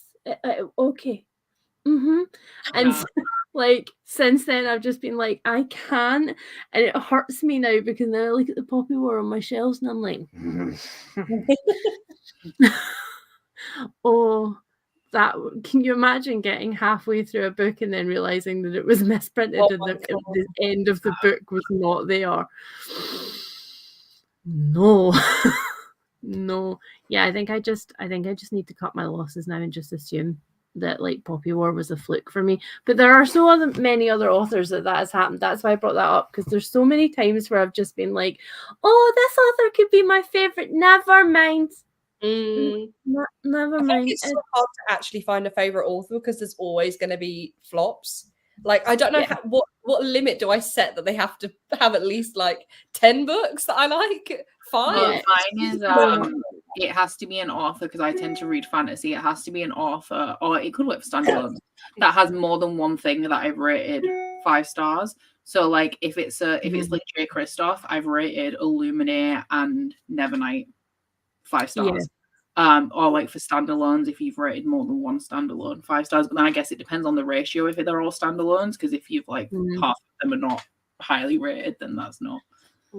Okay. Mm-hmm. And like since then, I've just been like, I can't, and it hurts me now because then I look at the Poppy War on my shelves and I'm like, oh, that. Can you imagine getting halfway through a book and then realizing that it was misprinted and the end of the book was not there? No. No. Yeah, I think I just need to cut my losses now and just assume that like Poppy War was a fluke for me. But there are many other authors that has happened. That's why I brought that up, because there's so many times where I've just been like, oh, this author could be my favorite. Never mind. Never mind. It's so hard to actually find a favorite author because there's always going to be flops. Like, I don't know what limit do I set that they have to have at least like 10 books that I like? 5? Mine is it has to be an author, because I tend to read fantasy. It has to be an author, or it could work for standalone, that has more than one thing that I've rated 5 stars. So like if it's like J. Kristoff, I've rated Illuminate and Nevernight 5 stars. Or like for standalones, if you've rated more than one standalone, 5 stars. But then I guess it depends on the ratio if they're all standalones, because if you've like half of them are not highly rated, then that's not.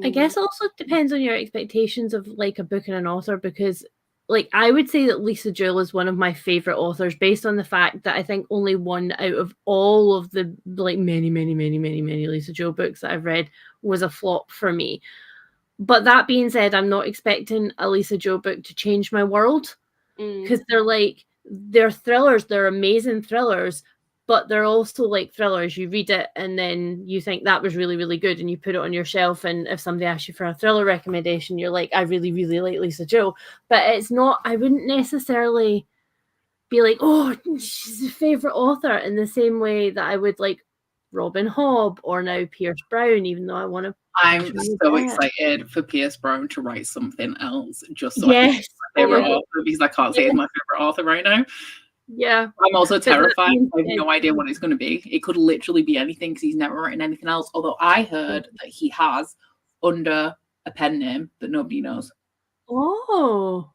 I guess also depends on your expectations of like a book and an author, because like I would say that Lisa Jewell is one of my favorite authors based on the fact that I think only one out of all of the like many Lisa Jewell books that I've read was a flop for me. But that being said, I'm not expecting a Lisa Jewell book to change my world, because they're thrillers, they're amazing thrillers, but they're also like thrillers. You read it and then you think that was really, really good, and you put it on your shelf, and if somebody asks you for a thriller recommendation, you're like, I really, really like Lisa Jewell. But it's not, I wouldn't necessarily be like, oh, she's a favorite author in the same way that I would like Robin Hobb or now Pierce Brown, even though I want to I'm so excited for Pierce Brown to write something else, just so yes. I can say my favorite author, because I can't say he's my favorite author right now. Yeah. I'm also terrified. I have no idea what it's going to be. It could literally be anything because he's never written anything else. Although I heard that he has under a pen name that nobody knows. Oh,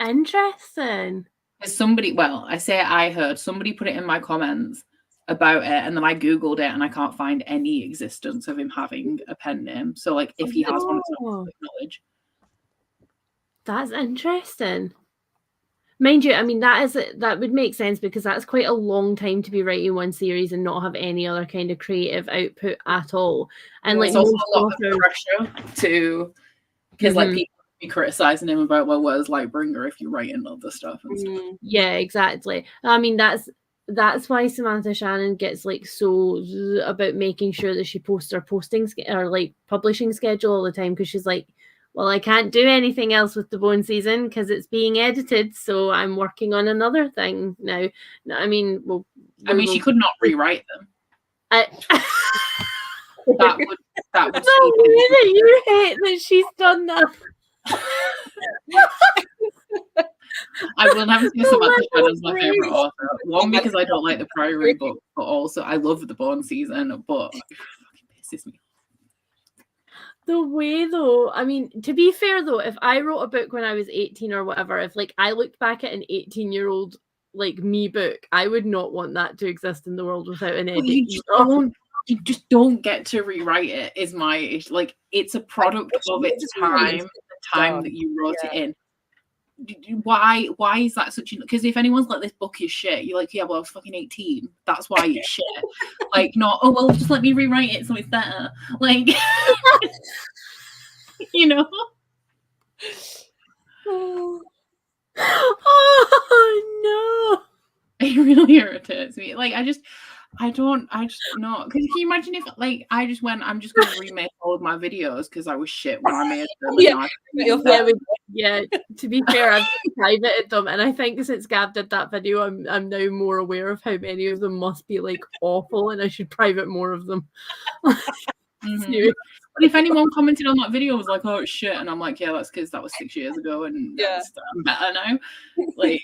interesting. Somebody, well, I heard somebody put it in my comments about it, and then I googled it, and I can't find any existence of him having a pen name. So, like, if he has one, it's not public knowledge. That's interesting. Mind you, I mean, that would make sense because that's quite a long time to be writing one series and not have any other kind of creative output at all. And like, it's also a lot of pressure to, because like people be criticizing him about, well, where's Lightbringer if you're writing other stuff and stuff. Yeah, exactly. I mean, that's why Samantha Shannon gets like so about making sure that she posts her publishing schedule all the time, because she's like, well, I can't do anything else with the Bone season because it's being edited, so I'm working on another thing now. I mean, she could not rewrite them. That would no way that you hate that she's done that. I will never say Samantha Shannon's my favorite author. One, because I don't like the Priory book, but also I love the Bone season, but it fucking pisses me off. The way, though, I mean, to be fair, though, if I wrote a book when I was 18 or whatever, if like I looked back at an 18-year-old like me book, I would not want that to exist in the world without an edit. You just don't get to rewrite it, is my issue. Like, it's a product of its time, the time that you wrote it in. Why is that such a... Because if anyone's like, this book is shit, you're like, yeah, well, I was fucking 18. That's why it's shit. Like, not, oh, well, just let me rewrite it so it's better. Like, you know? Oh, no. It really irritates me. Like, I just not. Because can you imagine if, like, I'm just going to remake all of my videos because I was shit when I made them. Yeah, to be fair, I've privated them, and I think since Gav did that video, I'm now more aware of how many of them must be like awful, and I should private more of them. But if anyone commented on that video was like, oh, it's shit, and I'm like, yeah, that's because that was 6 years ago, and I'm better now. Like,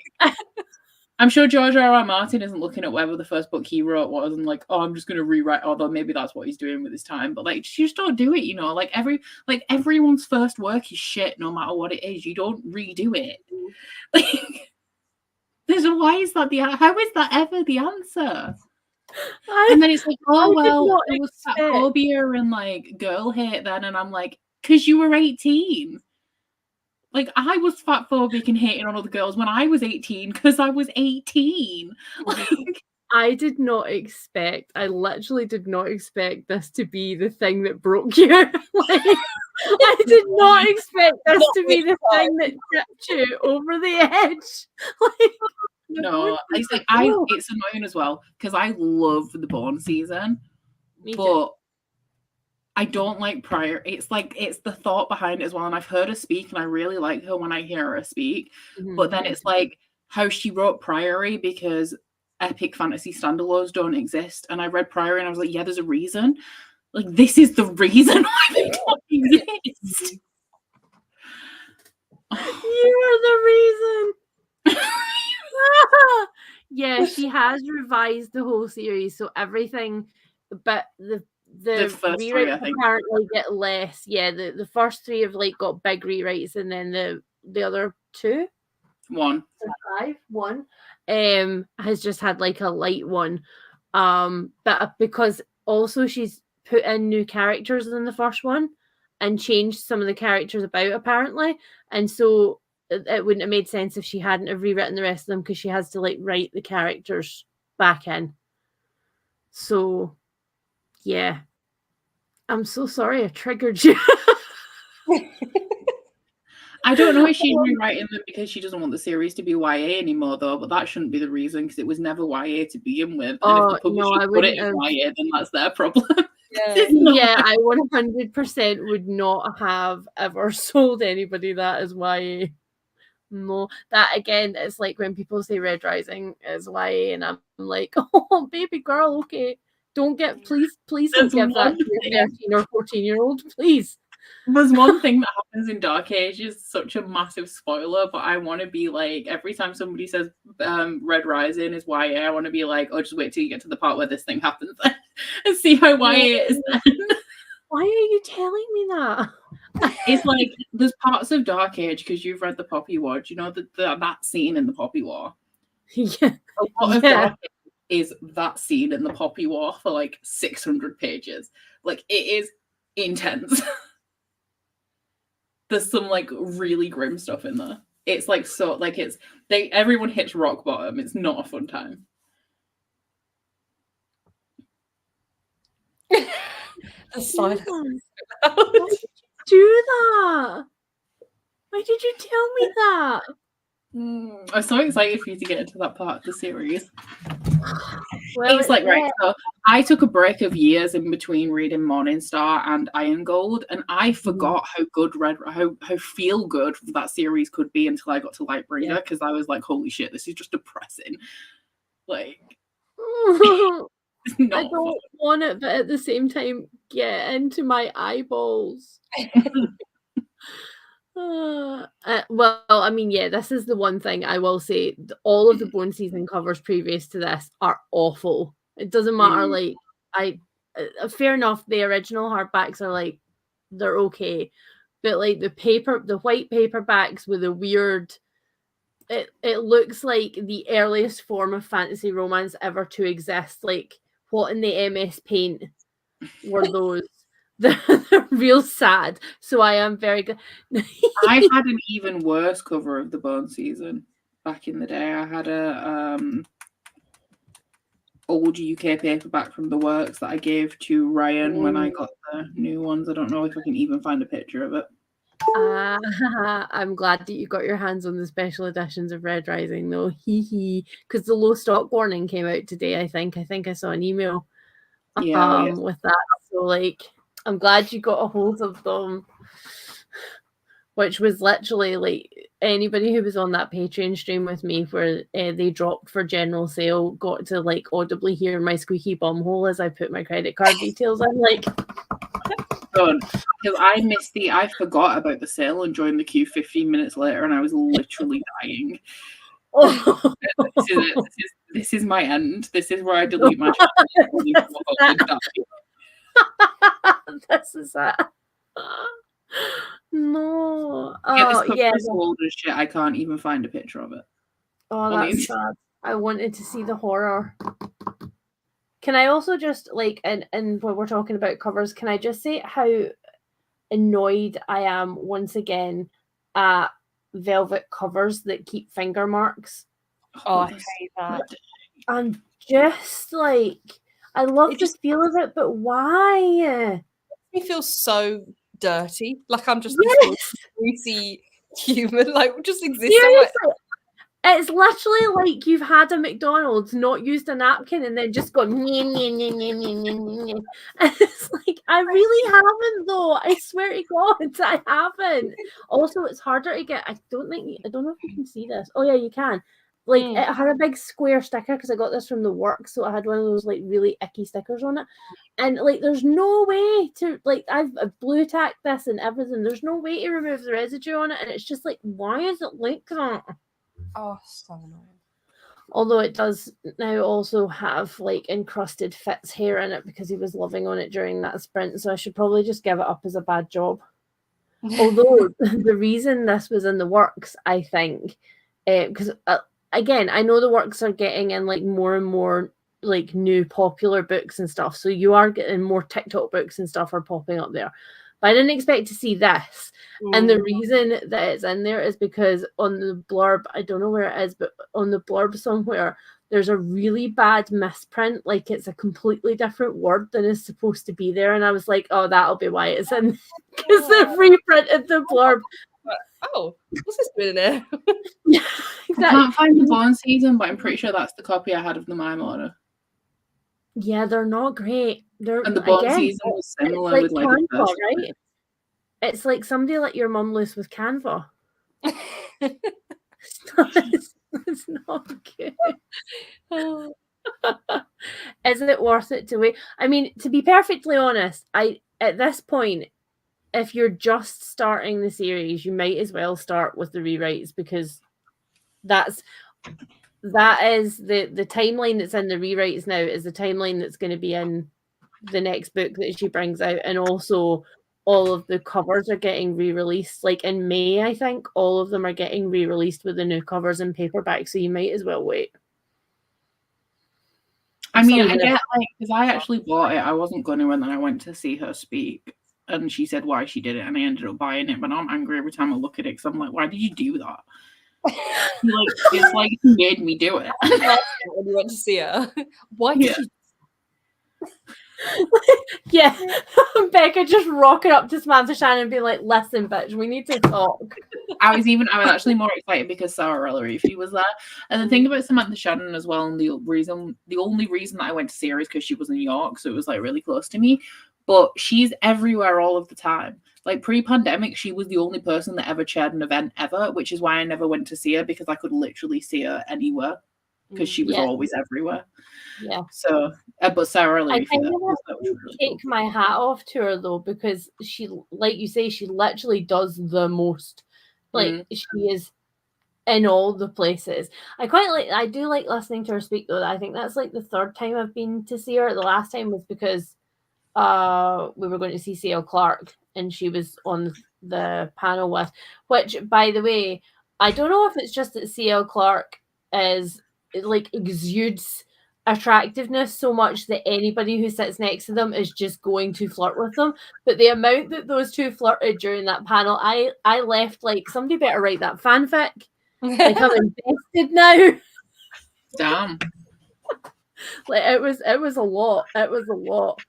I'm sure George R.R. Martin isn't looking at whatever the first book he wrote was and like, oh, I'm just going to rewrite, although maybe that's what he's doing with his time. But like, you just don't do it, you know? Like, everyone's first work is shit no matter what it is. You don't redo it. Like, how is that ever the answer? And then it's like, oh, well, it was phobia and like girl hate then. And I'm like, because you were 18. Like, I was fat phobic and hating on other girls when I was 18 because I was 18. Like, I literally did not expect this to be the thing that broke you. Like, I did not expect this to be the thing that tipped you over the edge. Like, no, it's like it's annoying as well because I love the Bone season, but I don't like Pryor. It's like, it's the thought behind it as well. And I've heard her speak and I really like her when I hear her speak. But then it's like how she wrote Priory because epic fantasy standalones don't exist. And I read Priory and I was like, yeah, there's a reason. Like, this is the reason why they don't exist. You're the reason. Yeah, she has revised the whole series. So everything, but the rewrites apparently get less. Yeah, the first 3 have like got big rewrites, and then the other 2, 1 has just had like a light one. But because also she's put in new characters in the first one and changed some of the characters about apparently, and so it wouldn't have made sense if she hadn't have rewritten the rest of them because she has to like write the characters back in. So yeah, I'm so sorry I triggered you. I don't know if she's rewriting them because she doesn't want the series to be YA anymore, though, but that shouldn't be the reason because it was never YA to begin with. And if the publisher put it in YA, then that's their problem. Yeah, I 100% would not have ever sold anybody that as YA. No, that again, it's like when people say Red Rising is YA, and I'm like, oh, baby girl, okay. please don't give that to your 13 or 14-year-old, please. There's one thing that happens in Dark Ages, such a massive spoiler, but I want to be like, every time somebody says Red Rising is YA, I want to be like, oh, just wait till you get to the part where this thing happens and see how YA it is then. Why are you telling me that? It's like, there's parts of Dark Age, because you've read the Poppy War, do you know that scene in the Poppy War? Yeah. A lot of Dark Age is that scene in the Poppy War for like 600 pages. Like, it is intense. There's some like really grim stuff in there. It's like so like everyone hits rock bottom. It's not a fun time. The silence. Why did you do that? Why did you tell me that? I'm so excited for you to get into that part of the series. Well, it's like, right, so I took a break of years in between reading Morningstar and Iron Gold, and I forgot how good how feel good that series could be until I got to Lightbringer, because I was like, holy shit, this is just depressing. Like, I don't want it, but at the same time, get into my eyeballs. Well, I mean, yeah, this is the one thing I will say. All of the Bone Season covers previous to this are awful. It doesn't matter. Like, fair enough, the original hardbacks are like, they're okay, but like the white paperbacks with the weird, it looks like the earliest form of fantasy romance ever to exist. Like, what in the MS Paint were those? They're real sad. So I am very good. I had an even worse cover of the Bone Season back in the day. I had a old UK paperback from the Works that I gave to Ryan when I got the new ones. I don't know if I can even find a picture of it. I'm glad that you got your hands on the special editions of Red Rising, though. Because the low stock warning came out today. I think I saw an email with that. So like, I'm glad you got a hold of them, which was literally like anybody who was on that Patreon stream with me where they dropped for general sale got to like audibly hear my squeaky bumhole as I put my credit card details in. Like, good, because I forgot about the sale and joined the queue 15 minutes later, and I was literally dying. Oh. This is my end. This is where I delete my channel. This is it. No. It's old as shit. I can't even find a picture of it. Oh, that's sad. I wanted to see the horror. Can I also just like, and when we're talking about covers, can I just say how annoyed I am once again at velvet covers that keep finger marks? Oh, I hate that. I'm just like, I love the feel of it, but why? It makes me feel so dirty. Like I'm just this greasy human, like just existing. Seriously, it's literally like you've had a McDonald's, not used a napkin, and then just gone. And it's like, I really haven't, though. I swear to God, I haven't. Also, it's harder to get. I don't know if you can see this. Oh yeah, you can. Like, it had a big square sticker because I got this from the work, so I had one of those like really icky stickers on it. And like, there's no way to like, I've blue tacked this and everything. There's no way to remove the residue on it, and it's just like, why is it like that? Oh, so annoying. Although it does now also have like encrusted Fitz hair in it because he was living on it during that sprint, so I should probably just give it up as a bad job. Although the reason this was in the works, I think, because again, I know the works are getting in like more and more like new popular books and stuff, so you are getting more TikTok books and stuff are popping up there. But I didn't expect to see this. And the reason that it's in there is because on the blurb, I don't know where it is, but on the blurb somewhere, there's a really bad misprint. Like, it's a completely different word than is supposed to be there. And I was like, oh, that'll be why it's in. Because they've reprinted the blurb. Oh, what's this doing in there? Yeah, exactly. I can't find the Bone Season, but I'm pretty sure that's the copy I had of the Mime Order. Yeah, they're not great. And the Bone Season was similar like with like Canva, right? It's like somebody let your mum loose with Canva. It's not good. Is it worth it to wait? I mean, to be perfectly honest, at this point, if you're just starting the series, you might as well start with the rewrites, because that is the timeline that's in the rewrites now is the timeline that's going to be in the next book that she brings out, and also all of the covers are getting re-released. Like in May, I think all of them are getting re-released with the new covers and paperback, so you might as well wait. I mean, I get, like, because I actually bought it. I wasn't going to, and then I went to see her speak, and she said why she did it, and I ended up buying it. But I'm angry every time I look at it, because I'm like, why did you do that? Like, it's like you made me do it. When you went to see her, why did you? Yeah, Becca just rocking up to Samantha Shannon and being like, "Listen, bitch, we need to talk." I was actually more excited because Sarah Ellery was there. And the thing about Samantha Shannon as well, and the only reason that I went to see her is because she was in New York, so it was like really close to me. But she's everywhere all of the time. Like pre-pandemic, she was the only person that ever chaired an event ever, which is why I never went to see her, because I could literally see her anywhere because she was always everywhere. Yeah. So, but Sarah Ellery, I take my hat off to her though, because she, like you say, she literally does the most. Like she is in all the places. I do like listening to her speak though. I think that's like the third time I've been to see her. The last time was because we were going to see C.L. Clarke, and she was on the panel with, which, by the way, I don't know if it's just that C.L. Clarke is like exudes attractiveness so much that anybody who sits next to them is just going to flirt with them. But the amount that those two flirted during that panel, I left like, somebody better write that fanfic. Like, I'm invested now. Damn. Like it was a lot. It was a lot.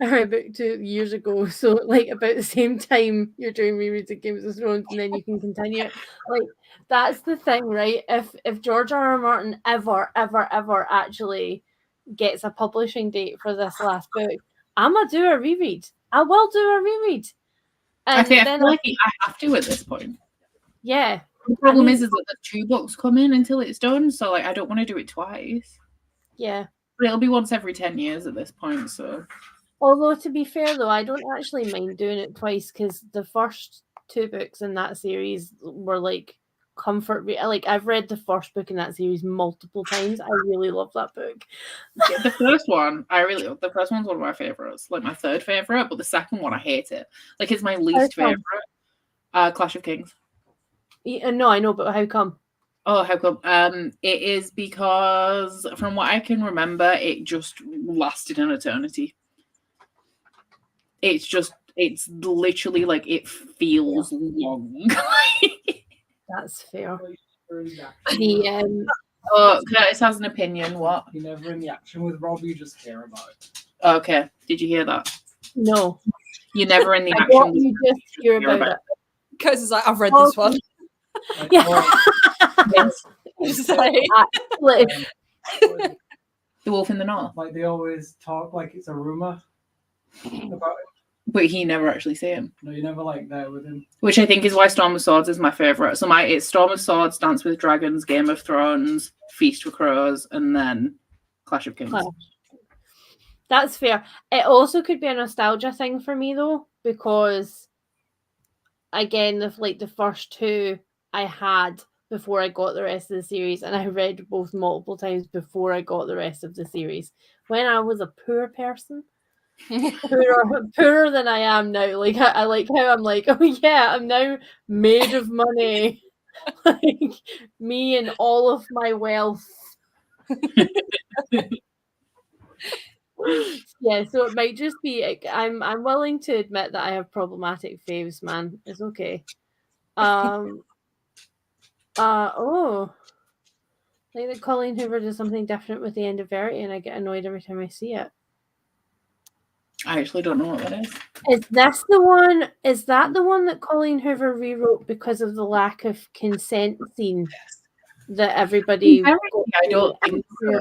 About 2 years ago, so like about the same time you're doing rereads of Games of Thrones, and then you can continue it. Like, that's the thing, right? If George R.R. Martin ever actually gets a publishing date for this last book, I'm gonna do a reread. I will do a reread. And I feel like I have to at this point. Yeah. The problem is that the 2 books come in until it's done, so like I don't want to do it twice. Yeah. But it'll be once every 10 years at this point, so. Although, to be fair though, I don't actually mind doing it twice, because the first 2 books in that series were like comfort. Like, I've read the first book in that series multiple times. I really love that book. Yeah, the first one, the first one's one of my favorites, like my third favorite, but the second one I hate it. Like, it's my least favorite. Clash of Kings. No, I know, but how come? Oh, how come? It is because, from what I can remember, it just lasted an eternity. It's literally like it feels long. That's fair. Curtis has an opinion. What? You're never in the action with Rob, you just hear about it. Okay. Did you hear that? No. You're never in the action. You just hear about it. Curtis is like, I've read this one. Yeah. The Wolf in the North. Like, they always talk like it's a rumor about it. But he never actually see him. No, you're never like there with him. Which I think is why Storm of Swords is my favourite. So it's Storm of Swords, Dance with Dragons, Game of Thrones, Feast for Crows, and then Clash of Kings. That's fair. It also could be a nostalgia thing for me though, because again, the first 2 I had before I got the rest of the series, and I read both multiple times before I got the rest of the series. When I was a poor person. Poorer than I am now. Like, I like how I'm like, oh yeah, I'm now made of money. Like, me and all of my wealth. Yeah, so it might just be, I'm willing to admit that I have problematic faves, man. It's okay. Like that Colleen Hoover does something different with the end of Verity, and I get annoyed every time I see it. I actually don't know what that is. Is that the one that Colleen Hoover rewrote because of the lack of consent scene that everybody? I don't think so.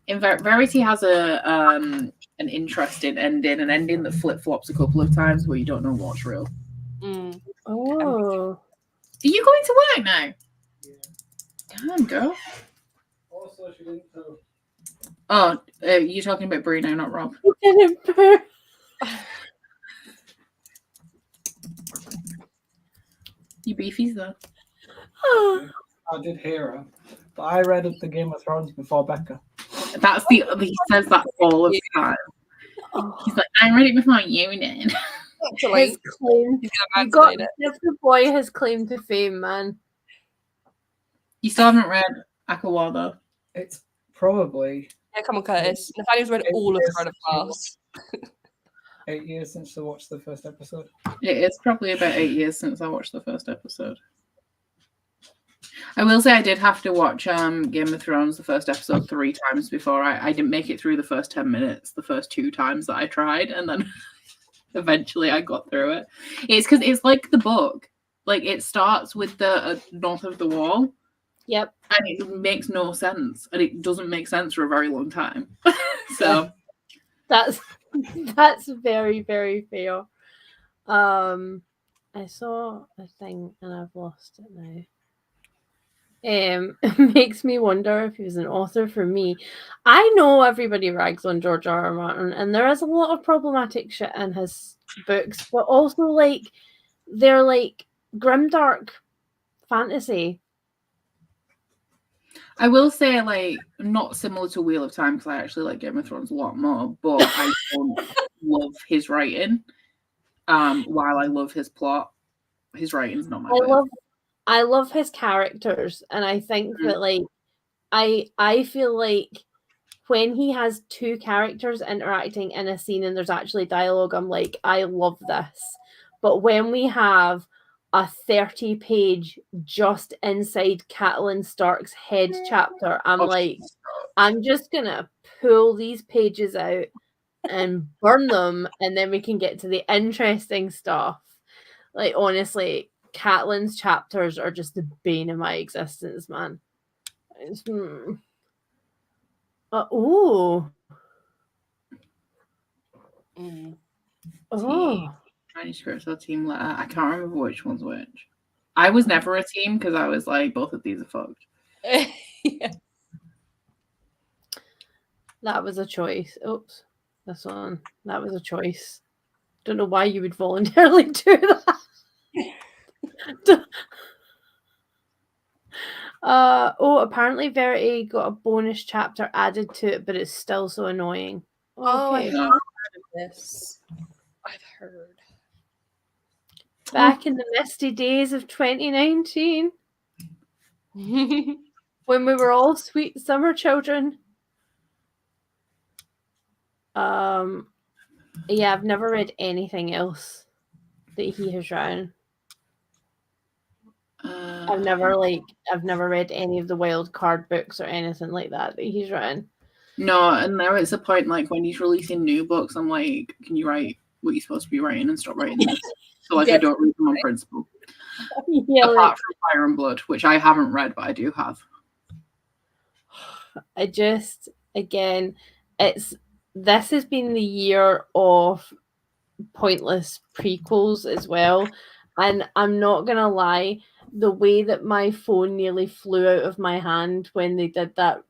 In Verity has an interesting ending, an ending that flip flops a couple of times where you don't know what's real. Oh. Are you going to work now? Yeah. Damn, girl. Also, she didn't tell. Oh, you're talking about Brie now, not Rob. You beefies though. I did hear her, but I read up the Game of Thrones before Becca. That's he says that all the time. He's like, I read it before you did. His claim. You got the boy has claim to fame, man. You still haven't read Akawa though. It's probably. Yeah, come on, Curtis. Nathaniel's read all of Throne of Glass. 8 years since I watched the first episode. It is probably about 8 years since I watched the first episode. I will say I did have to watch Game of Thrones, the first episode, 3 times before. I didn't make it through the first 10 minutes, the first 2 times that I tried, and then eventually I got through it. It's because it's like the book. Like, it starts with the north of the wall. Yep. And it makes no sense. And it doesn't make sense for a very long time. So... That's very, very fair. I saw a thing and I've lost it now. It makes me wonder if he was an author for me. I know everybody rags on George R.R. Martin, and there is a lot of problematic shit in his books, but also like they're like grimdark fantasy. I will say, like, not similar to Wheel of Time, because I actually like Game of Thrones a lot more, but I don't love his writing. While I love his plot, his writing's not my favorite. I love his characters, and I think that like I feel like when he has 2 characters interacting in a scene and there's actually dialogue, I'm like, I love this. But when we have a 30-page just inside Catelyn Stark's head chapter, I'm like, I'm just gonna pull these pages out and burn them, and then we can get to the interesting stuff. Like, honestly, Catelyn's chapters are just the bane of my existence, man. Oh. Chinese scripts or team letter. I can't remember which one's which. I was never a team because I was like, both of these are fucked. Yeah. That was a choice. Oops. This one. That was a choice. Don't know why you would voluntarily do that. Apparently Verity got a bonus chapter added to it, but it's still so annoying. Okay. Oh, I've heard of this. I've heard. Back in the misty days of 2019, when we were all sweet summer children. Yeah, I've never read anything else that he has written. I've never read any of the wild card books or anything like that he's written. No, and there is a point like when he's releasing new books, I'm like, can you write what you're supposed to be writing and stop writing this? So like I don't read them on principle. Yeah, apart from Fire and Blood, which I haven't read, but I do have. This has been the year of pointless prequels as well. And I'm not going to lie, the way that my phone nearly flew out of my hand when they did that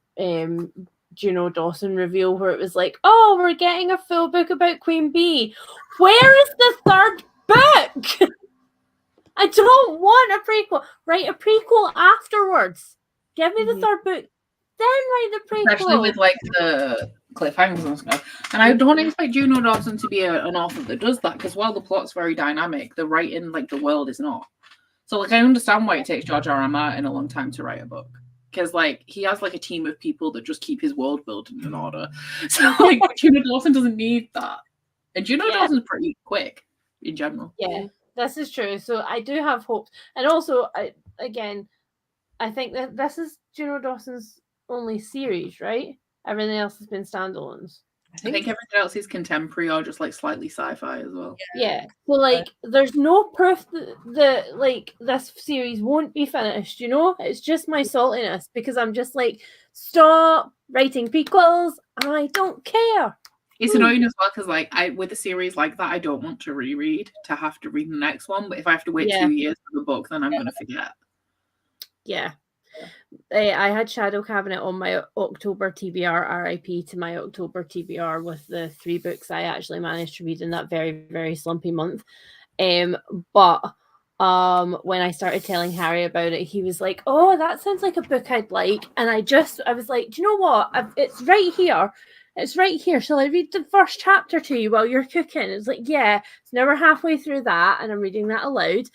Juno Dawson reveal where it was like, oh, we're getting a full book about Queen Bee. Where is the 3rd book? I don't want a prequel. Write a prequel afterwards. Give me the 3rd book. Then write the prequel. Especially with like the cliffhangers and stuff. And I don't expect Juno Dawson to be an author that does that, because while the plot's very dynamic, the writing, like the world, is not. So like I understand why it takes George R.R. Martin a long time to write a book. Because like he has like a team of people that just keep his world building in order. So like Juno Dawson doesn't need that. And Juno Dawson's pretty quick in general. Yeah, this is true. So I do have hopes. And also, I think that this is Juno Dawson's only series, right? Everything else has been standalones. I think everything else is contemporary or just like slightly sci-fi as well. Yeah. So like there's no proof that like this series won't be finished, you know? It's just my saltiness because I'm just like, stop writing prequels. I don't care. It's annoying as well because, like, with a series like that, I don't want to reread to have to read the next one. But if I have to wait 2 years for the book, then I'm going to forget. Yeah. I had Shadow Cabinet on my October TBR, RIP to my October TBR with the 3 books I actually managed to read in that very, very slumpy month. But when I started telling Harry about it, he was like, "Oh, that sounds like a book I'd like." And I was like, "Do you know what? It's right here. It's right here. Shall I read the first chapter to you while you're cooking?" It's like, yeah. It's now we're halfway through that, and I'm reading that aloud.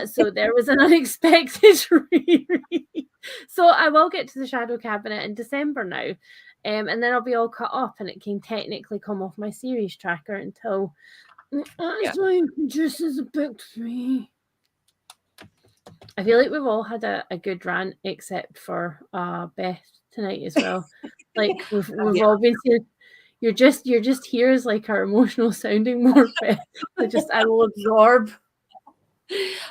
So there was an unexpected reread. So I will get to the Shadow Cabinet in December now. And then I'll be all cut up, and it can technically come off my series tracker until actually produces a book 3. I feel like we've all had a good rant except for Beth tonight as well. Like we've all been saying, you're just here as like our emotional sounding board, Beth. I will absorb.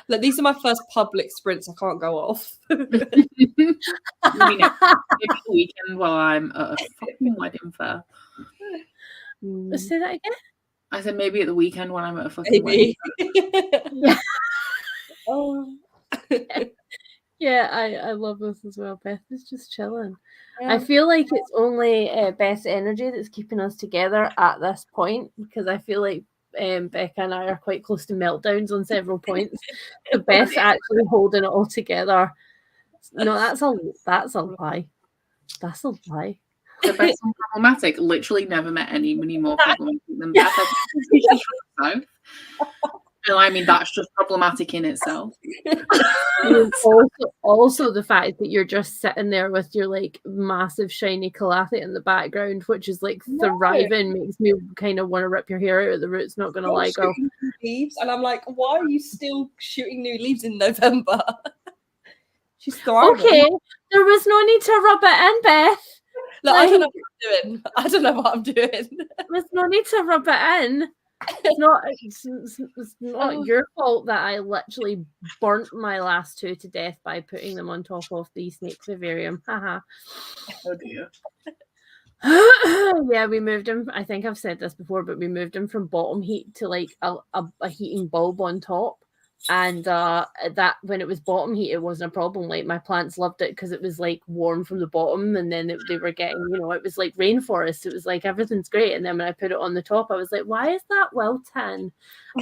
Look, these are my first public sprints. I can't go off. Maybe the weekend while I'm at a fucking wedding fair. Say that again. I said maybe at the weekend when I'm at a fucking wedding fair. Yeah. Yeah, I love this as well. Beth is just chilling. Yeah. I feel like it's only Beth's energy that's keeping us together at this point, because I feel like Becca and I are quite close to meltdowns on several points. So Beth's actually holding it all together. No, that's a lie. That's a lie. The best and problematic. Literally never met anybody more problematic than Beth. And I mean, that's just problematic in itself. also the fact that you're just sitting there with your like massive shiny calathea in the background, which is like thriving, makes me kind of want to rip your hair out of the roots. Not gonna lie, girl. Leaves, and I'm like, why are you still shooting new leaves in November? She's thriving. Okay, there was no need to rub it in, Beth. Look, like, I don't know what I'm doing. There's no need to rub it in. It's not your fault that I literally burnt my last 2 to death by putting them on top of the snake vivarium. Haha. Oh dear. Yeah, we moved him. I think I've said this before, but we moved him from bottom heat to like a heating bulb on top. And that when it was bottom heat, it wasn't a problem. Like my plants loved it because it was like warm from the bottom, and then they were getting, it was like rainforest. It was like everything's great. And then when I put it on the top, I was like, why is that wilting?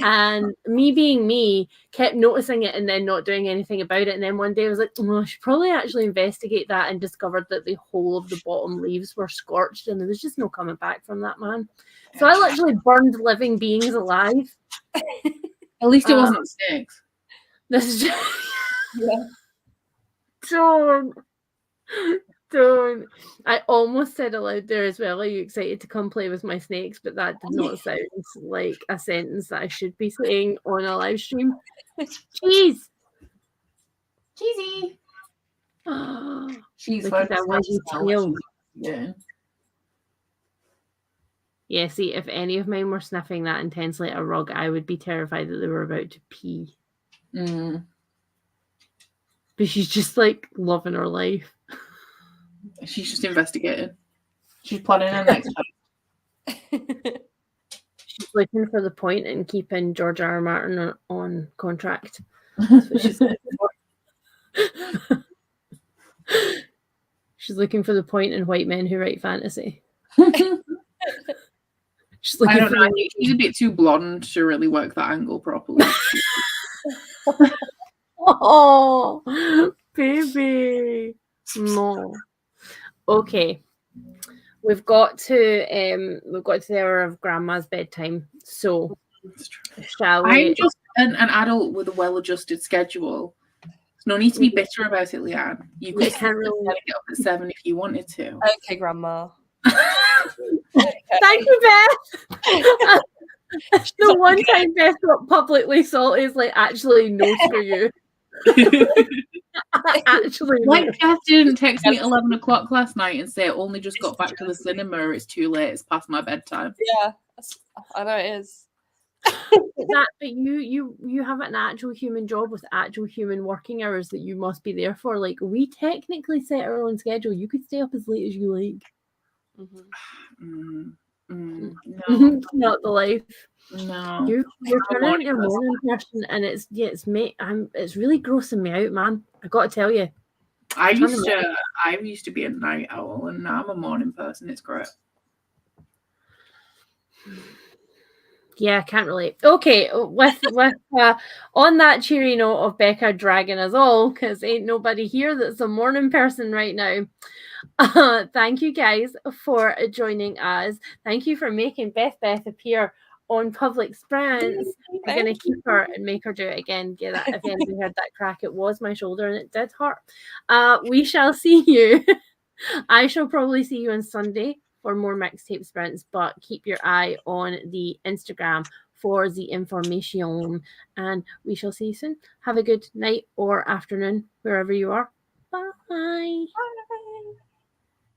And me being me, kept noticing it and then not doing anything about it. And then one day I was like, I should probably actually investigate that, and discovered that the whole of the bottom leaves were scorched, and there was just no coming back from that, man. So I literally burned living beings alive. At least it wasn't snakes. This is just... Yeah. Don't. I almost said aloud there as well, are you excited to come play with my snakes? But that did not sound like a sentence that I should be saying on a live stream. Cheese. Cheesy. She's Yeah, see, if any of mine were sniffing that intensely at a rug, I would be terrified that they were about to pee. Mm. But she's just like loving her life. She's just investigating. She's planning her next time. She's looking for the point in keeping George R. R. Martin on contract. That's what she's looking for. She's looking for the point in white men who write fantasy. I don't know. She's a bit too blonde to really work that angle properly. Oh, baby. No. Okay. We've got to the hour of Grandma's bedtime. So, shall we? I'm just an adult with a well-adjusted schedule. There's no need to be bitter about it, Lianne. You could really get up at 7 if you wanted to. Okay, Grandma. Thank you, Beth. The one time Beth got publicly salty is like, actually, no, for you. Actually, like Beth didn't text me at 11 o'clock last night and say, only just got back to the cinema. It's too late. It's past my bedtime. Yeah, I know it is. But you have an actual human job with actual human working hours that you must be there for. Like, we technically set our own schedule. You could stay up as late as you like. Mm-hmm. No. Not the life. No. You're turning into a morning person, and it's really grossing me out, man. I got to tell you. I used to be a night owl, and now I'm a morning person. It's great. Yeah, I can't relate. Okay, with on that cheery note of Becca dragging us all, because ain't nobody here that's a morning person right now. Thank you guys for joining us. Thank you for making Beth appear on Public Sprints. I'm gonna keep her and make her do it again. Yeah, that again. We heard that crack. It was my shoulder, and it did hurt. We shall see you. I shall probably see you on Sunday for more Mixtape Sprints, but keep your eye on the Instagram for the information. And we shall see you soon. Have a good night or afternoon, wherever you are. Bye.